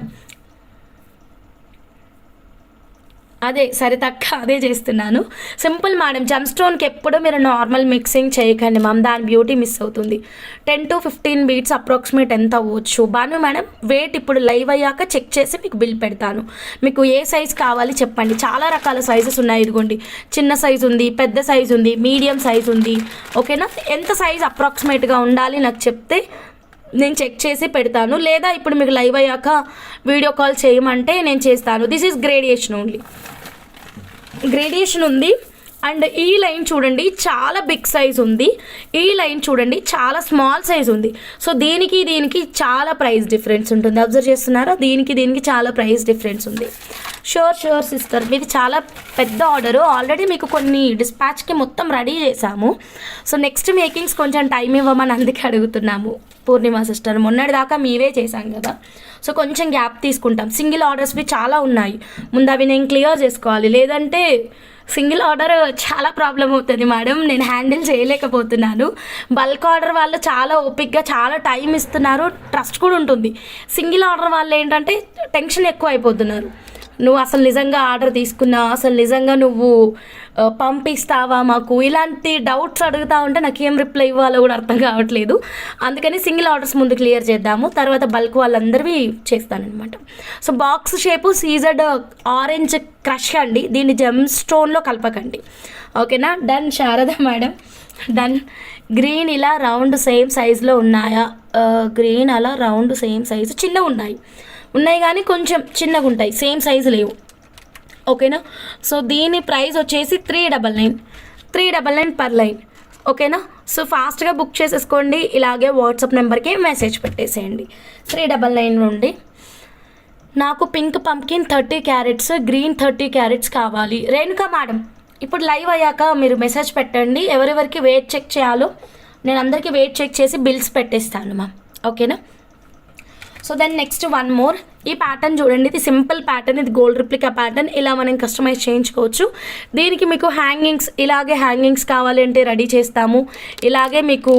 అదే సరితక్క అదే చేస్తున్నాను. సింపుల్ మేడం, జమ్ స్టోన్కి ఎప్పుడు మీరు నార్మల్ మిక్సింగ్ చేయకండి మ్యామ్, దాని బ్యూటీ మిస్ అవుతుంది. 10-15 బీట్స్ అప్రాక్సిమేట్ ఎంత అవ్వచ్చు. బాను మేడం వెయిట్ ఇప్పుడు లైవ్ అయ్యాక చెక్ చేసి మీకు బిల్ పెడతాను. మీకు ఏ సైజ్ కావాలి చెప్పండి, చాలా రకాల సైజెస్ ఉన్నాయి. ఇదిగోండి చిన్న సైజు ఉంది, పెద్ద సైజు ఉంది, మీడియం సైజు ఉంది. ఓకేనా, ఎంత సైజ్ అప్రాక్సిమేట్గా ఉండాలి నాకు చెప్తే నేను చెక్ చేసి పెడతాను, లేదా ఇప్పుడు మీకు లైవ్ అయ్యాక వీడియో కాల్ చేయమంటే నేను చేస్తాను. This is gradation only, gradation ఉంది. అండ్ ఈ లైన్ చూడండి చాలా బిగ్ సైజ్ ఉంది, ఈ లైన్ చూడండి చాలా స్మాల్ సైజ్ ఉంది. సో దీనికి చాలా ప్రైస్ డిఫరెన్స్ ఉంటుంది. అబ్జర్వ్ చేస్తున్నారా, దీనికి చాలా ప్రైస్ డిఫరెన్స్ ఉంది. షూర్ సిస్టర్, మీది చాలా పెద్ద ఆర్డరు. ఆల్రెడీ మీకు కొన్ని డిస్పాచ్కి మొత్తం రెడీ చేసాము. సో నెక్స్ట్ మేకింగ్స్ కొంచెం టైం ఇవ్వమని అందుకే అడుగుతున్నాము. పూర్ణిమ సిస్టర్ మొన్నటి దాకా మీవే చేశాం కదా, సో కొంచెం గ్యాప్ తీసుకుంటాం. సింగిల్ ఆర్డర్స్వి చాలా ఉన్నాయి, ముందు అవి నేను క్లియర్ చేసుకోవాలి, లేదంటే సింగిల్ ఆర్డర్ చాలా ప్రాబ్లం అవుతుంది మేడం, నేను హ్యాండిల్ చేయలేకపోతున్నాను. బల్క్ ఆర్డర్ వాళ్ళు చాలా ఓపిక్గా చాలా టైం ఇస్తున్నారు, ట్రస్ట్ కూడా ఉంటుంది. సింగిల్ ఆర్డర్ వాళ్ళు ఏంటంటే టెన్షన్ ఎక్కువ అయిపోతున్నారు. నువ్వు అసలు నిజంగా ఆర్డర్ తీసుకున్నావు, అసలు నిజంగా నువ్వు పంపిస్తావా మాకు, ఇలాంటి డౌట్స్ అడుగుతా ఉంటే నాకు ఏం రిప్లై ఇవ్వాలో కూడా అర్థం కావట్లేదు. అందుకని సింగిల్ ఆర్డర్స్ ముందు క్లియర్ చేద్దాము, తర్వాత బల్క్ వాళ్ళందరివి చేస్తానన్నమాట. So box shape CZ orange crush అండి, దీన్ని జెమ్ స్టోన్లో కలపకండి. ఓకేనా, done. Sharada madam done. Green ఇలా రౌండ్ సేమ్ సైజులో ఉన్నాయా? గ్రీన్ అలా రౌండ్ సేమ్ సైజు చిన్నగా ఉన్నాయి కానీ కొంచెం చిన్నగా ఉంటాయి, సేమ్ సైజు లేవు. ఓకేనా, సో దీని ప్రైస్ వచ్చేసి 399 పర్ లైన్. ఓకేనా, సో ఫాస్ట్గా బుక్ చేసేసుకోండి, ఇలాగే వాట్సాప్ నెంబర్కి మెసేజ్ పెట్టేసేయండి. 399 నుండి. నాకు pink pumpkin 30 carats, green 30 carats కావాలి. రేణుకా మేడం ఇప్పుడు లైవ్ అయ్యాక మీరు మెసేజ్ పెట్టండి, ఎవరెవరికి వెయిట్ చెక్ చేయాలో నేను అందరికీ వెయిట్ చెక్ చేసి బిల్స్ పెట్టేస్తాను మ్యామ్. ఓకేనా, so then next one more ఈ ప్యాటర్న్ చూడండి, ఇది సింపుల్ ప్యాటర్న్, ఇది గోల్డ్ రిప్లికా ప్యాటర్న్. ఇలా మనం కస్టమైజ్ చేయించుకోవచ్చు. దీనికి మీకు హ్యాంగింగ్స్, ఇలాగే హ్యాంగింగ్స్ కావాలి అంటే రెడీ చేస్తాము. ఇలాగే మీకు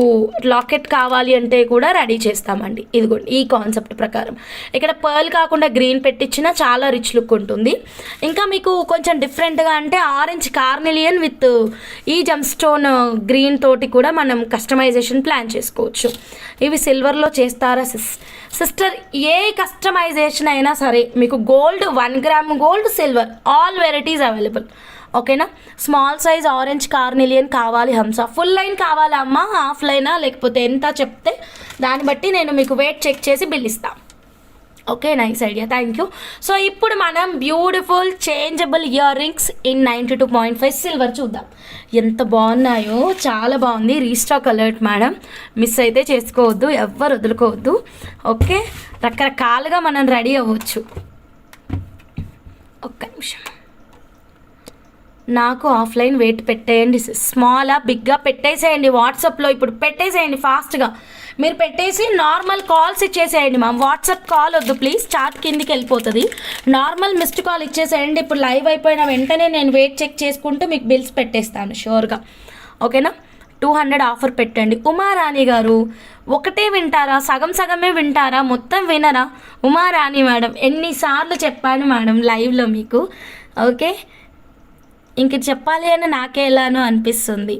లాకెట్ కావాలి అంటే కూడా రెడీ చేస్తామండి. ఇదిగోండి ఈ కాన్సెప్ట్ ప్రకారం. ఇక్కడ పర్ల్ కాకుండా గ్రీన్ పెట్టించినా చాలా రిచ్ లుక్ ఉంటుంది. ఇంకా మీకు కొంచెం డిఫరెంట్గా అంటే ఆరెంజ్ కార్నెలియన్ విత్ ఈ జమ్ స్టోన్ గ్రీన్ తోటి కూడా మనం కస్టమైజేషన్ ప్లాన్ చేసుకోవచ్చు. ఇవి సిల్వర్లో చేస్తారా సిస్టర్? ఏ కస్టమైజేషన్ అయినా సరే మీకు gold 1 gram gold, silver all varieties available. ఓకేనా? స్మాల్ సైజ్ ఆరెంజ్ కార్నెలియన్ కావాలి హంస, ఫుల్ లైన్ కావాలా అమ్మ, హాఫ్ లైనా లేకపోతే ఎంత చెప్తే దాన్ని బట్టి నేను మీకు వెయిట్ చెక్ చేసి బిల్ ఇస్తాను. Okay, nice idea, thank you. So ఇప్పుడు మనం beautiful changeable ear rings in 92.5 silver చూద్దాం. ఎంత బాగున్నాయో, చాలా బాగుంది. రీస్టాక్ అలర్ట్ మేడం, మిస్ అయితే చేసుకోవద్దు, ఎవ్వరు వదులుకోవద్దు. ఓకే, రకరకాలుగా మనం రెడీ అవ్వచ్చు. ఒక్క నిమిషం, నాకు ఆఫ్లైన్ వెయిట్ పెట్టేయండి. స్మాలా బిగ్గా పెట్టేసేయండి, వాట్సాప్లో ఇప్పుడు పెట్టేసేయండి ఫాస్ట్గా. మీరు పెట్టేసి నార్మల్ కాల్స్ ఇచ్చేసేయండి మ్యామ్. వాట్సాప్ కాల్ వద్దు ప్లీజ్, చాట్ కిందికి వెళ్ళిపోతుంది. నార్మల్ మిస్డ్ కాల్ ఇచ్చేసేయండి. ఇప్పుడు లైవ్ అయిపోయిన వెంటనే నేను వెయిట్ చెక్ చేసుకుంటూ మీకు బిల్స్ పెట్టేస్తాను షూర్గా. ఓకేనా? 200 ఆఫర్ పెట్టండి. ఉమారాణి గారు, ఒకటే వింటారా? సగం సగమే వింటారా? మొత్తం వినరా? ఉమారాణి మేడం, ఎన్నిసార్లు చెప్పాను మేడం లైవ్లో మీకు. ఓకే, ఇంక చెప్పాలి అని నాకే ఎలానో అనిపిస్తుంది.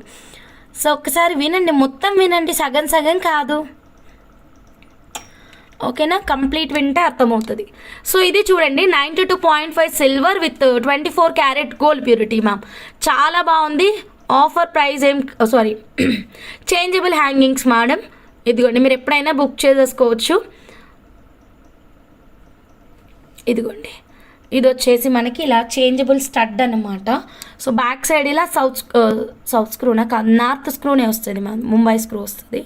సో ఒక్కసారి వినండి, మొత్తం వినండి, సగం సగం కాదు. ఓకేనా? కంప్లీట్ వింటే అర్థమవుతుంది. సో ఇది చూడండి, 92.5 silver with 24 carat gold purity ma'am. చాలా బాగుంది. Offer price sorry changeable hangings madam. ఇదిగోండి, మీరు ఎప్పుడైనా బుక్ చేసేసుకోవచ్చు. ఇదిగోండి, ఇది వచ్చేసి మనకి ఇలా చేంజబుల్ స్టడ్ అనమాట. సో బ్యాక్ సైడ్ ఇలా సౌత్ స్క్రూనా కాదు, నార్త్ స్క్రూనే వస్తుంది మ్యామ్. ముంబై స్క్రూ వస్తుంది.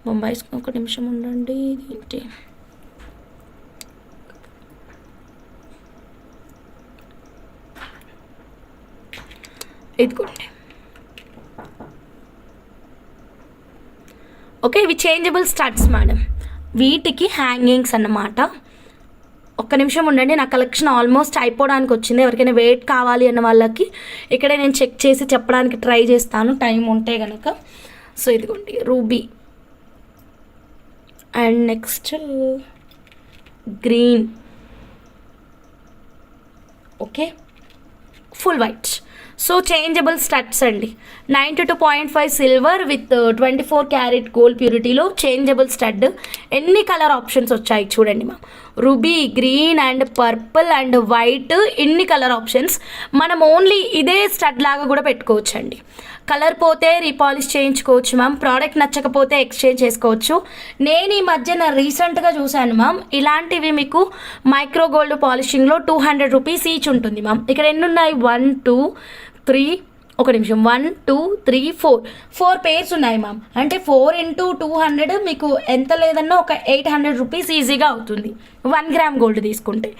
ముంబై స్క్రూ, ఒక నిమిషం ఉండండి. ఏంటి ఇదిగోండి. ఓకే, ఇవి చేంజబుల్ స్టడ్స్ మేడం. వీటికి హ్యాంగింగ్స్ అన్నమాట. ఒక్క నిమిషం ఉండండి, నా కలెక్షన్ ఆల్మోస్ట్ అయిపోవడానికి వచ్చింది. ఎవరికైనా వెయిట్ కావాలి అన్న వాళ్ళకి ఇక్కడే నేను చెక్ చేసి చెప్పడానికి ట్రై చేస్తాను టైం ఉంటే కనుక. సో ఇదిగోండి ruby, and next green. Okay, full white. So changeable studs అండి. 92.5 సిల్వర్ విత్ 24 క్యారెట్ గోల్డ్ ప్యూరిటీలో చేంజబుల్ స్టడ్. ఎన్ని కలర్ ఆప్షన్స్ వచ్చాయి చూడండి ma'am. Ruby, green and purple and white, ఇన్ని కలర్ ఆప్షన్స్. మనం ఓన్లీ ఇదే స్టడ్ లాగా కూడా పెట్టుకోవచ్చండి. కలర్ పోతే రీపాలిష్ చేయించుకోవచ్చు మ్యామ్. ప్రోడక్ట్ నచ్చకపోతే ఎక్స్చేంజ్ చేసుకోవచ్చు. నేను ఈ మధ్యన రీసెంట్గా చూశాను మ్యామ్, ఇలాంటివి మీకు మైక్రో గోల్డ్ పాలిషింగ్లో 200 రూపీస్ ఈచ్ ఉంటుంది మ్యామ్. ఇక్కడ ఎన్ని ఉన్నాయి? 1 2 3, ఒక నిమిషం, 1 2 3 4 పేర్స్ ఉన్నాయి మ్యామ్. అంటే 4 × 200 మీకు ఎంత లేదన్నా ఒక 800 రూపీస్ ఈజీగా అవుతుంది 1 గ్రామ్ గోల్డ్ తీసుకుంటే.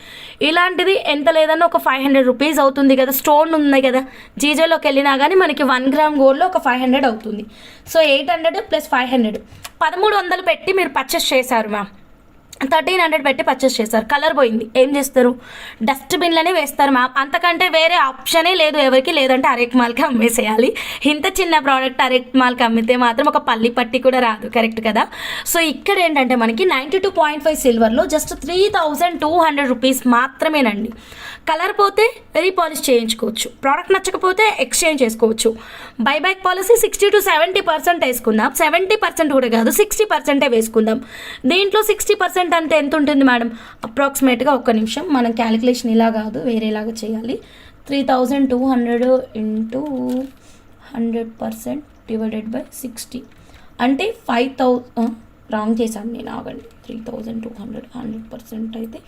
ఇలాంటిది ఎంత లేదన్నా ఒక 500 రూపీస్ అవుతుంది కదా. స్టోన్ ఉంది కదా, జీజోలోకి వెళ్ళినా కానీ మనకి 1 గ్రామ్ గోల్డ్లో ఒక 500 అవుతుంది. సో 800 + 500 1300 పెట్టి మీరు పర్చేస్ చేశారు మ్యామ్. 1300 పెట్టి పర్చేస్ చేస్తారు. కలర్ పోయింది, ఏం చేస్తారు? డస్ట్బిన్లోనే వేస్తారు మ్యామ్. అంతకంటే వేరే ఆప్షనే లేదు ఎవరికి. లేదంటే అరెక్ మాల్కి అమ్మేసేయాలి. ఇంత చిన్న ప్రోడక్ట్ అరెక్ మాల్కి అమ్మితే మాత్రం ఒక పల్లి పట్టి కూడా రాదు. కరెక్ట్ కదా? సో ఇక్కడ ఏంటంటే మనకి 92.5 సిల్వర్లో జస్ట్ 3200 రూపీస్ మాత్రమేనండి. కలర్ పోతే రీపాలిష్ చేయించుకోవచ్చు. ప్రోడక్ట్ నచ్చకపోతే ఎక్స్చేంజ్ చేసుకోవచ్చు. బైబ్యాక్ పాలసీ 60 to 70% వేసుకుందాం. 70% కూడా కాదు, 60% వేసుకుందాం. దీంట్లో 60% అంటే ఎంత ఉంటుంది మేడం? అప్రాక్సిమేట్గా ఒక్క నిమిషం, మనం క్యాలిక్యులేషన్ ఇలా కాదు వేరేలాగా చేయాలి. 3200 × 100% / 60 అంటే 5000. రాంగ్ చేశాను నేను, ఆగండి. 3200 100% అయితే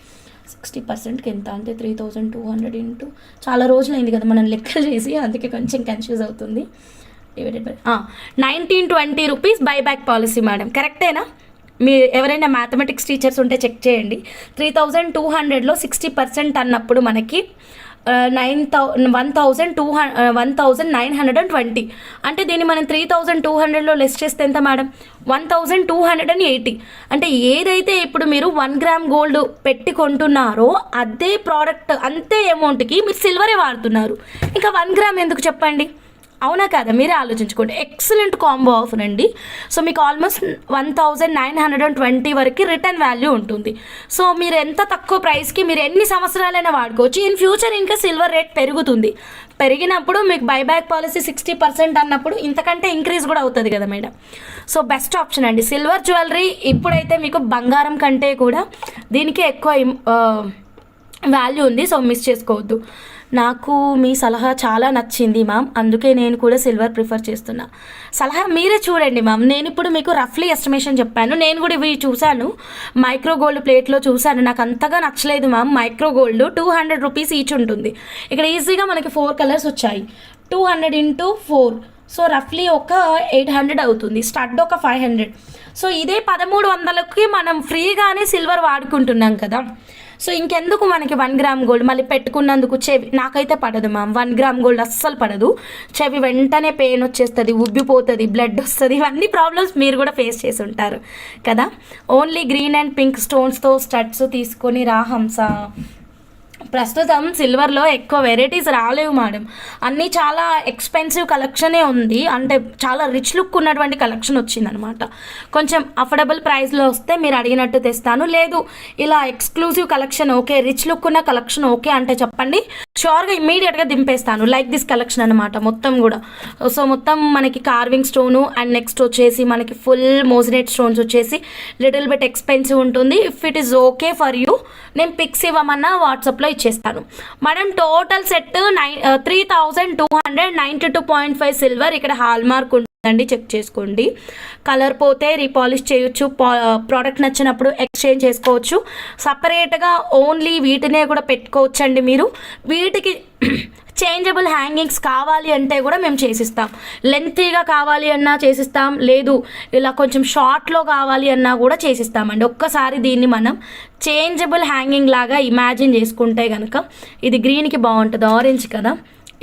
60%కి ఎంత అంటే 3200 × చాలా రోజులైంది కదా మనం లెక్కలు చేసి, అందుకే కొంచెం కన్ఫ్యూజ్ అవుతుంది. / 1920 రూపీస్ బైబ్యాక్ పాలసీ మేడం. కరెక్టేనా? మీరు ఎవరైనా మ్యాథమెటిక్స్ టీచర్స్ ఉంటే చెక్ చేయండి. 3200లో 60% అన్నప్పుడు మనకి 1920, అంటే దీన్ని మనం 3200లో లెస్ చేస్తే ఎంత మేడం? 1280. అంటే ఏదైతే ఇప్పుడు మీరు 1 గ్రామ్ గోల్డ్ పెట్టి కొంటున్నారో అదే ప్రోడక్ట్ అంతే అమౌంట్కి మీరు సిల్వరే వాడుతున్నారు, ఇంకా 1 గ్రామ్ ఎందుకు చెప్పండి? అవునా కదా, మీరే ఆలోచించుకోండి. ఎక్సలెంట్ కాంబో ఆఫర్ అండి. సో మీకు ఆల్మోస్ట్ 1920 వరకు రిటర్న్ వాల్యూ ఉంటుంది. సో మీరు ఎంత తక్కువ ప్రైస్కి మీరు ఎన్ని సంవత్సరాలైనా వాడుకోవచ్చు. ఇన్ ఫ్యూచర్ ఇంకా సిల్వర్ రేట్ పెరుగుతుంది, పెరిగినప్పుడు మీకు బైబ్యాక్ పాలసీ 60% అన్నప్పుడు ఇంతకంటే ఇంక్రీజ్ కూడా అవుతుంది కదా మేడం. సో బెస్ట్ ఆప్షన్ అండి సిల్వర్ జ్యువెలరీ. ఇప్పుడైతే మీకు బంగారం కంటే కూడా దీనికి ఎక్కువ వాల్యూ ఉంది, సో మిస్ చేసుకోవద్దు. నాకు మీ సలహా చాలా నచ్చింది మ్యామ్, అందుకే నేను కూడా సిల్వర్ ప్రిఫర్ చేస్తున్నా. సలహా మీరే చూడండి మ్యామ్, నేను ఇప్పుడు మీకు రఫ్లీ ఎస్టిమేషన్ చెప్పాను. నేను కూడా ఇవి చూశాను, మైక్రో గోల్డ్ ప్లేట్లో చూశాను, నాకు అంతగా నచ్చలేదు ma'am. Micro gold 200 rupees each ఉంటుంది. ఇక్కడ ఈజీగా మనకి 4 కలర్స్ వచ్చాయి, 200 × 4, సో రఫ్లీ ఒక 800 అవుతుంది. స్టడ్ ఒక 500. సో ఇదే 1300కి మనం ఫ్రీగానే సిల్వర్ వాడుకుంటున్నాం కదా. సో ఇంకెందుకు మనకి 1 గ్రామ్ గోల్డ్ మళ్ళీ పెట్టుకున్నందుకు చెవి నాకైతే పడదు మ్యామ్. 1 గ్రామ్ గోల్డ్ అస్సలు పడదు, చెవి వెంటనే పెయిన్ వచ్చేస్తుంది, ఉబ్బిపోతుంది, బ్లడ్ వస్తుంది, ఇవన్నీ ప్రాబ్లమ్స్ మీరు కూడా ఫేస్ చేసి ఉంటారు కదా. ఓన్లీ గ్రీన్ అండ్ పింక్ స్టోన్స్తో స్టడ్స్ తీసుకొని రా హంస. ప్రస్తుతం సిల్వర్లో ఎక్కువ వెరైటీస్ రాలేవు మేడం, అన్నీ చాలా ఎక్స్పెన్సివ్ కలెక్షనే ఉంది, అంటే చాలా రిచ్ లుక్ ఉన్నటువంటి కలెక్షన్ వచ్చిందనమాట. కొంచెం అఫోర్డబుల్ ప్రైస్లో వస్తే మీరు అడిగినట్టు తెస్తాను, లేదు ఇలా exclusive collection okay, rich look ఉన్న కలెక్షన్ ఓకే అంటే చెప్పండి, షూర్గా ఇమ్మీడియట్గా దింపేస్తాను. లైక్ దిస్ కలెక్షన్ అనమాట మొత్తం కూడా. సో మొత్తం మనకి కార్వింగ్ స్టోను అండ్ నెక్స్ట్ వచ్చేసి మనకి ఫుల్ మోజనేట్ స్టోన్స్ వచ్చేసి లిటిల్ బిట్ ఎక్స్పెన్సివ్ ఉంటుంది. If it is okay for you నేను పిక్స్ ఇవ్వమన్నా వాట్సాప్లో ఇచ్చేస్తాను మేడం. Total set 3292.5 silver. ఇక్కడ హాల్ మార్క్ ఉంటుందండి, చెక్ చేసుకోండి. కలర్ పోతే రీపాలిష్ చేయొచ్చు, ప్రోడక్ట్ నచ్చినప్పుడు ఎక్స్చేంజ్ చేసుకోవచ్చు. సపరేట్గా ఓన్లీ వీటినే కూడా పెట్టుకోవచ్చు అండి మీరు. వీటికి చేంజబుల్ హ్యాంగింగ్స్ కావాలి అంటే కూడా మేము చేసిస్తాం, లెంతీగా కావాలి అన్నా చేసిస్తాం, లేదు ఇలా కొంచెం షార్ట్లో కావాలి అన్నా కూడా చేసిస్తామండి. ఒక్కసారి దీన్ని మనం చేంజబుల్ హ్యాంగింగ్ లాగా ఇమాజిన్ చేసుకుంటే కనుక ఇది గ్రీన్కి బాగుంటుంది, ఆరెంజ్ కదా.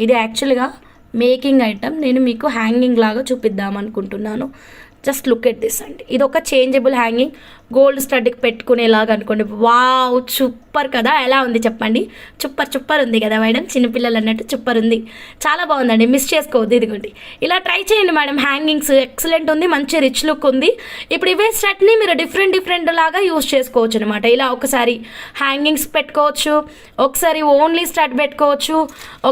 ఇది యాక్చువల్గా మేకింగ్ ఐటమ్, నేను మీకు హ్యాంగింగ్ లాగా చూపిద్దాం అనుకుంటున్నాను. జస్ట్ లుక్ ఎట్ దిస్ అండి, ఇది ఒక చేంజబుల్ హ్యాంగింగ్, గోల్డ్ స్టడ్కి పెట్టుకునేలాగా అనుకోండి. వావ్ సూపర్ కదా, ఎలా ఉంది చెప్పండి? సూపర్ ఉంది కదా మేడం, చిన్నపిల్లలు అన్నట్టు సూపర్ ఉంది, చాలా బాగుందండి, మిస్ చేసుకోవద్దు. ఇదిగోండి ఇలా ట్రై చేయండి మేడం, హ్యాంగింగ్స్ ఎక్సలెంట్ ఉంది, మంచి రిచ్ లుక్ ఉంది. ఇప్పుడు ఇవే స్టడ్ని మీరు డిఫరెంట్ లాగా యూస్ చేసుకోవచ్చు అనమాట. ఇలా ఒకసారి హ్యాంగింగ్స్ పెట్టుకోవచ్చు, ఒకసారి ఓన్లీ స్టడ్ పెట్టుకోవచ్చు,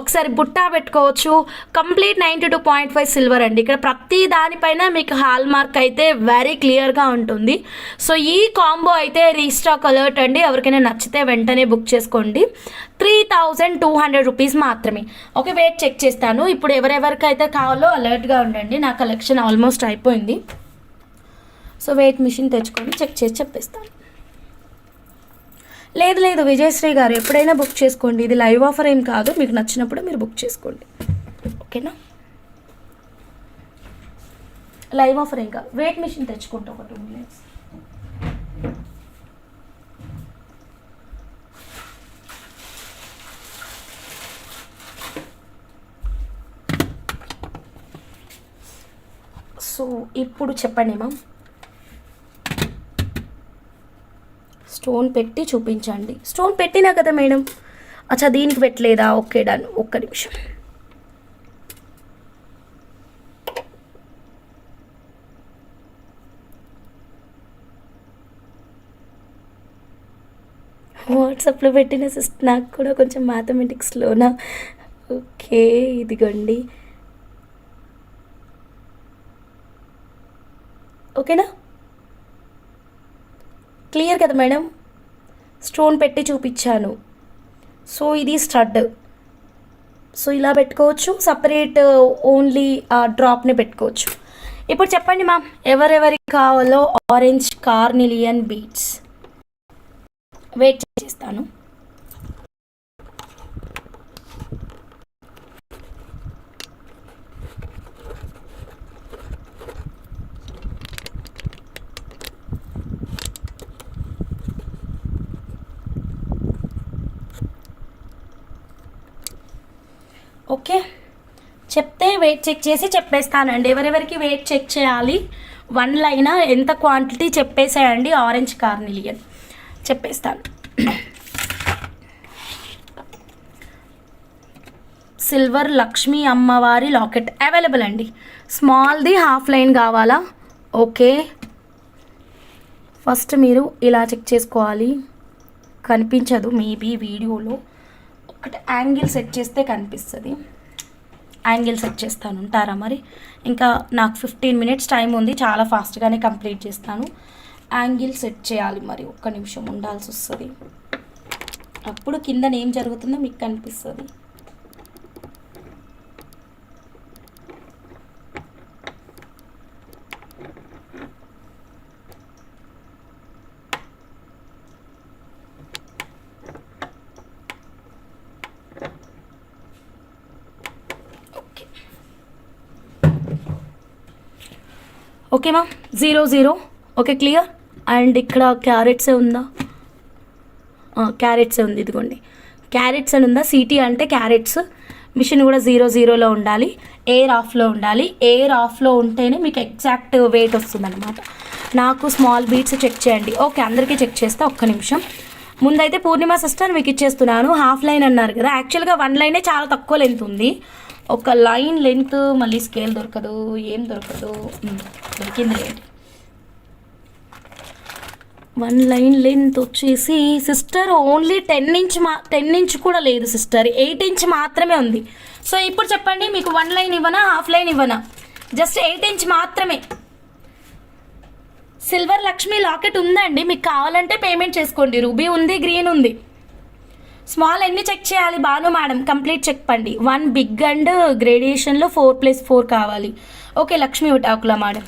ఒకసారి బుట్టా పెట్టుకోవచ్చు. కంప్లీట్ 92.5 సిల్వర్ అండి. ఇక్కడ ప్రతి దానిపైన మీకు హాల్ మార్క్ అయితే వెరీ క్లియర్గా ఉంటుంది. సో ఈ కాంబో అయితే రీస్టాక్ అలర్ట్ అండి, ఎవరికైనా నచ్చితే వెంటనే బుక్ చేసుకోండి. 3200 రూపీస్ మాత్రమే. ఓకే వెయిట్ చెక్ చేస్తాను. ఇప్పుడు ఎవరెవరికైతే కావాలో అలర్ట్గా ఉండండి, నా కలెక్షన్ ఆల్మోస్ట్ అయిపోయింది. సో వెయిట్ మిషన్ తెచ్చుకొని చెక్ చేసి చెప్పేస్తాను. లేదు విజయశ్రీ గారు, ఎప్పుడైనా బుక్ చేసుకోండి, ఇది లైవ్ ఆఫర్ ఏం కాదు, మీకు నచ్చినప్పుడు మీరు బుక్ చేసుకోండి, ఓకేనా. లైవ్ ఆఫర్ ఏం కాదు, వెయిట్ మిషన్ తెచ్చుకుంటా ఒక 2 minutes. సో ఇప్పుడు చెప్పండి మ్యామ్, స్టోన్ పెట్టి చూపించండి. స్టోన్ పెట్టినా కదా మేడం, అచ్చా దీనికి పెట్టలేదా? ఓకే డన్, ఒక్క నిమిషం. వాట్సాప్లో పెట్టిన సిస్టర్, నాకు కూడా కొంచెం మ్యాథమెటిక్స్లోనా. ఓకే ఇదిగోండి, ఓకేనా, క్లియర్ కదా మేడం. స్టోన్ పెట్టి చూపించాను. సో ఇది స్టడ్, సో ఇలా పెట్టుకోవచ్చు, సపరేట్ ఓన్లీ డ్రాప్ని పెట్టుకోవచ్చు. ఇప్పుడు చెప్పండి మ్యామ్, ఎవరెవరికి కావాలో ఆరెంజ్ కార్నిలియన్ బీడ్స్. వెయిట్ చేస్తాను. ఓకే, చెప్తే వెయిట్ చెక్ చేసి చెప్పేస్తానండి. ఎవరెవరికి వెయిట్ చెక్ చేయాలి, 1 లైన్ ఎంత క్వాంటిటీ చెప్పేసేయండి. ఆరెంజ్ కార్నిలియన్ చెప్పేస్తాను. సిల్వర్ లక్ష్మీ అమ్మవారి లాకెట్ అవైలబుల్ అండి. స్మాల్ది హాఫ్ లైన్ కావాలా? ఓకే, ఫస్ట్ మీరు ఇలా చెక్ చేసుకోవాలి. కనిపించదు మేబీ వీడియోలో, ఒకటి యాంగిల్ సెట్ చేస్తే కనిపిస్తుంది. యాంగిల్ సెట్ చేస్తాను, ఉంటారా మరి? ఇంకా నాకు 15 మినిట్స్ టైం ఉంది, చాలా ఫాస్ట్గానే కంప్లీట్ చేస్తాను. యాంగిల్ సెట్ చేయాలి మరి, ఒక్క నిమిషం ఉండాల్సి వస్తుంది. అప్పుడు కింద ఏం జరుగుతుందో మీకు కనిపిస్తుంది. Okay ma'am, 0 0. Okay, clear. And ఇక్కడ క్యారెట్సే ఉందా? క్యారెట్సే ఉంది, ఇదిగోండి క్యారెట్స్ అని ఉందా? సిటీ అంటే క్యారెట్స్. మిషన్ కూడా 0 0లో ఉండాలి, ఎయిర్ ఆఫ్లో ఉండాలి. ఎయిర్ ఆఫ్లో ఉంటేనే మీకు ఎగ్జాక్ట్ వెయిట్ వస్తుంది అనమాట. నాకు స్మాల్ బీట్స్ చెక్ చేయండి. ఓకే, అందరికీ చెక్ చేస్తా, ఒక్క నిమిషం. ముందైతే పూర్ణిమ సిస్టర్ మీకు ఇచ్చేస్తున్నాను. హాఫ్ లైన్ అన్నారు కదా, యాక్చువల్గా 1 లైనే చాలా తక్కువ లెంత్ ఉంది. ఒక లైన్ లెంత్ మళ్ళీ స్కేల్ దొరకదు, ఏం దొరకదు. దొరికింది లేండి. 1 లైన్ లెంత్ వచ్చేసి సిస్టర్ ఓన్లీ 10 ఇంచ్ కూడా లేదు సిస్టర్, 8 ఇంచ్ మాత్రమే ఉంది. సో ఇప్పుడు చెప్పండి, మీకు 1 లైన్ ఇవ్వనా, హాఫ్ లైన్ ఇవ్వనా? జస్ట్ 8 ఇంచ్ మాత్రమే. సిల్వర్ లక్ష్మి లాకెట్ ఉందండి, మీకు కావాలంటే పేమెంట్ చేసుకోండి. రూబీ ఉంది, గ్రీన్ ఉంది. స్మాల్ ఎన్ని చెక్ చేయాలి భాను మేడం? కంప్లీట్ చెప్పండి. 1 బిగ్ అండ్ గ్రేడియేషన్లో 4+4 కావాలి. ఓకే, లక్ష్మీ విటాకుల మేడం,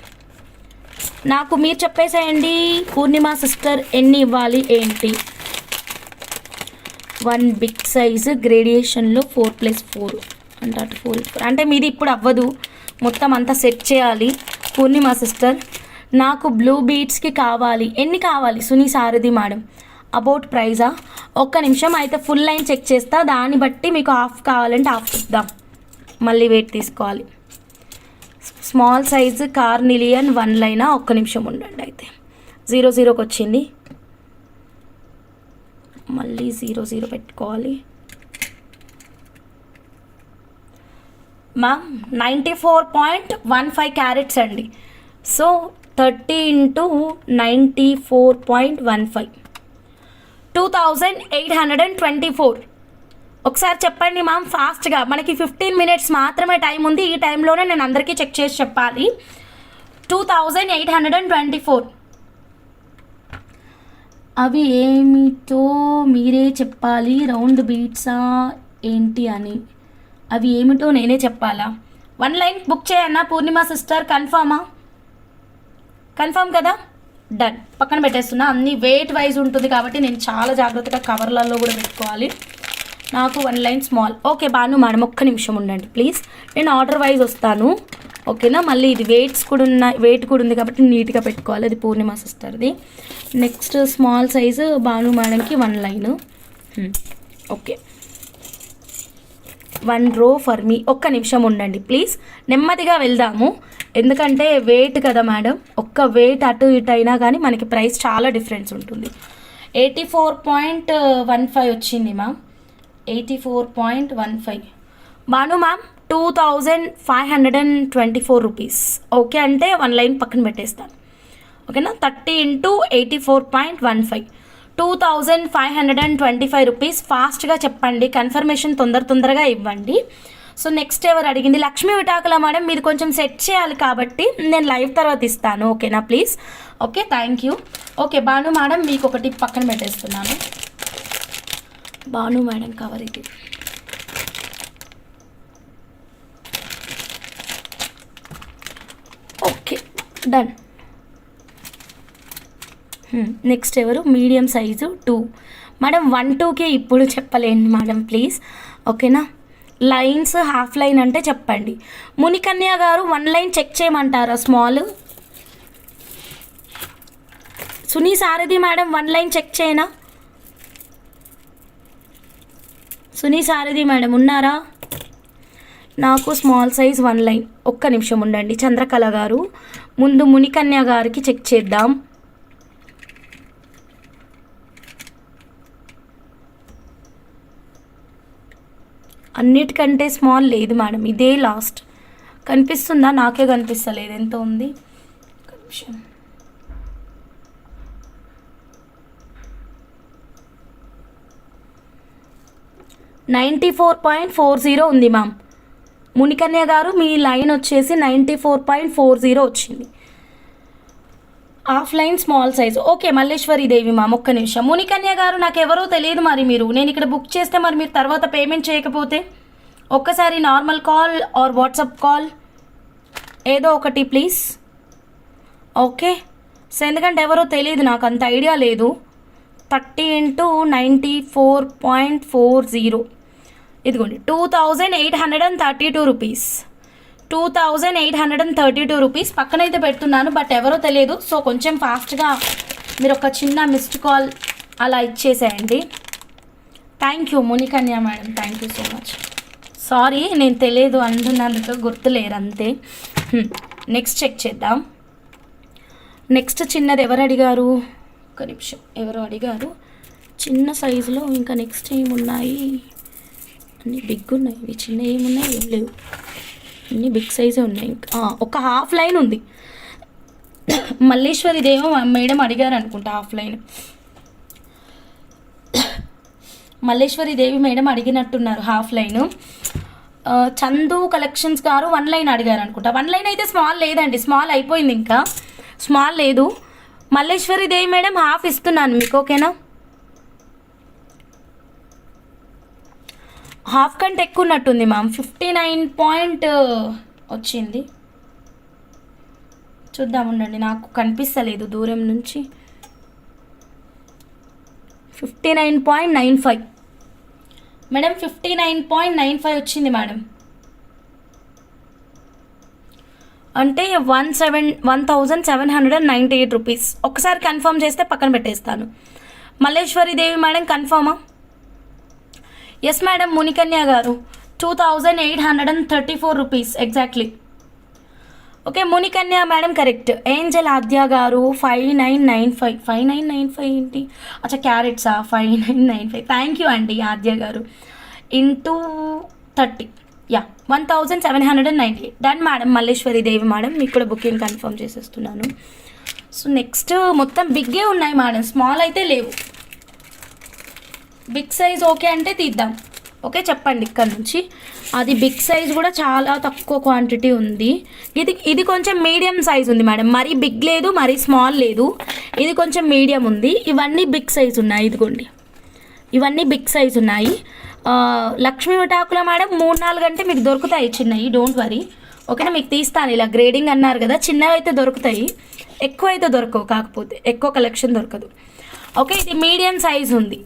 నాకు మీరు చెప్పేసేయండి. పూర్ణిమ సిస్టర్ ఎన్ని ఇవ్వాలి ఏంటి? 1 బిగ్ సైజు గ్రేడియేషన్లో 4+4 అంటే అటు 4 అంటే మీది ఇప్పుడు అవ్వదు, మొత్తం అంతా సెట్ చేయాలి. పూర్ణిమ సిస్టర్ నాకు బ్లూ బీట్స్కి కావాలి. ఎన్ని కావాలి? Suni Sarathi madam, about ప్రైజా? ఒక్క నిమిషం, అయితే ఫుల్ లైన్ చెక్ చేస్తా, దాన్ని బట్టి మీకు హాఫ్ కావాలంటే హాఫ్ ఇద్దాం. మళ్ళీ వెయిట్ తీసుకోవాలి. స్మాల్ సైజు కార్నిలియన్ 1 లైనా? ఒక్క నిమిషం ఉండండి. అయితే 0 0కి వచ్చింది, మళ్ళీ 0 0 పెట్టుకోవాలి. మ్యామ్ 94.15 క్యారెట్స్ అండి. సో 30 × 94.15 2824. ఒకసారి చెప్పండి మ్యామ్ ఫాస్ట్గా, మనకి 15 మినిట్స్ మాత్రమే టైం ఉంది. ఈ టైంలోనే నేను అందరికీ చెక్ చేసి చెప్పాలి. 2824. అవి ఏమిటో మీరే చెప్పాలి. రౌండ్ బీట్సా ఏంటి అని, అవి ఏమిటో నేనే చెప్పాలా? 1 లైన్ బుక్ చేయన్నా పూర్ణిమ సిస్టర్? కన్ఫామా? కన్ఫామ్ కదా? డన్, పక్కన పెట్టేస్తున్నా. అన్ని వెయిట్ వైజ్ ఉంటుంది కాబట్టి నేను చాలా జాగ్రత్తగా కవర్లలో కూడా పెట్టుకోవాలి. నాకు 1 line small. Okay Bhanu madam, ఒక్క నిమిషం ఉండండి ప్లీజ్, నేను ఆర్డర్ వైజ్ వస్తాను. ఓకేనా? మళ్ళీ ఇది వెయిట్ కూడా ఉంది కాబట్టి నీట్గా పెట్టుకోవాలి. అది పూర్ణిమ సిస్టర్ది. నెక్స్ట్ స్మాల్ సైజు భాను మేడంకి 1 లైన్. ఓకే, 1 రో ఫర్ మీ. ఒక్క నిమిషం ఉండండి ప్లీజ్, నెమ్మదిగా వెళ్దాము. ఎందుకంటే వెయిట్ కదా మేడం, ఒక్క వెయిట్ అటు ఇటు అయినా కానీ మనకి ప్రైస్ చాలా డిఫరెన్స్ ఉంటుంది. 84.15 వచ్చింది ma'am, 84.15. Bhanu ma'am 2524 rupees. Okay అంటే 1 లైన్ పక్కన పెట్టేస్తాను. ఓకేనా? 30 × 84.15 2525 రూపీస్. ఫాస్ట్గా చెప్పండి, కన్ఫర్మేషన్ తొందరగా ఇవ్వండి. సో నెక్స్ట్ ఎవరు అడిగింది? లక్ష్మీ విటాకుల మేడం, మీది కొంచెం సెట్ చేయాలి కాబట్టి నేను లైవ్ తర్వాత ఇస్తాను. ఓకేనా please? Okay, thank you. Okay Bhanu madam, మీకు ఒకటి పక్కన పెట్టేస్తున్నాను. భాను మేడం కవర్ ఇది. Okay, done. నెక్స్ట్ ఎవరు? Medium size 2 madam. 1 2కే ఇప్పుడు చెప్పలేండి మేడం ప్లీజ్. ఓకేనా? లైన్స్ హాఫ్ లైన్ అంటే చెప్పండి. మునికన్య గారు 1 లైన్ చెక్ చేయమంటారా small? Suni Sarathi madam 1 line check చేయనా? సునీ సారథి మేడం ఉన్నారా? నాకు స్మాల్ సైజ్ 1 లైన్. ఒక్క నిమిషం ఉండండి చంద్రకళ గారు, ముందు మునికన్య గారికి చెక్ చేద్దాం. అన్నిటికంటే స్మాల్ లేదు మేడం, ఇదే లాస్ట్. కనిపిస్తుందా? నాకే కనిపిస్తలేదు ఎంత ఉంది. ఒక్క నిమిషం. 94.40 ఉంది మ్యామ్. మునికన్య గారు మీ లైన్ వచ్చేసి 94.40 వచ్చింది. Half line small size. Okay Malleswari Devi ma'am, ఒక్క నిమిషం. మునికన్య గారు నాకు ఎవరో తెలియదు మరి, నేను ఇక్కడ బుక్ చేస్తే మరి మీరు తర్వాత పేమెంట్ చేయకపోతే ఒక్కసారి normal call or WhatsApp call ఏదో ఒకటి ప్లీజ్. ఓకే సో ఎందుకంటే ఎవరో తెలియదు, నాకు అంత ఐడియా లేదు. 30 × 94.40 ఇదిగోండి 2832 రూపీస్. 2832 రూపీస్ పక్కనైతే పెడుతున్నాను, బట్ ఎవరో తెలియదు. సో కొంచెం ఫాస్ట్గా మీరు ఒక చిన్న మిస్డ్ కాల్ అలా ఇచ్చేసేయండి. Thank you Munikanya madam, thank you so much. Sorry నేను తెలియదు అంటున్నందుకు, గుర్తులేరు అంతే. నెక్స్ట్ చెక్ చేద్దాం. నెక్స్ట్ చిన్నది ఎవరు అడిగారు? ఒక నిమిషం, ఎవరు అడిగారు చిన్న సైజులో? ఇంకా నెక్స్ట్ ఏమున్నాయి? అన్నీ బిగ్ ఉన్నాయి, ఇవి చిన్న ఏమున్నాయి ఏం లేవు, అన్నీ బిగ్ సైజే ఉన్నాయి. ఇంకా ఒక హాఫ్ లైన్ ఉంది. మల్లేశ్వరి దేవో మేడం అడిగారు అనుకుంటా half line. Malleswari Devi madam అడిగినట్టున్నారు హాఫ్ లైన్. చందు కలెక్షన్స్ గారు 1 లైన్ అడిగారు అనుకుంటా. 1 లైన్ అయితే స్మాల్ లేదండి, స్మాల్ అయిపోయింది, ఇంకా స్మాల్ లేదు. మల్లేశ్వరి దేవి మేడం హాఫ్ ఇస్తున్నాను మీకు, ఓకేనా? హాఫ్ కంటే ఎక్కువ ఉన్నట్టుంది మ్యామ్. 59 వచ్చింది. చూద్దాం ఉండండి, నాకు కనిపిస్తలేదు దూరం నుంచి. 59.95 మేడం, 59.95 వచ్చింది మేడం. అంటే 1798 రూపీస్. ఒకసారి కన్ఫర్మ్ చేస్తే పక్కన పెట్టేస్తాను. మల్లేశ్వరి దేవి మేడం కన్ఫర్మా? Yes madam. మునికన్య గారు 2834 rupees exactly. Okay Munikanya madam correct. Angel Aadya గారు 5995. 5995 ఏంటి? అచ్చా క్యారెట్సా? 5995. థ్యాంక్ యూ అండి ఆద్య గారు. Into 30 yeah 1798. Done madam. Malleswari Devi madam మీకు కూడా బుకింగ్ కన్ఫర్మ్ చేసేస్తున్నాను. సో నెక్స్ట్ మొత్తం బిగ్గే ఉన్నాయి మేడం, స్మాల్ అయితే లేవు. బిగ్ సైజ్ ఓకే అంటే తీద్దాం. ఓకే చెప్పండి ఇక్కడ నుంచి. అది బిగ్ సైజ్ కూడా చాలా తక్కువ క్వాంటిటీ ఉంది. ఇది కొంచెం మీడియం సైజ్ ఉంది మేడం, మరీ బిగ్ లేదు మరీ స్మాల్ లేదు, ఇది కొంచెం మీడియం ఉంది. ఇవన్నీ బిగ్ సైజ్ ఉన్నాయి, ఇదిగోండి ఇవన్నీ బిగ్ సైజ్ ఉన్నాయి. లక్ష్మీ విటాకుల మేడం 3-4 గంటే మీకు దొరుకుతాయి చిన్నవి, డోంట్ వరీ. ఓకేనా, మీకు తీస్తాను. ఇలా గ్రేడింగ్ అన్నారు కదా, చిన్నవి అయితే దొరుకుతాయి, ఎక్కువ అయితే దొరకవు, కాకపోతే ఎక్కువ కలెక్షన్ దొరకదు. ఓకే ఇది మీడియం సైజ్ ఉంది,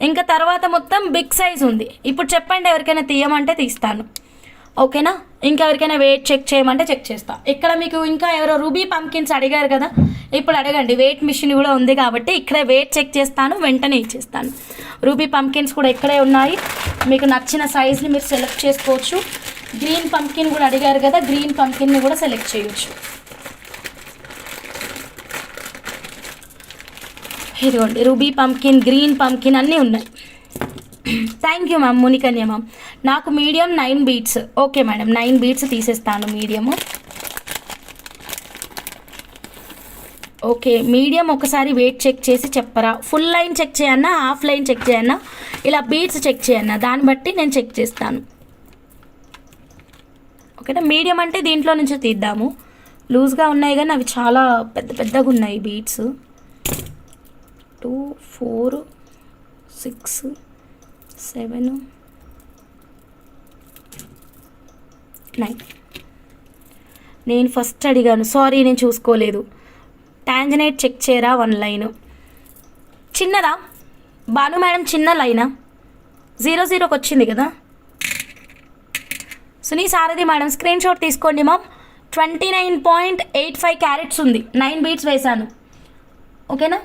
ఇంకా తర్వాత మొత్తం బిగ్ సైజ్ ఉంది. ఇప్పుడు చెప్పండి ఎవరికైనా తీయమంటే తీస్తాను, ఓకేనా? ఇంకా ఎవరికైనా వెయిట్ చెక్ చేయమంటే చెక్ చేస్తా. ఇక్కడ మీకు ఇంకా ఎవరో రూబీ పంకిన్స్ అడిగారు కదా, ఇప్పుడు అడగండి. వెయిట్ మిషన్ కూడా ఉంది కాబట్టి ఇక్కడే వెయిట్ చెక్ చేస్తాను, వెంటనే ఇచ్చేస్తాను. రూబీ పంకిన్స్ కూడా ఇక్కడే ఉన్నాయి, మీకు నచ్చిన సైజ్ని మీరు సెలెక్ట్ చేసుకోవచ్చు. గ్రీన్ పంకిన్ కూడా అడిగారు కదా, గ్రీన్ పంకిన్ని కూడా సెలెక్ట్ చేయొచ్చు. ఇదిగోండి రూబీ పంకిన్, గ్రీన్ పంకిన్ అన్నీ ఉన్నాయి. Thank you ma'am Munikanya ma'am. నాకు medium 9 beads. Okay madam 9 beads తీసేస్తాను మీడియము. ఓకే మీడియం ఒకసారి వెయిట్ చెక్ చేసి చెప్పరా? ఫుల్ లైన్ చెక్ చేయన్నా, హాఫ్ లైన్ చెక్ చేయన్నా, ఇలా బీట్స్ చెక్ చేయన్నా, దాన్ని బట్టి నేను చెక్ చేస్తాను. ఓకేనా, మీడియం అంటే దీంట్లో నుంచి తీద్దాము. లూజ్గా ఉన్నాయి కానీ అవి చాలా పెద్ద పెద్దగా ఉన్నాయి బీట్స్. 2 4 6 7 9. నేను ఫస్ట్ అడిగాను, సారీ నేను చూసుకోలేదు. టాంజనైట్ చెక్ చేయరా 1 లైన్. చిన్నదా భాను మేడం? చిన్న లైనా? 00కి వచ్చింది కదా. Suni Sarathi madam screen shot తీసుకోండి మ్యామ్. 29.85 క్యారెట్స్ ఉంది, 9 బీట్స్ వేసాను. ఓకేనా,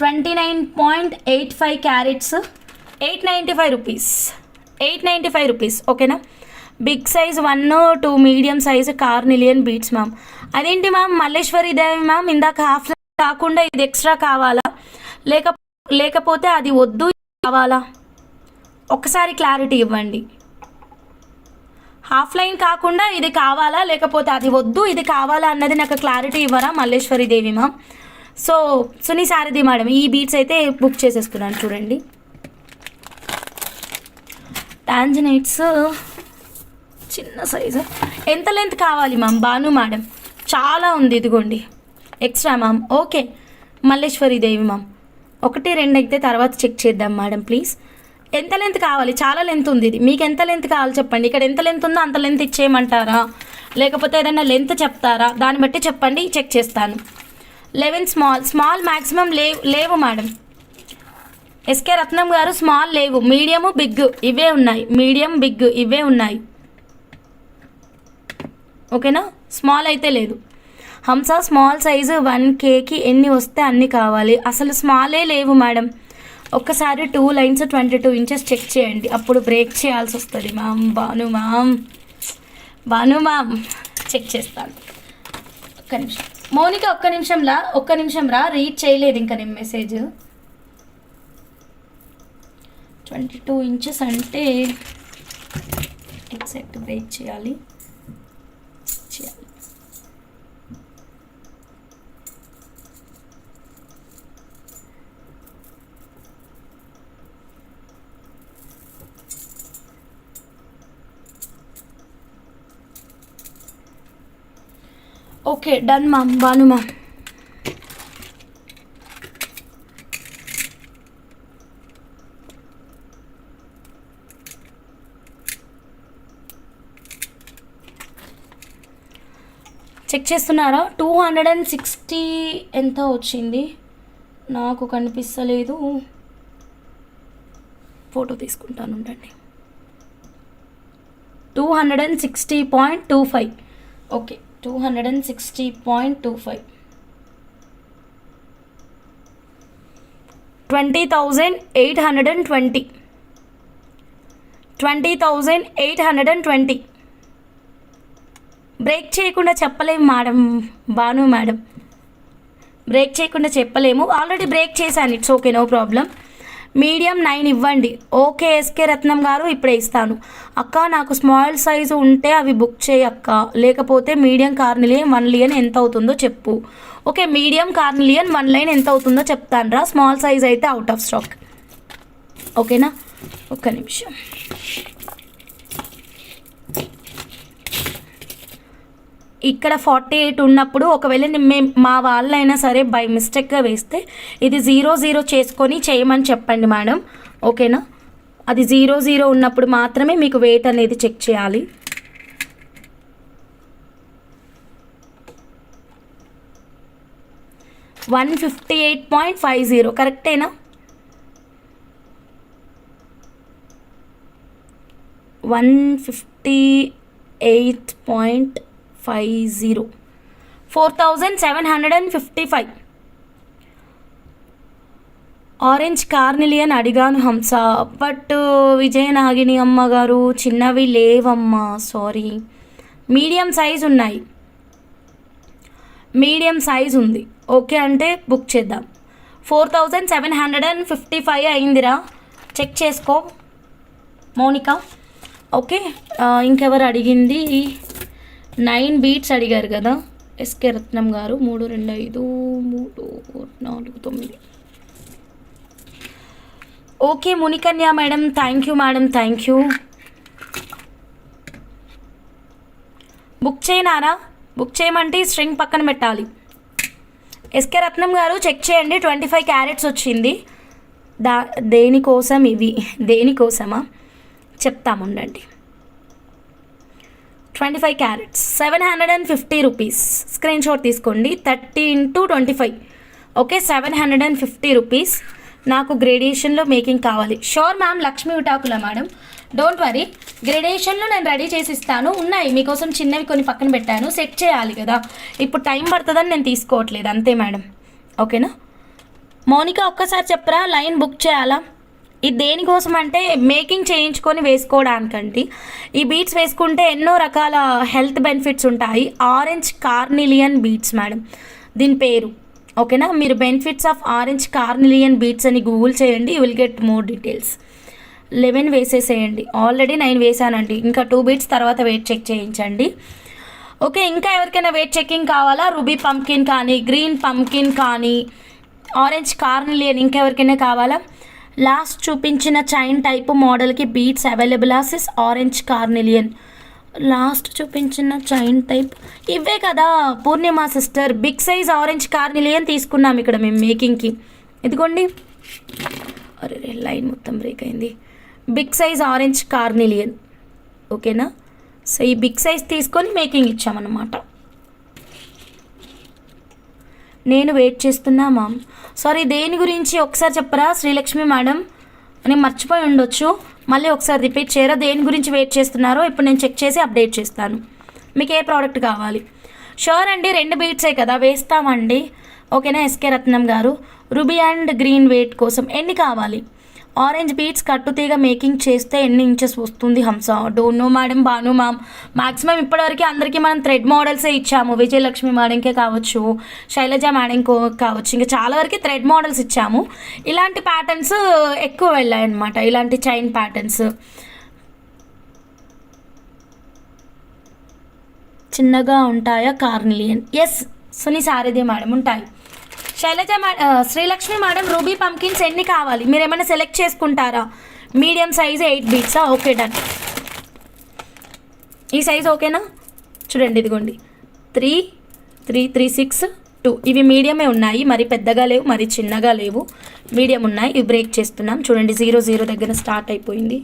29.85 క్యారెట్స్, 895 రూపీస్. 895 రూపీస్. ఓకేనా. Big size 1, 2 medium size carnelian beads ma'am. అదేంటి మ్యామ్ మల్లేశ్వరి దేవి మ్యామ్, ఇందాక హాఫ్ కాకుండా ఇది ఎక్స్ట్రా కావాలా, లేకపోతే అది వద్దు కావాలా? ఒక్కసారి క్లారిటీ ఇవ్వండి. హాఫ్ లైన్ కాకుండా ఇది కావాలా, లేకపోతే అది వద్దు ఇది కావాలా అన్నది నాకు క్లారిటీ ఇవ్వరా Malleswari Devi ma'am? So Suni Sarathi madam, ఈ బీట్స్ అయితే బుక్ చేసేస్తున్నాను. చూడండి, టాంజనైట్స్ చిన్న సైజు. ఎంత లెంత్ కావాలి మ్యామ్? భాను మేడం, చాలా ఉంది, ఇదిగోండి extra ma'am. Okay Malleswari Devi ma'am, 1, 2 అయితే తర్వాత చెక్ చేద్దాం మేడం ప్లీజ్. ఎంత లెంత్ కావాలి? చాలా లెంత్ ఉంది ఇది. మీకు ఎంత లెంత్ కావాలి చెప్పండి. ఇక్కడ ఎంత లెంత్ ఉందో అంత లెంత్ ఇచ్చేయమంటారా, లేకపోతే ఏదైనా లెంత్ చెప్తారా? దాన్ని బట్టి చెప్పండి, చెక్ చేస్తాను. 11 స్మాల్ మ్యాక్సిమం లేవు మేడం. ఎస్కే రత్నం గారు స్మాల్ లేవు, మీడియము బిగ్ ఇవే ఉన్నాయి, మీడియం బిగ్ ఇవే ఉన్నాయి. ఓకేనా, స్మాల్ అయితే లేదు. హంస స్మాల్ సైజు 1Kకి ఎన్ని వస్తే అన్ని కావాలి. అసలు స్మాలే లేవు మేడం. ఒక్కసారి 2 లైన్స్ 22 ఇంచెస్ చెక్ చేయండి, అప్పుడు బ్రేక్ చేయాల్సి వస్తుంది మ్యామ్. భాను మ్యామ్ చెక్ చేస్తాను. ఒక్క నిమిషం మౌనిక, ఒక్క నిమిషం రా, రీడ్ చేయలేదు ఇంకా నేను మెసేజ్. 22 ఇంచెస్ అంటే ఎగ్జాక్ట్ బ్రేక్ చేయాలి. Okay done ma'am. Bhanu ma'am, check చేస్తున్నారా? 260 ఎంత వచ్చింది నాకు కనిపిస్తలేదు, ఫోటో తీసుకుంటాను ఉండండి. 260.25. ఓకే 260.25. 20,820. 20,820. బ్రేక్ చేయకుండా చెప్పలేము మేడం. భాను మేడం, బ్రేక్ చేయకుండా చెప్పలేము, ఆల్రెడీ బ్రేక్ చేశాను. It's okay, no problem. Medium 9 ఇవ్వండి. ఓకే ఎస్కే రత్నం గారు, ఇప్పుడే ఇస్తాను. అక్క నాకు స్మాల్ సైజు ఉంటే అవి బుక్ చేయక్క, లేకపోతే మీడియం కార్నిలియన్ 1 లైన్ ఎంత అవుతుందో చెప్పు. ఓకే మీడియం కార్నిలియన్ 1 లైన్ ఎంత అవుతుందో చెప్తాను రా. స్మాల్ సైజ్ అయితే అవుట్ ఆఫ్ స్టాక్. ఓకేనా, ఒక్క నిమిషం. ఇక్కడ 48 ఉన్నప్పుడు ఒకవేళ మా వాళ్ళైనా సరే బై మిస్టేక్గా వేస్తే ఇది 00 చేసుకొని చేయమని చెప్పండి మేడం. ఓకేనా, అది 00 ఉన్నప్పుడు మాత్రమే మీకు వెయిట్ అనేది చెక్ చేయాలి. $158.50 కరెక్టేనా? 158.50. 4,755. ఆరెంజ్ కార్నిలియన్ అడిగాను హంస, బట్ విజయనాగిని అమ్మగారు చిన్నవి లేవమ్మా, సారీ. మీడియం సైజ్ ఉన్నాయి, మీడియం సైజ్ ఉంది. ఓకే అంటే బుక్ చేద్దాం. 4,755 అయిందిరా, చెక్ చేసుకో మౌనిక. ఓకే, ఇంకెవరు అడిగింది? 9 బీట్స్ అడిగారు కదా ఎస్కే రత్నం గారు. 3, 2, 5, 3, 4, 9. Okay Munikanya madam, thank you madam, thank you. Book చేయనారా? బుక్ చేయమంటే స్ట్రింగ్ పక్కన పెట్టాలి. ఎస్కే రత్నం గారు చెక్ చేయండి, 25 క్యారెట్స్ వచ్చింది. దేనికోసం ఇవి, దేనికోసమా చెప్తాముండండి. 25 క్యారెట్స్ 750 రూపీస్. స్క్రీన్ షాట్ తీసుకోండి. 30 × 25. Okay 750 rupees. నాకు గ్రేడియేషన్లో మేకింగ్ కావాలి. Sure ma'am, Lakshmi Vitakula madam, don't worry. గ్రేడియేషన్లో నేను రెడీ చేసి ఇస్తాను. ఉన్నాయి మీకోసం చిన్నవి కొన్ని పక్కన పెట్టాను, సెట్ చేయాలి కదా, ఇప్పుడు టైం పడుతుందని నేను తీసుకోవట్లేదు అంతే మేడం. ఓకేనా మౌనిక, ఒక్కసారి చెప్పరా లైన్ బుక్ చేయాలా? ఇది దేనికోసం అంటే మేకింగ్ చేయించుకొని వేసుకోవడానికండి. ఈ బీడ్స్ వేసుకుంటే ఎన్నో రకాల హెల్త్ బెనిఫిట్స్ ఉంటాయి. ఆరెంజ్ కార్నిలియన్ బీడ్స్ మేడం దీని పేరు, ఓకేనా. మీరు బెనిఫిట్స్ ఆఫ్ ఆరెంజ్ కార్నిలియన్ బీడ్స్ అని గూగుల్ చేయండి, you will get more details. 11 వేసేసేయండి, ఆల్రెడీ 9 వేసానండి, ఇంకా 2 బీడ్స్ తర్వాత వెయిట్ చెక్ చేయించండి. ఓకే, ఇంకా ఎవరికైనా వెయిట్ చెకింగ్ కావాలా? రూబీ పంకిన్ కానీ, గ్రీన్ పంకిన్ కానీ, ఆరెంజ్ కార్నిలియన్ ఇంకెవరికైనా కావాలా? లాస్ట్ చూపించిన చైన్ టైప్ మోడల్కి బీడ్స్ అవైలబుల్ ఆసిస్ ఆరెంజ్ కార్నిలియన్. లాస్ట్ చూపించిన చైన్ టైప్ ఇవే కదా Purnima sister. Big size orange carnelian తీసుకున్నాం ఇక్కడ మేము మేకింగ్కి. ఇదిగోండి, అరే లైన్ మొత్తం బ్రేక్ అయింది. బిగ్ సైజ్ ఆరెంజ్ కార్నిలియన్, ఓకేనా. సో ఈ బిగ్ సైజ్ తీసుకొని మేకింగ్ ఇచ్చామన్నమాట. నేను వెయిట్ చేస్తున్నా మామ్. సారీ, దేని గురించి ఒకసారి చెప్పరా శ్రీలక్ష్మి మేడం? నేను మర్చిపోయి ఉండొచ్చు, మళ్ళీ ఒకసారి రిపీట్ చేయరా? దేని గురించి వెయిట్ చేస్తున్నారో ఇప్పుడు నేను చెక్ చేసి అప్డేట్ చేస్తాను. మీకు ఏ ప్రోడక్ట్ కావాలి? షూర్ అండి, 2 బీట్సే కదా వేస్తామండి, ఓకేనా. ఎస్కే రత్నం గారు, రూబీ అండ్ గ్రీన్ వెయిట్ కోసం ఎన్ని కావాలి? ఆరెంజ్ బీట్స్ కట్టుతీగ మేకింగ్ చేస్తే ఎన్ని ఇంచెస్ వస్తుంది Hamsa? Don't know madam, Bhanu ma'am. Maximum ఇప్పటివరకు అందరికీ మనం థ్రెడ్ మోడల్సే ఇచ్చాము. విజయలక్ష్మి మేడంకే కావచ్చు, శైలజ మేడం కావచ్చు, ఇంకా చాలా వరకు థ్రెడ్ మోడల్స్ ఇచ్చాము. ఇలాంటి ప్యాటర్న్స్ ఎక్కువ వెళ్ళాయి అన్నమాట, ఇలాంటి చైన్ ప్యాటర్న్స్. చిన్నగా ఉంటాయా carnelian? Yes Suni Sarathi madam ఉంటాయి. Sailaja Srilakshmi madam, ruby pumpkins ఎన్ని కావాలి? మీరు ఏమైనా సెలెక్ట్ చేసుకుంటారా? మీడియం సైజ్ 8 బీట్సా? Okay done. ఈ సైజ్ ఓకేనా? చూడండి, ఇదిగోండి 3, 3, 3, 6, 2 ఇవి మీడియమే ఉన్నాయి, మరి పెద్దగా లేవు, మరి చిన్నగా లేవు, మీడియం ఉన్నాయి. ఇవి బ్రేక్ చేస్తున్నాం. చూడండి 0, 0 దగ్గర స్టార్ట్ అయిపోయింది.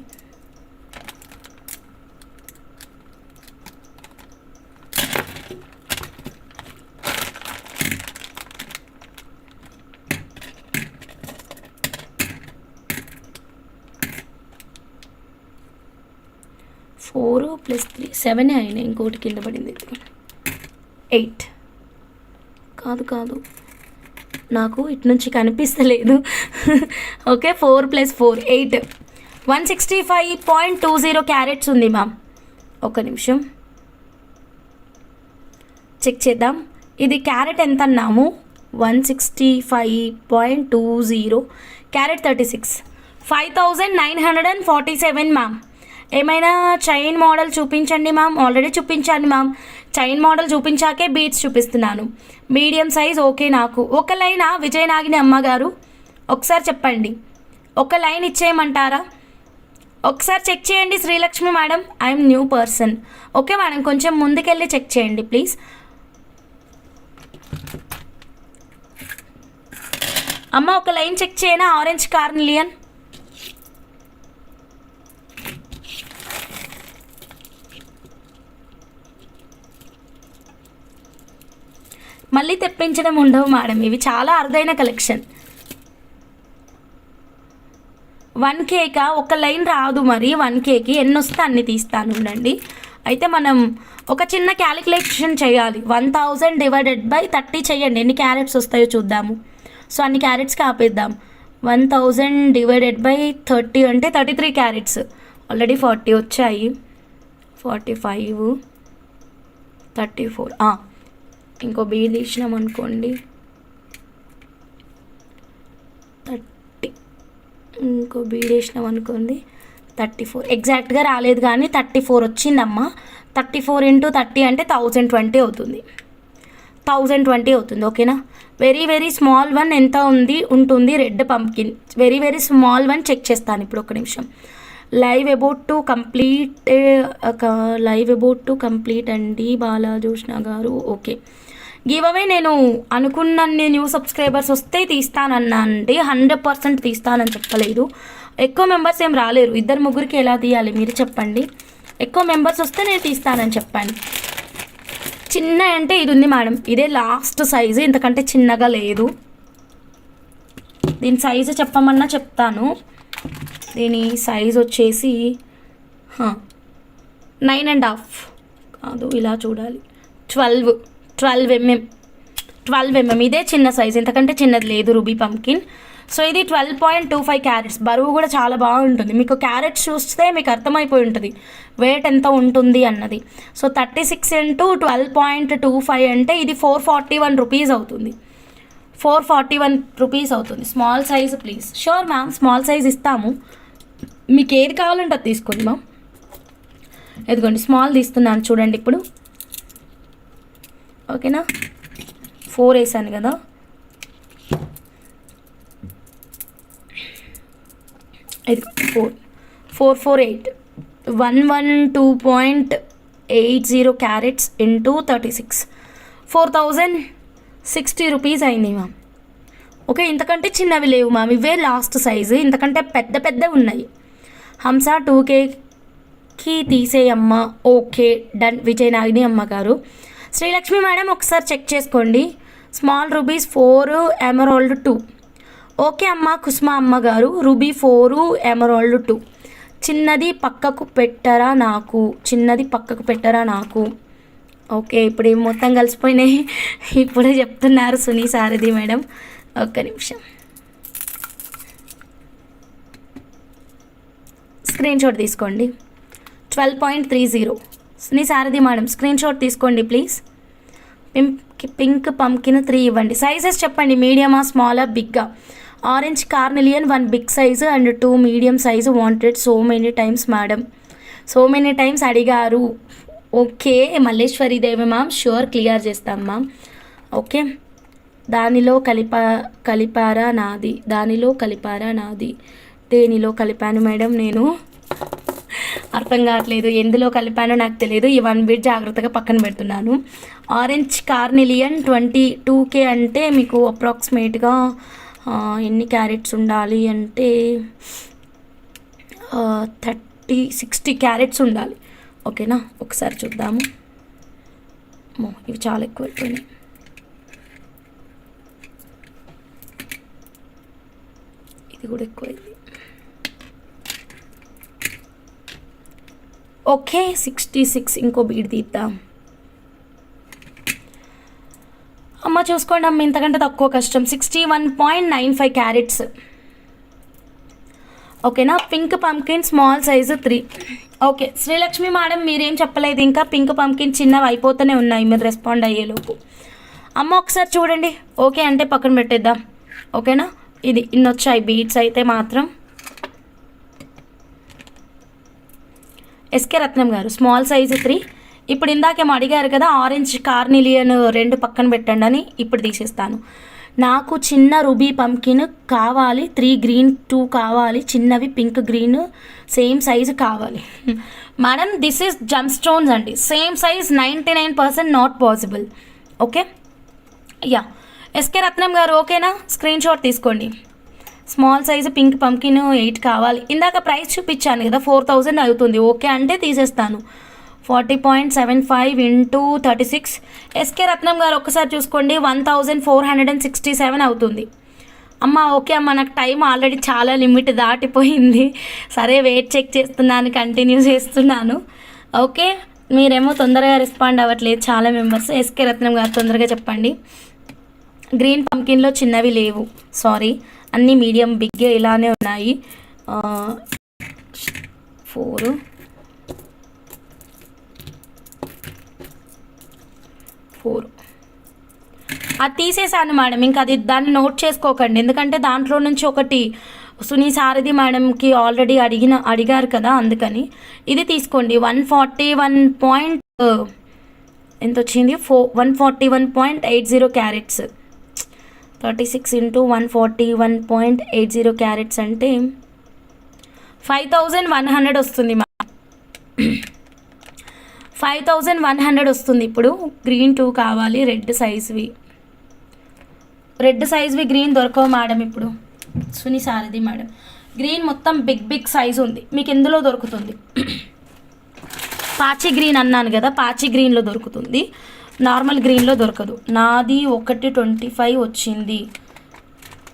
ఫోర్ ప్లస్ 3 7 అయినాయి, ఇంకోటి కింద పడింది. 8 కాదు, నాకు ఇటు నుంచి కనిపిస్తలేదు. ఓకే, 4 + 4 8 165.20 క్యారెట్స్ ఉంది మ్యామ్. ఒక నిమిషం చెక్ చేద్దాం. ఇది క్యారెట్ ఎంత అన్నాము? 165.20 క్యారెట్ 36 5947 మ్యామ్. ఏమైనా చైన్ మోడల్ చూపించండి మ్యామ్. ఆల్రెడీ చూపించాను మ్యామ్, చైన్ మోడల్ చూపించాకే బీట్స్ చూపిస్తున్నాను. మీడియం సైజ్ ఓకే నాకు. ఒక లైనా విజయనాగిని అమ్మగారు ఒకసారి చెప్పండి, ఒక లైన్ ఇచ్చేయమంటారా? ఒకసారి చెక్ చేయండి Srilakshmi madam. I'm new person. Okay madam, కొంచెం ముందుకెళ్ళి చెక్ చేయండి ప్లీజ్. అమ్మ ఒక లైన్ చెక్ చేయనా? ఆరెంజ్ కార్నిలియన్ మళ్ళీ తెప్పించడం ఉండవు మేడం, ఇవి చాలా అరుదైన కలెక్షన్. 1Kకా? ఒక లైన్ రాదు, మరి 1Kకి ఎన్ని వస్తే అన్ని తీస్తాను ఉండండి. అయితే మనం ఒక చిన్న క్యాలిక్యులేషన్ చేయాలి. 1000 డివైడెడ్ బై 30 చేయండి, ఎన్ని క్యారెట్స్ వస్తాయో చూద్దాము. సో అన్ని క్యారెట్స్కి ఆపేద్దాం. 1000 డివైడెడ్ బై 30 అంటే 33 క్యారెట్స్. ఆల్రెడీ 40 వచ్చాయి, 45, 34. ఇంకో బీడ్ తీసినాం అనుకోండి 30, ఇంకో బీడ్ వేసినాం అనుకోండి 34. ఎగ్జాక్ట్గా రాలేదు కానీ 34 వచ్చిందమ్మా. 34 × 30 అంటే 1020 అవుతుంది. 1020 అవుతుంది, ఓకేనా. వెరీ స్మాల్ వన్ ఎంత ఉంటుంది red pumpkin. Very small one check చేస్తాను ఇప్పుడు, ఒక నిమిషం. లైవ్ అబౌట్ టు కంప్లీట్ అండి బాలజోష్ణ గారు. ఓకే, గివ్ అవే నేను అనుకున్నన్ని న్యూ సబ్స్క్రైబర్స్ వస్తే తీస్తానన్నా అండి. 100% తీస్తానని చెప్పలేదు. ఎక్కువ మెంబర్స్ ఏం రాలేరు, 2-3కి ఎలా తీయాలి మీరు చెప్పండి. ఎక్కువ మెంబర్స్ వస్తే నేను తీస్తానని చెప్పాను. చిన్న అంటే ఇది ఉంది మేడం, ఇదే లాస్ట్ సైజు, ఇంతకంటే చిన్నగా లేదు. దీని సైజు చెప్పమన్నా చెప్తాను. దీని సైజ్ వచ్చేసి 9.5 కాదు, ఇలా చూడాలి, 12 mm. ఇదే చిన్న సైజ్, ఇంతకంటే చిన్నది లేదు రూబీ పంకిన్. సో ఇది 12.25 క్యారెట్స్, బరువు కూడా చాలా బాగుంటుంది. మీకు క్యారెట్స్ చూస్తే మీకు అర్థమైపోయి ఉంటుంది వెయిట్ ఎంత ఉంటుంది అన్నది. సో 36 ఇంటూ 12.25 అంటే ఇది 441 రూపీస్ అవుతుంది. 441 రూపీస్ అవుతుంది. Small size please. Sure ma'am, small size ఇస్తాము. మీకు ఏది కావాలంటే అది తీసుకోండి మ్యామ్. ఎదుగోండి స్మాల్ తీస్తున్నాను చూడండి ఇప్పుడు. ఓకేనా, 4 వేసాను కదా. ఇది 448 112.80 క్యారెట్స్ ఇంటూ 36 4060 రూపీస్ అయింది మ్యామ్. ఓకే, ఇంతకంటే చిన్నవి లేవు మ్యామ్, ఇవే లాస్ట్ సైజు. ఇంతకంటే పెద్ద పెద్దవి ఉన్నాయి. హంస 2Kకి తీసేయమ్మా. Okay done. విజయనాగిని అమ్మ గారు. శ్రీలక్ష్మి మేడం ఒకసారి చెక్ చేసుకోండి. Small rubies 4, emerald 2. ఓకే అమ్మ కుస్మా అమ్మ గారు. Ruby 4, emerald 2. చిన్నది పక్కకు పెట్టరా నాకు, చిన్నది పక్కకు పెట్టరా నాకు. ఓకే, ఇప్పుడు మొత్తం కలిసిపోయినాయి. ఇప్పుడే చెప్తున్నారు సునీ సారథి మేడం. ఒక్క నిమిషం, స్క్రీన్ షాట్ తీసుకోండి. 12.30 Suni Sarathi madam, screen shot తీసుకోండి ప్లీజ్. పింక్ పంకిన్ 3 ఇవ్వండి. సైజెస్ చెప్పండి, మీడియమా, స్మాలా, బిగ్గా. Orange carnelian 1 big size and 2 medium size wanted. So many times madam, so many times అడిగారు. Okay Malleswari Devi ma'am, sure clear చేస్తాం మ్యామ్. ఓకే, దానిలో కలిపారా నాది, దానిలో కలిపారా నాది. దేనిలో కలిపాను మేడం నేను, అర్థం కావట్లేదు. ఎందులో కలిపానో నాకు తెలియదు. ఈ 1 బిట్ జాగ్రత్తగా పక్కన పెడుతున్నాను. ఆరెంజ్ కార్నెలియన్ 22K అంటే మీకు అప్రాక్సిమేట్గా ఎన్ని క్యారెట్స్ ఉండాలి అంటే 60 క్యారెట్స్ ఉండాలి. ఓకేనా, ఒకసారి చూద్దాము. ఇవి చాలా ఎక్కువ అయిపోయినాయి. ఇది కూడా ఎక్కువైంది. ఓకే 66. ఇంకో బీడ్ తీద్దాం. అమ్మ చూసుకోండి అమ్మ, ఇంతకంటే తక్కువ కష్టం. 61.95 క్యారెట్స్. ఓకేనా. Pink pumpkin small size 3. Okay Srilakshmi madam మీరేం చెప్పలేదు ఇంకా. పింక్ పంకిన్ చిన్నవి అయిపోతూనే ఉన్నాయి మీరు రెస్పాండ్ అయ్యేలోపు. అమ్మ ఒకసారి చూడండి. ఓకే అంటే పక్కన పెట్టేద్దాం. ఓకేనా, ఇది ఇన్ని వచ్చాయి బీడ్స్ అయితే మాత్రం. ఎస్కే రత్నం గారు స్మాల్ సైజు 3. ఇప్పుడు ఇందాకేమో అడిగారు కదా ఆరెంజ్ కార్నిలియన్ 2 పక్కన పెట్టండి అని, ఇప్పుడు తీసేస్తాను. నాకు చిన్న రూబీ పంకిన్ కావాలి, 3 గ్రీన్ 2 కావాలి, చిన్నవి పింక్ గ్రీన్ సేమ్ సైజు కావాలి. Madam this is gem stones అండి, same size 99% not possible. Okay ya S K Ratnam గారు ఓకేనా, స్క్రీన్ షాట్ తీసుకోండి. స్మాల్ సైజు పింక్ పంకిన్ 8 కావాలి. ఇందాక ప్రైస్ చూపించాను కదా 4000 అవుతుంది. ఓకే అంటే తీసేస్తాను. 40.75 ఇంటూ 36. ఎస్కే రత్నం గారు ఒక్కసారి చూసుకోండి 1467 అవుతుంది. అమ్మ ఓకే అమ్మ, నాకు టైం ఆల్రెడీ చాలా లిమిట్ దాటిపోయింది. సరే వెయిట్ చెక్ చేస్తున్నాను, కంటిన్యూ చేస్తున్నాను. ఓకే మీరేమో తొందరగా రెస్పాండ్ అవ్వట్లేదు చాలా మెంబర్స్. ఎస్కే రత్నం గారు తొందరగా చెప్పండి. గ్రీన్ పంకిన్లో చిన్నవి లేవు, సారీ, అన్నీ మీడియం బిగ్ ఇలానే ఉన్నాయి. 4 అది తీసేసాను మేడం. ఇంకా అది దాన్ని నోట్ చేసుకోకండి, ఎందుకంటే దాంట్లో నుంచి ఒకటి సునీ సారథి మేడంకి ఆల్రెడీ అడిగారు కదా, అందుకని ఇది తీసుకోండి. 141 ఎంత వచ్చింది, 141.80 క్యారెట్స్. 36 ఇంటూ 141.80 క్యారెట్స్ అంటే 5100 వస్తుంది మా 5100 వస్తుంది. ఇప్పుడు గ్రీన్ 2 కావాలి, రెడ్ సైజ్వి గ్రీన్ దొరకవు మేడం ఇప్పుడు. సునీ సారథి మేడం గ్రీన్ మొత్తం బిగ్ సైజ్ ఉంది, మీకు ఎందులో దొరుకుతుంది? పాచి గ్రీన్ అన్నాను కదా, పాచి గ్రీన్లో దొరుకుతుంది, నార్మల్ గ్రీన్లో దొరకదు. నాది 125 వచ్చింది.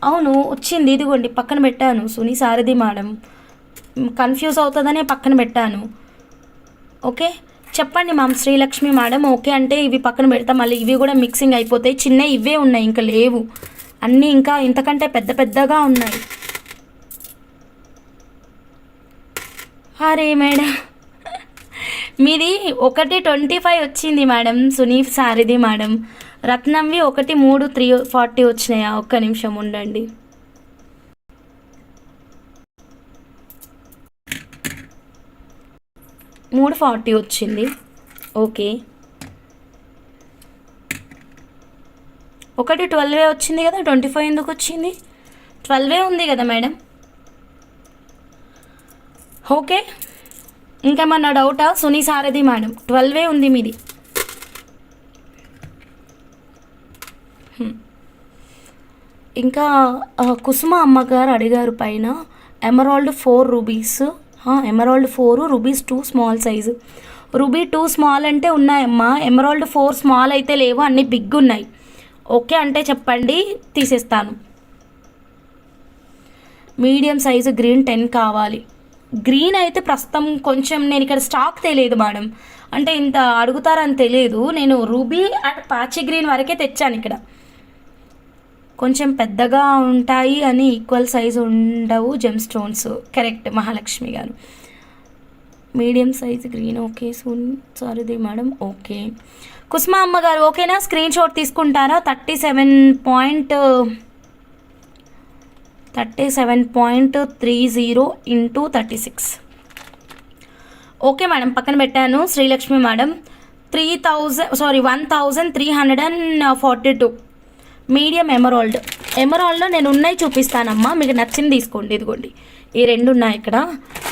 అవును వచ్చింది, ఇదిగోండి పక్కన పెట్టాను. సునీ సారథి మేడం కన్ఫ్యూజ్ అవుతుందనే పక్కన పెట్టాను. ఓకే చెప్పండి మ్యామ్. శ్రీలక్ష్మి మేడం ఓకే అంటే ఇవి పక్కన పెడతా, మళ్ళీ ఇవి కూడా మిక్సింగ్ అయిపోతాయి. చిన్న ఇవే ఉన్నాయి ఇంకా లేవు. అన్నీ ఇంకా ఇంతకంటే పెద్ద పెద్దగా ఉన్నాయి. అరే మేడం మీది 125 వచ్చింది మేడం. సునీఫ్ సారీది మేడం. రత్నంవి 1 3 340 వచ్చినాయా? ఒక్క నిమిషం ఉండండి. $340 వచ్చింది. ఓకే, ఒకటి 12 వచ్చింది కదా, 25 ఎందుకు వచ్చింది? 12 ఉంది కదా మేడం. ఓకే, ఇంకేమన్నా డౌటా? సునీ సారథి మేడం 12 ఉంది మీది. ఇంకా కుసుమ అమ్మగారు అడిగారు పైన emerald 4 rubies. Emerald 4 rubies 2 small size. Ruby 2 small అంటే ఉన్నాయమ్మా, ఎమరాల్డ్ 4 స్మాల్ అయితే లేవు, అన్నీ బిగ్ ఉన్నాయి. ఓకే అంటే చెప్పండి, తీసేస్తాను. మీడియం సైజు గ్రీన్ 10 కావాలి. గ్రీన్ అయితే ప్రస్తుతం కొంచెం నేను ఇక్కడ స్టాక్ తెలియదు మేడం, అంటే ఇంత అడుగుతారని తెలియదు. నేను రూబీ అండ్ పాచి గ్రీన్ వరకే తెచ్చాను. ఇక్కడ కొంచెం పెద్దగా ఉంటాయి అని ఈక్వల్ సైజు ఉండవు జెమ్ స్టోన్స్. కరెక్ట్ మహాలక్ష్మి గారు. Medium size green okay. సారీది మేడం. ఓకే, కుస్మా అమ్మగారు ఓకేనా? స్క్రీన్ షాట్ తీసుకుంటారా? 37.30 ఇంటూ 36. ఓకే మేడం, పక్కన పెట్టాను. Srilakshmi madam 1342 medium emerald. ఎమరాల్డ్లో నేను ఉన్నాయి చూపిస్తానమ్మా, మీకు నచ్చింది తీసుకోండి. ఇదిగోండి ఈ 2 ఉన్నాయి ఇక్కడ.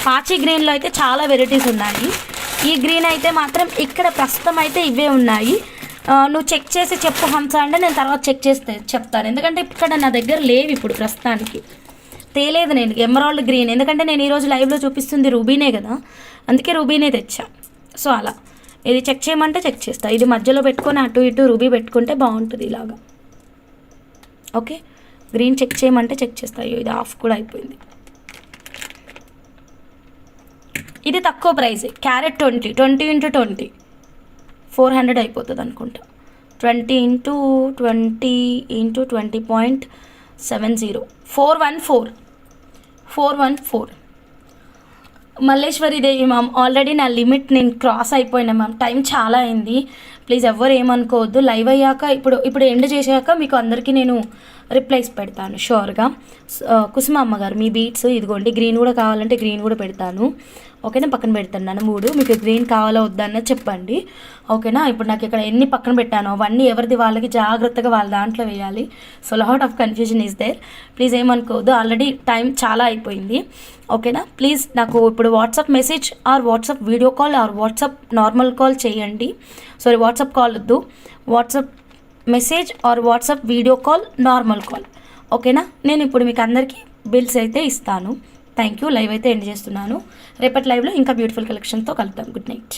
పాచి గ్రీన్లో అయితే చాలా వెరైటీస్ ఉన్నాయి. ఈ గ్రీన్ అయితే మాత్రం ఇక్కడ ప్రస్తుతం అయితే ఇవే ఉన్నాయి. నువ్వు చెక్ చేసి చెప్పు హంస అంటే నేను తర్వాత చెక్ చేస్తే చెప్తాను, ఎందుకంటే ఇక్కడ నా దగ్గర లేవు ఇప్పుడు ప్రస్తుతానికి. తేలేదు నేను ఎమరాల్డ్ గ్రీన్, ఎందుకంటే నేను ఈరోజు లైవ్లో చూపిస్తుంది రూబీనే కదా, అందుకే రూబీనే తెచ్చా. సో అలా ఇది చెక్ చేయమంటే చెక్ చేస్తా. ఇది మధ్యలో పెట్టుకొని అటు ఇటు రూబీ పెట్టుకుంటే బాగుంటుంది ఇలాగా. ఓకే, గ్రీన్ చెక్ చేయమంటే చెక్ చేస్తా. ఇది ఆఫ్ కూడా అయిపోయింది. ఇది తక్కువ ప్రైస్, క్యారెట్ 20 × 20 400 అయిపోతుంది అనుకుంటా. 20 × 20 × 20.70 414. మల్లేశ్వరి దేవి మ్యామ్ ఆల్రెడీ నా లిమిట్ నేను క్రాస్ అయిపోయినా మ్యామ్, టైం చాలా అయింది. ప్లీజ్ ఎవ్వరు ఏమనుకోవద్దు. లైవ్ అయ్యాక ఇప్పుడు ఎండ్ చేసాక మీకు అందరికీ నేను రిప్లైస్ పెడతాను షూర్గా. కుసుమ అమ్మగారు మీ బీట్స్ ఇదిగోండి, గ్రీన్ కూడా కావాలంటే గ్రీన్ కూడా పెడతాను. ఓకేనా, పక్కన పెడతాను 3. మీకు గ్రీన్ కావాలో వద్దన్నది చెప్పండి. ఓకేనా, ఇప్పుడు నాకు ఇక్కడ ఎన్ని పక్కన పెట్టానో అవన్నీ ఎవరిది వాళ్ళకి జాగ్రత్తగా వాళ్ళ దాంట్లో వేయాలి. So lot of confusion is there. Please ఏమనుకోవద్దు, ఆల్రెడీ టైం చాలా అయిపోయింది. ఓకేనా, ప్లీజ్ నాకు ఇప్పుడు WhatsApp message or WhatsApp video call or WhatsApp normal call చేయండి. సారీ, వాట్సాప్ కాల్ వద్దు, WhatsApp message or WhatsApp video call normal call. Okay, నేను ఇప్పుడు మీకు అందరికీ బిల్స్ అయితే ఇస్తాను. Thank you. లైవ్ అయితే ఎండ్ చేస్తున్నాను. రేపటి లైవ్లో ఇంకా బ్యూటిఫుల్ కలెక్షన్తో కలుద్దాం. Good night.